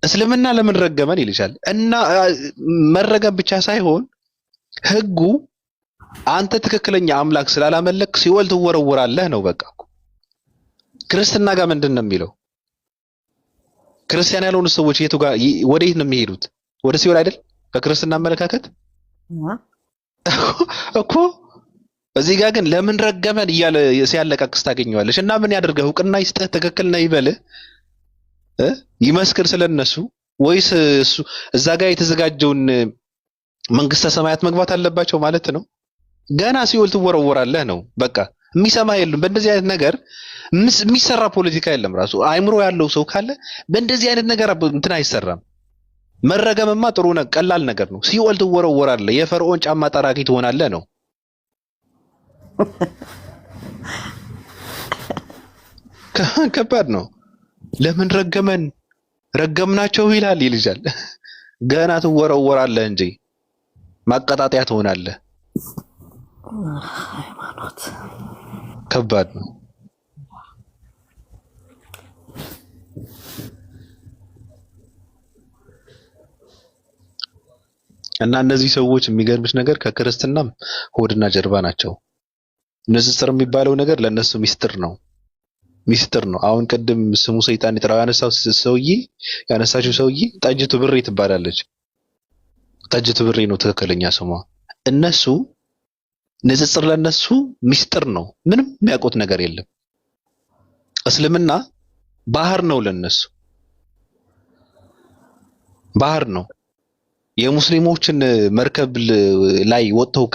እስልምና ለምን ረገመን ይልሻል። እና መረገም ብቻ ሳይሆን ህጉ አንተ ትክክለኛ አምላክ ስላላመለክ ሲኦል ትወረወራለህ ነው በቃ። ክርስትና ጋር ምንድን ነው የሚለው? ክርስቲያን ያልሆኑ ሰዎች የቱ ጋር ወዴት ነው የሚሄዱት? ወደ ሲኦል አይደል? በክርስትና አመለካከት እኮ። እዚህ ጋር ግን ለምን ረገመን እያለ ሲያለቃቅስ ታገኘዋለሽ። እና ምን ያደርገህ? እውቅና ይስጥህ፣ ትክክል ነህ ይበልህ፣ ይመስክር ስለነሱ፣ ወይስ እሱ እዛ ጋር የተዘጋጀውን መንግስተ ሰማያት መግባት አለባቸው ማለት ነው? ገና ሲኦል ትወረወራለህ ነው በቃ። የሚሰማ የለም። በእንደዚህ አይነት ነገር የሚሰራ ፖለቲካ የለም። ራሱ አይምሮ ያለው ሰው ካለ በእንደዚህ አይነት ነገር እንትን አይሰራም። መረገምማ ጥሩ ቀላል ነገር ነው። ሲኦል ትወረወራለህ፣ የፈርዖን ጫማ ጠራቂ ትሆናለህ ነው። ከባድ ነው። ለምን ረገመን? ረገምናቸው ይላል ይልጃል። ገና ትወረወራለህ እንጂ ማቀጣጠያ ትሆናለህ። ሃይማኖት ከባድ ነው። እና እነዚህ ሰዎች የሚገርምሽ ነገር ከክርስትናም ሆድና ጀርባ ናቸው። ንጽጽር የሚባለው ነገር ለነሱ ሚስጥር ነው፣ ሚስጥር ነው። አሁን ቅድም ስሙ ሰይጣን የጠራው ያነሳችው ሰውዬ ጠጅቱ ብሬ ትባላለች። ጠጅቱ ብሬ ነው ትክክለኛ ስሟ። እነሱ ንጽጽር ለነሱ ሚስጥር ነው፣ ምንም የሚያውቁት ነገር የለም። እስልምና ባህር ነው ለነሱ፣ ባህር ነው። የሙስሊሞችን መርከብ ላይ ወጥተው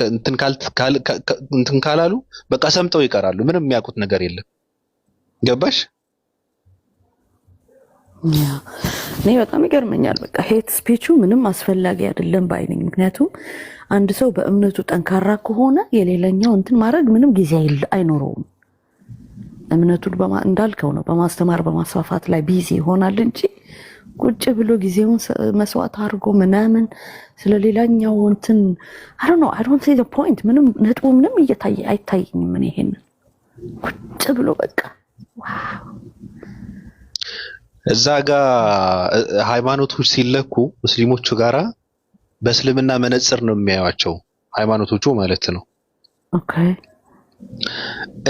እንትን ካላሉ በቃ ሰምጠው ይቀራሉ። ምንም የሚያውቁት ነገር የለም። ገባሽ? እኔ በጣም ይገርመኛል። በቃ ሄት ስፒቹ ምንም አስፈላጊ አይደለም ባይነኝ። ምክንያቱም አንድ ሰው በእምነቱ ጠንካራ ከሆነ የሌላኛው እንትን ማድረግ ምንም ጊዜ አይኖረውም። እምነቱን እንዳልከው ነው በማስተማር በማስፋፋት ላይ ቢዚ ይሆናል እንጂ ቁጭ ብሎ ጊዜውን መስዋዕት አድርጎ ምናምን ስለሌላኛው እንትን I don't see the point። ምንም ነጥቡ ምንም አይታየኝም። ምን ይሄን ቁጭ ብሎ በቃ እዛ ጋር ሃይማኖቶች ሲለኩ ሙስሊሞቹ ጋራ በእስልምና መነጽር ነው የሚያዩቸው ሃይማኖቶቹ ማለት ነው። ኦኬ።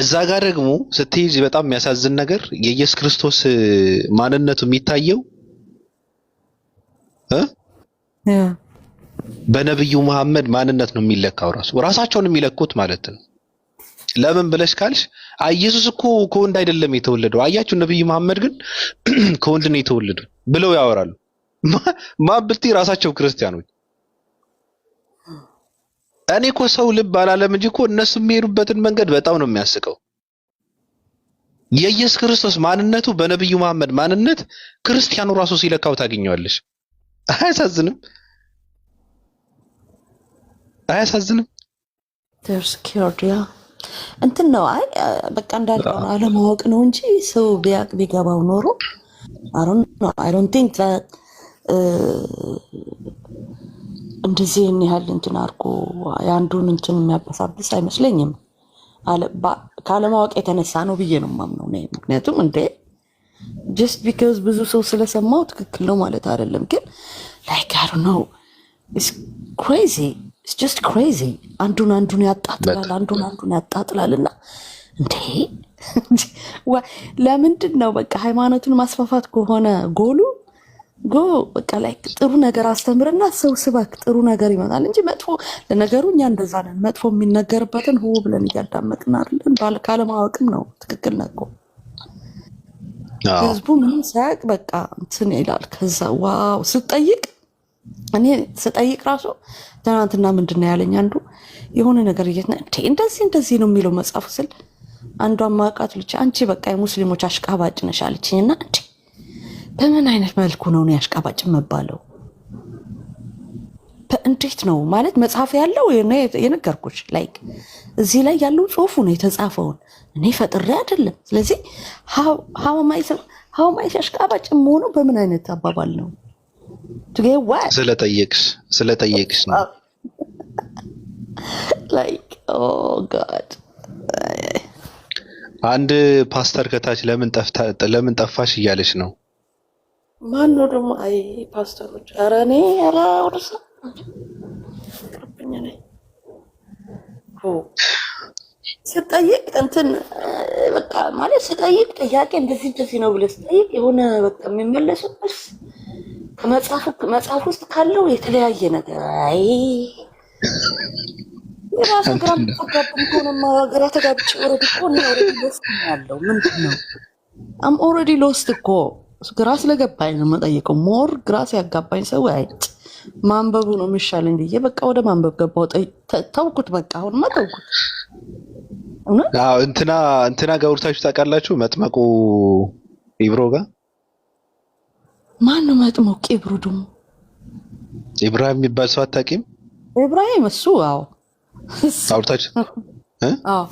እዛ ጋር ደግሞ ስትይዝ በጣም የሚያሳዝን ነገር የኢየሱስ ክርስቶስ ማንነቱ የሚታየው በነብዩ መሐመድ ማንነት ነው የሚለካው። ራሳቸውን የሚለኩት ማለት ነው። ለምን ብለሽ ካልሽ ኢየሱስ እኮ ከወንድ አይደለም የተወለደው፣ አያችሁ ነብዩ መሐመድ ግን ከወንድ ነው የተወለደው ብለው ያወራሉ። ማብልቲ ራሳቸው ክርስቲያኖች። እኔ እኮ ሰው ልብ አላለም እንጂ እኮ እነሱ የሚሄዱበትን መንገድ በጣም ነው የሚያስቀው። የኢየሱስ ክርስቶስ ማንነቱ በነብዩ መሐመድ ማንነት ክርስቲያኑ ራሱ ሲለካው ታገኘዋለሽ። አያሳዝንም? አያሳዝንም? ተርስኪርዲያ እንትን ነው። አይ በቃ እንዳልከው ነው፣ አለማወቅ ነው እንጂ ሰው ቢያቅ ቢገባው ኖሮ I don't think that እንደዚህ ያህል እንትን አድርጎ የአንዱን እንትን የሚያበሳብስ አይመስለኝም። ካለማወቅ የተነሳ ነው ብዬ ነው የማምነው እኔ። ምክንያቱም just because ብዙ ሰው ስለሰማው ትክክል ነው ማለት አይደለም። ግን like I don't know, it's crazy, it's just crazy። አንዱን ያጣጥላልና ለምንድን ነው በቃ ሃይማኖቱን ማስፋፋት ከሆነ ጎሉ በቃ ላይ ጥሩ ነገር አስተምርና ሰው ስበክ፣ ጥሩ ነገር ይመጣል እንጂ መጥፎ ለነገሩ እኛ እንደዛ ነን። መጥፎ የሚነገርበትን ብለን እያዳመጥን አይደለን። ካለማወቅም ነው። ትክክል ነው እኮ ህዝቡ ምንም ሳያውቅ በቃ እንትን ይላል። ከዛ ዋው እኔ ስጠይቅ ራሱ ትናንትና ምንድን ነው ያለኝ አንዱ የሆነ ነገር እንደዚህ ነው የሚለው መጽሐፉ ስል አንዷ ማቃት ልጅ አንቺ በቃ የሙስሊሞች አሽቃባጭ ነሽ አለችኝና በምን አይነት መልኩ ነው አሽቃባጭ መባለው? እንዴት ነው ማለት መጽሐፍ ያለው የነገርኩሽ ላይክ እዚህ ላይ ያለው ጽሁፉ ነው የተጻፈውን እኔ ፈጥሬ አይደለም። ስለዚህ ሀው ማይ አሽቃባጭ መሆኑ በምን አይነት አባባል ነው? ስለጠየቅሽ ነው። ላይክ ኦ ጋድ አንድ ፓስተር ከታች ለምን ጠፋሽ እያለች ነው። ማን ነው ደግሞ? አይ ፓስተሮች፣ ኧረ እኔ ኧረ ወደሳ ቅርብኛ ነኝ ስጠይቅ እንትን በቃ ማለት ስጠይቅ ጥያቄ እንደዚህ ነው ብለህ ስጠይቅ የሆነ በቃ የሚመለሱበት ከመጽሐፍ ውስጥ ካለው የተለያየ ነገር አይ የራሱ ግራ ተጋብቶ ሆነማ ግራ ተጋብቼ ኦልሬዲ እኮ ነው ኦልሬዲ ሎስት ያለው ምንድን ነው አም ኦልሬዲ ሎስት እኮ ግራ ስለገባኝ ነው የምጠይቀው። ሞር ግራ ሲያጋባኝ ሰው አይ ማንበቡ ነው የሚሻለኝ ብዬ በቃ ወደ ማንበብ ገባሁ። ተውኩት በቃ አሁንማ ተውኩት። አዎ እንትና ጋውርታችሁ ታውቃላችሁ? መጥመቁ ኢብሮ ጋር ማን ነው መጥመቁ ኢብሮ? ደግሞ ኢብራሂም የሚባል ሰው አታውቂም? ኢብራሂም እሱ አዎ አውርታችሁ አዎ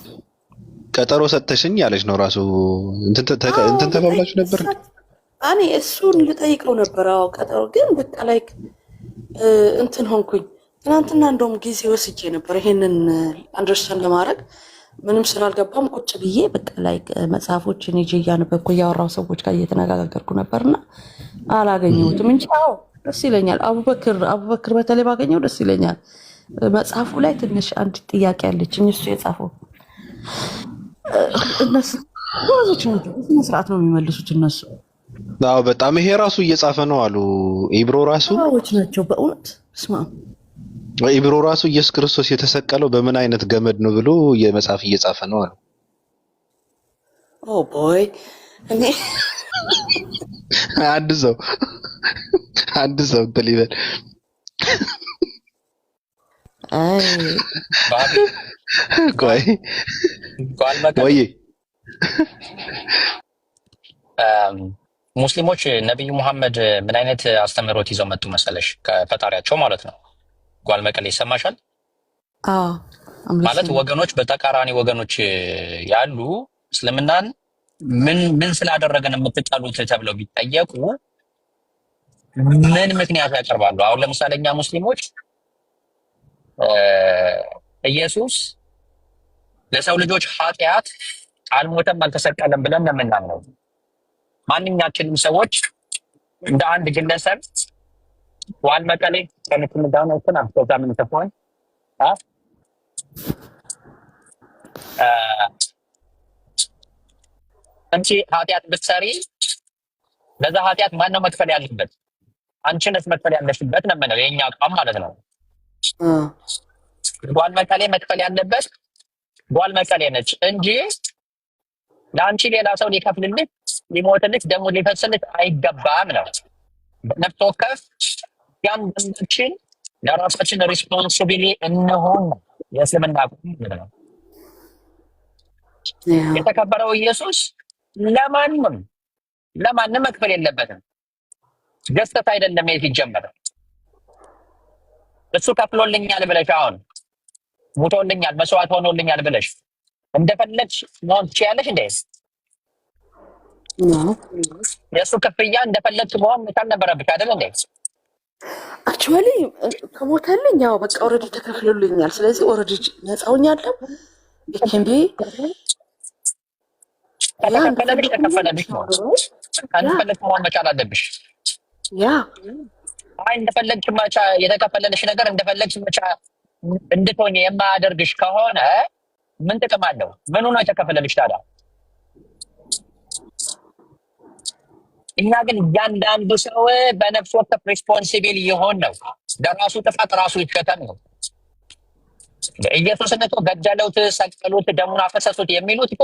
ቀጠሮ ሰጥተሽኝ ያለች ነው ራሱ እንትን ተባብላችሁ ነበር። እኔ እሱን ልጠይቀው ነበር። አዎ ቀጠሮ ግን በቃ ላይክ እንትን ሆንኩኝ። ትናንትና እንደውም ጊዜ ወስጄ ነበር ይሄንን አንደርስታንድ ለማድረግ ምንም ስላልገባም ቁጭ ብዬ በቃ ላይክ መጽሐፎችን ይዤ እያነበብኩ እያወራሁ ሰዎች ጋር እየተነጋገርኩ ነበርና አላገኘሁትም እንጂ አዎ ደስ ይለኛል። አቡበክር በተለይ ባገኘው ደስ ይለኛል። መጽሐፉ ላይ ትንሽ አንድ ጥያቄ አለችኝ። እሱ የጻፈው እነሱ ብዙዎች ናቸው፣ በስነ ስርዓት ነው የሚመልሱት እነሱ። አዎ በጣም ይሄ ራሱ እየጻፈ ነው አሉ ኢብሮ ራሱ ብዙዎች ናቸው በእውነት ስማ። ኢብሮ ራሱ ኢየሱስ ክርስቶስ የተሰቀለው በምን አይነት ገመድ ነው ብሎ የመጽሐፍ እየጻፈ ነው አሉ። ኦ ቦይ እኔ አንድ ሰው በሊበል አይ ቆይ ሙስሊሞች ነቢዩ መሐመድ ምን አይነት አስተምህሮት ይዘው መጡ መሰለሽ? ከፈጣሪያቸው ማለት ነው። ጓል መቀሌ ይሰማሻል? ማለት ወገኖች በተቃራኒ ወገኖች ያሉ እስልምናን ምን ስላደረገን የምትጠሉት ተብለው ቢጠየቁ ምን ምክንያት ያቀርባሉ? አሁን ለምሳሌ እኛ ሙስሊሞች ኢየሱስ ለሰው ልጆች ኃጢአት አልሞተም አልተሰቀለም ብለን ነው የምናምነው። ማንኛችንም ሰዎች እንደ አንድ ግለሰብ ዋል መቀሌ ከነትን ዳውን እንትን አፍቶታ ምን ተፈውን አንቺ ኃጢአት ብትሰሪ ለዛ ኃጢአት ማን ነው መክፈል ያለበት? አንቺ ነሽ መክፈል ያለሽበት ነው የምንለው የኛ አቋም ማለት ነው። ጓል መቀሌ መክፈል ያለበት ጓል መቀሌ ነች እንጂ ለአንቺ ሌላ ሰው ሊከፍልልሽ ሊሞትልሽ ደግሞ ሊፈስልሽ አይገባም ነው። ነፍስ ወከፍ ያንዳንዳችን ለራሳችን ሪስፖንሲቢሊቲ እንሆን የእስልምና አቋም ነው። የተከበረው ኢየሱስ ለማንም መክፈል የለበትም። ገዝተት አይደለም የት ይጀመራል። እሱ ከፍሎልኛል ብለሽ አሁን ሞቶልኛል መስዋዕት ሆኖልኛል ብለሽ እንደፈለግሽ መሆን ትችያለሽ እንዴ? የእሱ ክፍያ እንደፈለግሽ መሆን መቻል ነበረብሽ አይደል እንዴ? አክቹዋሊ ከሞተልኝ ያው በቃ ኦልሬዲ ተከፍሎልኛል። ስለዚህ ኦልሬዲ ነፃ ሆኛለሁ። ይሄን ከተከፈለልሽ ተከፈለልሽ ነው። እንደፈለግሽ መሆን መቻል አለብሽ። ያ አይ እንደፈለግሽ መቻ የተከፈለልሽ ነገር እንደፈለግሽ መቻ እንድትሆኝ የማያደርግሽ ከሆነ ምን ጥቅም አለው? ምኑ ነው የተከፈለልሽ ታዲያ? እኛ ግን እያንዳንዱ ሰው በነፍስ ወከፍ ሪስፖንሲቢል ይሆን ነው። ለራሱ ጥፋት ራሱ ይሸከም ነው። ኢየሱስን እኮ ገደሉት፣ ሰቀሉት፣ ደሙን አፈሰሱት የሚሉት እኮ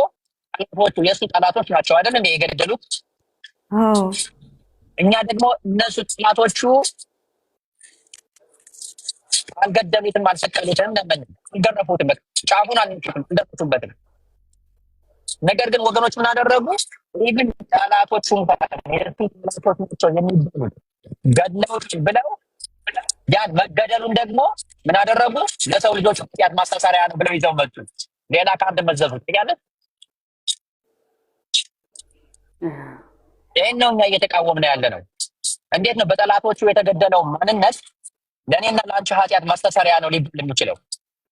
ጠላቶቹ የእሱ ጠላቶች ናቸው አይደል እንዴ የገደሉት? እኛ ደግሞ እነሱ ጠላቶቹ አልገደሉትም፣ አልሰቀሉትም፣ አልገረፉትም፣ ጫፉን አልደረሱበትም። ነገር ግን ወገኖች ምን አደረጉ? ኢቭን ጠላቶቹ እንኳን የእሱ ጠላቶች ናቸው የሚባሉት ገድለውት ብለው ያን መገደሉን ደግሞ ምን አደረጉ? ለሰው ልጆች ኃጢአት ማስተሰሪያ ነው ብለው ይዘው መጡ። ሌላ ካርድ መዘዙት ያለ ይሄን ነው እኛ እየተቃወምን ያለ ነው። እንዴት ነው በጠላቶቹ የተገደለው ማንነት ለእኔና ለአንቺ ኃጢአት ማስተሰሪያ ነው ሊባል የሚችለው?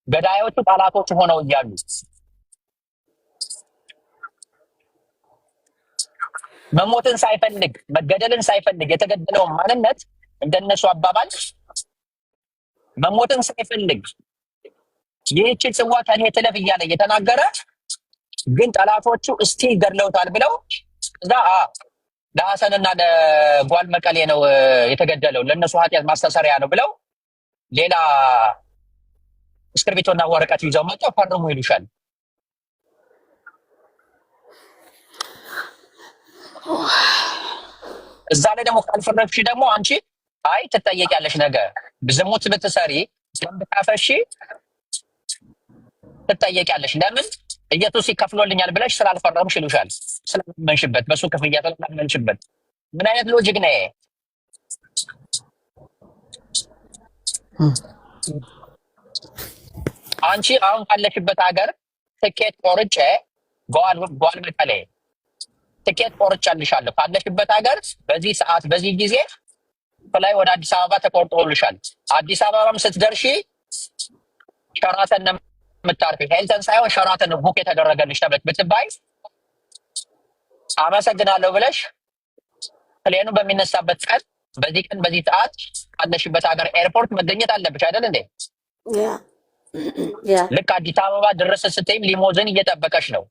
ገዳዮቹ ጠላቶቹ ሆነው እያሉ መሞትን ሳይፈልግ መገደልን ሳይፈልግ የተገደለው ማንነት እንደነሱ አባባል መሞትን ሳይፈልግ ይህች ጽዋ ከኔ ትለፍ እያለ እየተናገረ ግን ጠላቶቹ እስቲ ገድለውታል ብለው እዛ ለሐሰንና ለጓል መቀሌ ነው የተገደለው ለነሱ ኃጢአት ማስተሰሪያ ነው ብለው ሌላ እስክርቢቶና ወረቀት ይዘው መጥተው ፈርሙ ይሉሻል። እዛ ላይ ደግሞ ካልፈረምሽ ደግሞ አንቺ አይ ትጠየቂያለሽ። ነገ ዝሙት ብትሰሪ ብታፈሺ ትጠየቂያለሽ። ለምን ኢየሱስ ይከፍሎልኛል ብለሽ ስላልፈረምሽ ይሉሻል። ስላመንሽበት በሱ ክፍያ ስላመንሽበት። ምን አይነት ሎጂክ ነው? አንቺ አሁን ካለሽበት ሀገር ትኬት ቆርጬ ጓል መቀሌ ትኬት ቆርጬልሻለሁ ካለሽበት ሀገር በዚህ ሰዓት በዚህ ጊዜ ላይ ወደ አዲስ አበባ ተቆርጦልሻል። አዲስ አበባም ስትደርሺ ሸራተን ነው የምታርፊው። ሄልተን ሳይሆን ሸራተን ቡክ የተደረገልሽ ተብለሽ ብትባይ አመሰግናለሁ ብለሽ ፕሌኑ በሚነሳበት ቀን በዚህ ቀን በዚህ ሰዓት ካለሽበት ሀገር ኤርፖርት መገኘት አለብሽ አይደል እንዴ? ልክ አዲስ አበባ ድረስ ስትይም ሊሞዝን እየጠበቀሽ ነው።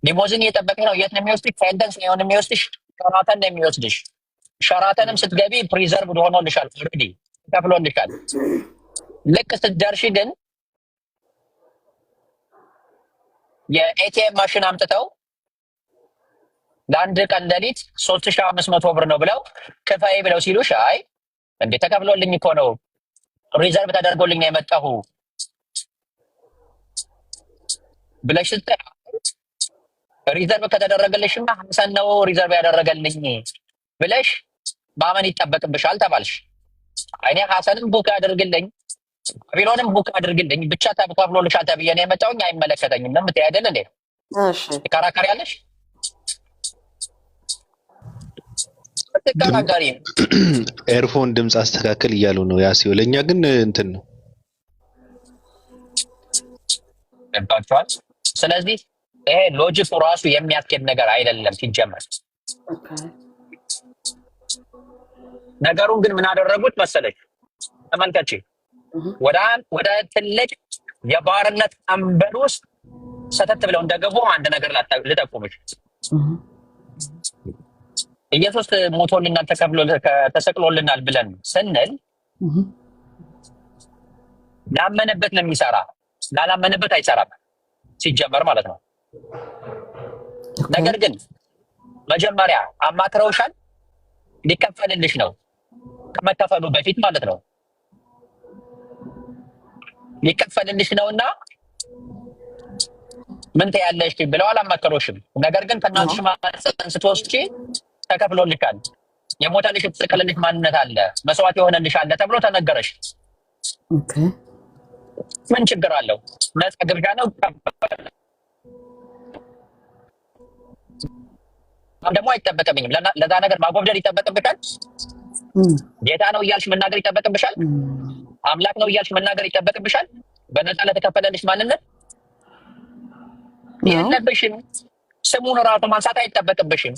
ሊሞዝን እየጠበቀሽ ነው። የት ነው የሚወስድሽ? ሄልተን ሳይሆን የሚወስድሽ ሸራተን ነው የሚወስድሽ። ሸራተንም ስትገቢ ፕሪዘርቭ ሆኖልሻል፣ ኦልሬዲ ተከፍሎልሻል። ልክ ስትደርሺ ግን የኤቲኤም ማሽን አምጥተው ለአንድ ቀን ሌሊት 3500 ብር ነው ብለው ክፈይ ብለው ሲሉሽ አይ እንዴ ተከፍሎልኝ እኮ ነው ሪዘርቭ ተደርጎልኝ ነው የመጣሁ ብለሽ ስትይ ሪዘርቭ ከተደረገልሽማ ሐሰን ነው ሪዘርቭ ያደረገልኝ ብለሽ ማመን ይጠበቅብሻል ተባልሽ። እኔ ሐሰንም ቡክ አድርግልኝ ባቢሎንም ቡክ አድርግልኝ ብቻ ተከፍሎልሻል ተብዬ ነው የመጣሁኝ አይመለከተኝም ነው የምትይ አይደል እንዴ? እሺ ትከራከሪያለሽ። ተከራካሪ ኤርፎን ድምፅ አስተካክል እያሉ ነው ያሲው። ለኛ ግን እንትን ነው ባክቷል። ስለዚህ ይሄ ሎጂክ ራሱ የሚያስኬድ ነገር አይደለም ሲጀመር። ነገሩን ግን ምን አደረጉት መሰለሽ? ተመልከቺ፣ ወደ ትልቅ የባርነት አንበር ውስጥ ሰተት ብለው እንደገቡ አንድ ነገር ልጠቁምሽ። ኢየሱስ ሞቶልናል ተሰቅሎልናል ብለን ስንል ላመነበት ነው የሚሰራ፣ ላላመነበት አይሰራም ሲጀመር ማለት ነው። ነገር ግን መጀመሪያ አማክረውሻል፣ ሊከፈልልሽ ነው ከመከፈሉ በፊት ማለት ነው። ሊከፈልልሽ ነውና ምን ትያለሽ ብለው አላማከሩሽም። ነገር ግን ከእናትሽ ማህፀን ስትወስጂ ተከፍሎልሻል። የሞተልሽ የተሰቀለልሽ ማንነት አለ፣ መስዋዕት የሆነልሽ አለ ተብሎ ተነገረሽ። ኦኬ ምን ችግር አለው? ነፃ ግብዣ ነው። ደግሞ አይጠበቅብኝም። ለዛ ነገር ማጎብደል ይጠበቅብሻል። ጌታ ነው እያልሽ መናገር ይጠበቅብሻል። አምላክ ነው እያልሽ መናገር ይጠበቅብሻል። በነፃ ለተከፈለልሽ ማንነት የለብሽም። ስሙን ራሱ ማንሳት አይጠበቅብሽም።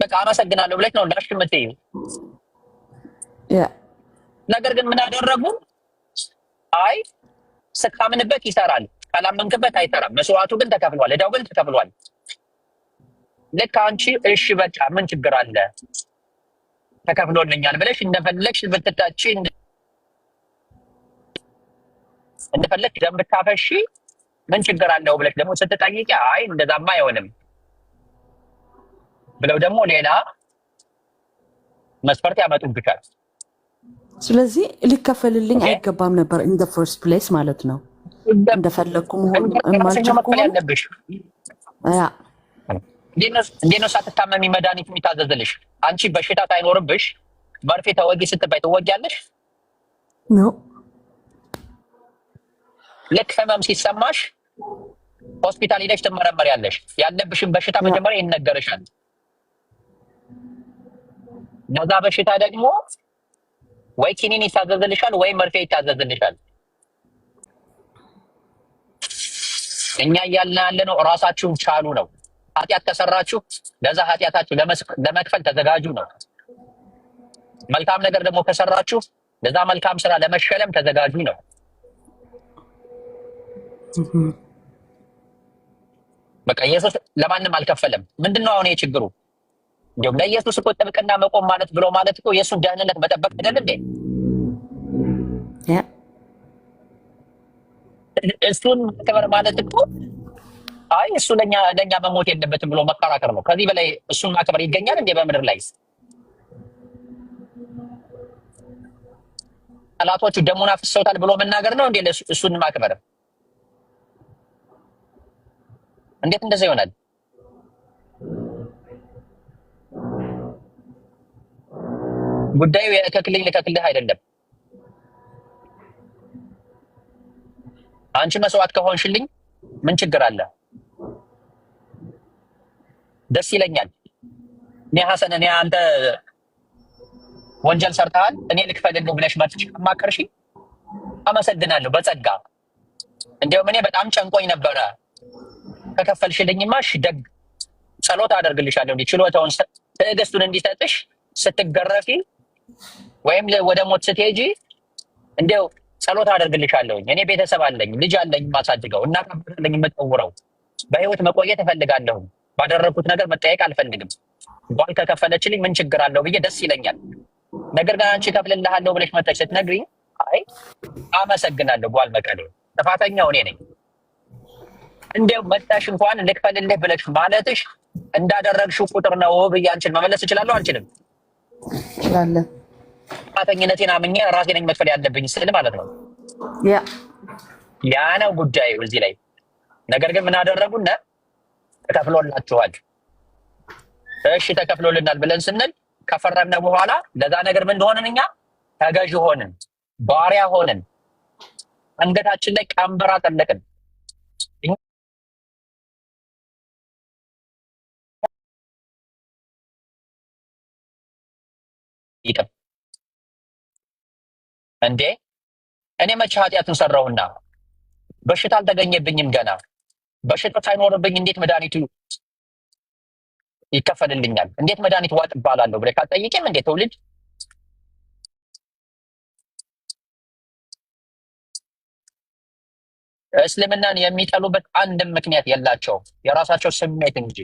በቃ አመሰግናለሁ ብለሽ ነው ላሽ የምትይው። ነገር ግን ምን አደረጉ? አይ ስታምንበት ይሰራል፣ ካላመንክበት አይሰራም። መስዋዕቱ ግን ተከፍሏል፣ ዕዳው ግን ተከፍሏል። ልክ አንቺ እሺ በቃ ምን ችግር አለ ተከፍሎልኛል ብለሽ እንደፈለግሽ ብትታቺ እንደፈለግሽ ደም ብታፈሺ ምን ችግር አለው ብለሽ ደግሞ ስትጠይቂ አይ እንደዛማ አይሆንም ብለው ደግሞ ሌላ መስፈርት ያመጡብሻል። ስለዚህ ሊከፈልልኝ አይገባም ነበር in the first place ማለት ነው። እንደፈለኩ መሆን ማልችል እንዴት ነው ሳትታመሚ መድኃኒት የሚታዘዝልሽ? አንቺ በሽታ ሳይኖርብሽ መርፌ ተወጊ ስትባይ ትወጊያለሽ? ነው ልክ ህመም ሲሰማሽ ሆስፒታል ሄደሽ ትመረመሪያለሽ። ያለብሽን በሽታ መጀመሪያ ይነገርሻል። ለዛ በሽታ ደግሞ ወይ ኪኒን ይታዘዝልሻል ወይ መርፌ ይታዘዝልሻል። እኛ እያልን ያለነው እራሳችሁን ቻሉ ነው። ኃጢአት ከሰራችሁ ለዛ ኃጢአታችሁ ለመክፈል ተዘጋጁ ነው። መልካም ነገር ደግሞ ከሰራችሁ ለዛ መልካም ስራ ለመሸለም ተዘጋጁ ነው። በቃ ኢየሱስ ለማንም አልከፈለም። ምንድነው አሁን የችግሩ? እንዲሁም ለኢየሱስ እኮ ጥብቅና መቆም ማለት ብሎ ማለት እኮ የእሱን ደህንነት መጠበቅ አይደል እንዴ? እሱን ማክበር ማለት እኮ አይ እሱ ለኛ መሞት የለበትም ብሎ መከራከር ነው። ከዚህ በላይ እሱን ማክበር ይገኛል እንዴ በምድር ላይ? ጠላቶቹ ደሙን አፍስሰውታል ብሎ መናገር ነው እንዴ እሱን ማክበር? እንዴት እንደዛ ይሆናል? ጉዳዩ የከክልኝ ልከክልህ አይደለም። አንቺ መስዋዕት ከሆንሽልኝ ምን ችግር አለ? ደስ ይለኛል። እኔ ሐሰን እኔ አንተ ወንጀል ሰርተሃል እኔ ልክፈልልህ ብለሽ መጥተሽ አማከርሽ፣ አመሰግናለሁ በጸጋ። እንዲያውም እኔ በጣም ጨንቆኝ ነበረ። ከከፈልሽልኝማ እሺ ደግ ጸሎት አደርግልሻለሁ። እንዴ ችሎታውን ትዕግስቱን እንዲሰጥሽ ስትገረፊ ወይም ወደ ሞት ስትሄጂ እንዲያው ጸሎት አደርግልሻለሁ። እኔ ቤተሰብ አለኝ፣ ልጅ አለኝ ማሳድገው፣ እናት አባት አለኝ የምጠውረው። በህይወት መቆየት እፈልጋለሁ። ባደረኩት ነገር መጠየቅ አልፈልግም። ጓል ከከፈለችልኝ ምን ችግር አለው ብዬ ደስ ይለኛል። ነገር ግን አንቺ ከፍልልሃለሁ ብለሽ መጥተሽ ስትነግሪኝ አይ አመሰግናለሁ ጓል መቀሌ ጥፋተኛው እኔ ነኝ እንዴው መጣሽ እንኳን ልክፈልልህ ብለሽ ማለትሽ እንዳደረግሽው ቁጥር ነው ብዬ አንቺን መመለስ እችላለሁ? አልችልም? ይችላል። ጥፋተኝነቴን አምኜ ራሴ ነኝ መክፈል ያለብኝ ስል ማለት ነው። ያ ነው ጉዳዩ እዚህ ላይ። ነገር ግን ምን አደረጉና ተከፍሎላችኋል። እሺ ተከፍሎልናል ብለን ስንል ከፈረምነ በኋላ ለዛ ነገር ምን እንደሆነን እኛ ተገዥ ሆንን፣ ባሪያ ሆንን፣ አንገታችን ላይ ቀንበር አጠለቅን። ይጥም እንዴ እኔ መቼ ኃጢአትን ሰራሁና? በሽታ አልተገኘብኝም ገና። በሽታ ሳይኖርብኝ እንዴት መድኃኒቱ ይከፈልልኛል? እንዴት መድኃኒት ዋጥ እባላለሁ ብለህ ካልጠይቄም እንዴ ትውልድ እስልምናን የሚጠሉበት አንድም ምክንያት የላቸውም፣ የራሳቸው ስሜት እንጂ።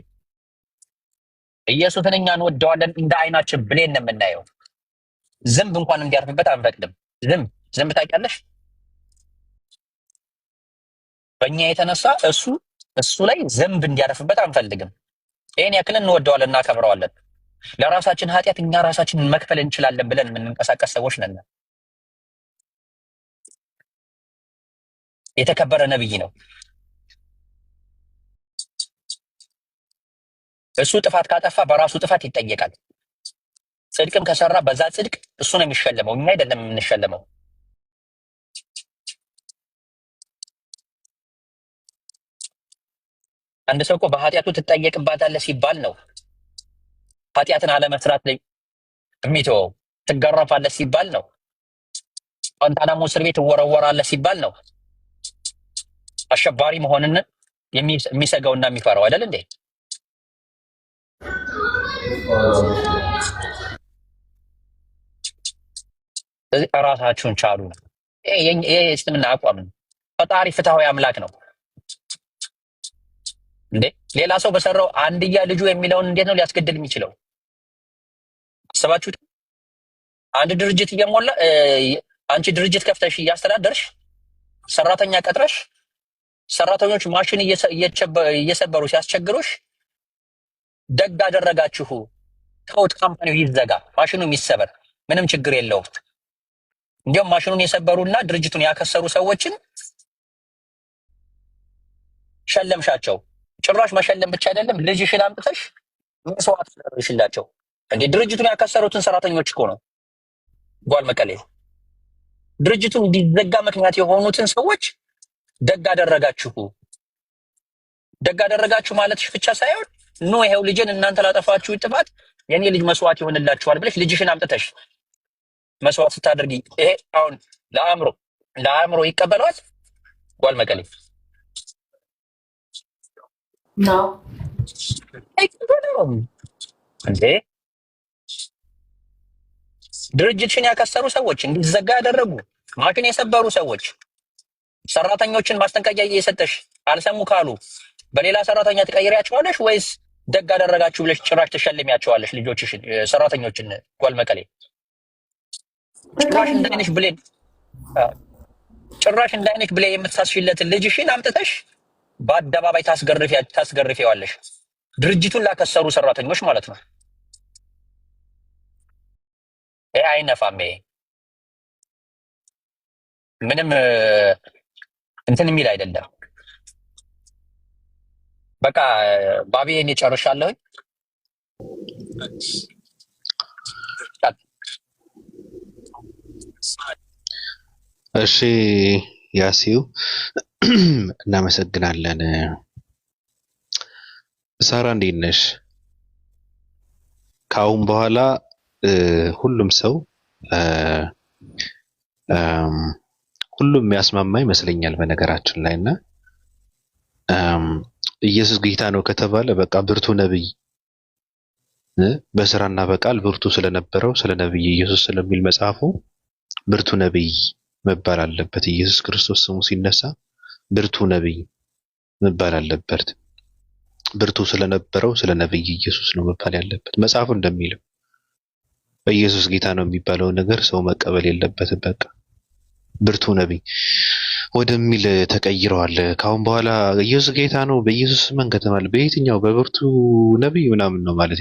ኢየሱስን እኛ እንወደዋለን፣ እንደ አይናችን ብሌን ነው የምናየው። ዝንብ እንኳን እንዲያርፍበት አንፈቅድም። ዝንብ ታውቂያለሽ? በእኛ የተነሳ እሱ ላይ ዝንብ እንዲያርፍበት አንፈልግም። ይሄን ያክል እንወደዋለን፣ እናከብረዋለን። ለራሳችን ኃጢአት እኛ ራሳችንን መክፈል እንችላለን ብለን የምንንቀሳቀስ ሰዎች ነን። የተከበረ ነብይ ነው። እሱ ጥፋት ካጠፋ በራሱ ጥፋት ይጠየቃል። ጽድቅም ከሰራ በዛ ጽድቅ እሱ ነው የሚሸለመው፣ እኛ አይደለም የምንሸለመው። አንድ ሰው እኮ በኃጢአቱ ትጠየቅባታለህ ሲባል ነው ኃጢአትን አለመስራት ላይ የሚተወው። ትገረፋለህ ሲባል ነው። ጓንታናሞ እስር ቤት ትወረወራለህ ሲባል ነው አሸባሪ መሆንን የሚሰጋውና የሚፈራው አይደል እንዴ? ስለዚህ እራሳችሁን ቻሉ ነው። ይሄ እስልምና አቋም ነው። ፈጣሪ ፍትሃዊ አምላክ ነው እንዴ? ሌላ ሰው በሰራው አንድያ ልጁ የሚለውን እንዴት ነው ሊያስገድል የሚችለው? አስባችሁት? አንድ ድርጅት እየሞላ አንቺ ድርጅት ከፍተሽ እያስተዳደርሽ ሰራተኛ ቀጥረሽ ሰራተኞች ማሽን እየሰበሩ ሲያስቸግሩሽ ደግ አደረጋችሁ፣ ተውት፣ ካምፓኒው ይዘጋ፣ ማሽኑ ይሰበር፣ ምንም ችግር የለውም። እንዲያውም ማሽኑን የሰበሩና ድርጅቱን ያከሰሩ ሰዎችን ሸለምሻቸው። ጭራሽ መሸለም ብቻ አይደለም ልጅሽን አምጥተሽ መስዋዕት አድርግሽላቸው። እንዴ ድርጅቱን ያከሰሩትን ሰራተኞች እኮ ነው ጓል መቀሌ ድርጅቱን እንዲዘጋ ምክንያት የሆኑትን ሰዎች ደግ አደረጋችሁ። ደግ አደረጋችሁ ማለትሽ ብቻ ሳይሆን ኖ ይሄው ልጅን እናንተ ላጠፋችሁ ጥፋት የኔ ልጅ መስዋዕት ይሆንላችኋል ብለሽ ልጅሽን አምጥተሽ መስዋዕት ስታደርጊ ይሄ አሁን ለአእምሮ ይቀበለዋል ጓል መቀሌ ነው አይቀበለውም እንዴ? ድርጅትሽን ያከሰሩ ሰዎች እንዲዘጋ ያደረጉ ማሽን የሰበሩ ሰዎች ሰራተኞችን ማስጠንቀቂያ እየሰጠሽ አልሰሙ ካሉ በሌላ ሰራተኛ ትቀይሪያቸዋለሽ ወይስ ደግ አደረጋችሁ ብለሽ ጭራሽ ትሸልሚያቸዋለሽ ልጆችሽን ሰራተኞችን ጓል መቀሌ ጭራሽ እንዳይነሽ ብሌ የምትሳስሽለትን ልጅሽን አምጥተሽ በአደባባይ ታስገርፊዋለሽ ድርጅቱን ላከሰሩ ሰራተኞች ማለት ነው። ይሄ አይነፋም። ይሄ ምንም እንትን የሚል አይደለም። በቃ ባቢ እኔ ጨርሻለሁ። እሺ ያሲው እናመሰግናለን። ሳራ እንዴት ነሽ? ከአሁን በኋላ ሁሉም ሰው ሁሉም የሚያስማማ ይመስለኛል በነገራችን ላይ እና ኢየሱስ ጌታ ነው ከተባለ በቃ ብርቱ ነብይ በስራና በቃል ብርቱ ስለነበረው ስለ ነብይ ኢየሱስ ስለሚል መጽሐፉ ብርቱ ነብይ መባል አለበት። ኢየሱስ ክርስቶስ ስሙ ሲነሳ ብርቱ ነብይ መባል አለበት። ብርቱ ስለነበረው ስለ ነብይ ኢየሱስ ነው መባል ያለበት። መጽሐፉ እንደሚለው በኢየሱስ ጌታ ነው የሚባለው ነገር ሰው መቀበል የለበትም። በቃ ብርቱ ነብይ ወደሚል ተቀይረዋል። ካሁን በኋላ ኢየሱስ ጌታ ነው በኢየሱስ መንገድ ማለት በየትኛው በብርቱ ነብይ ምናምን ነው ማለት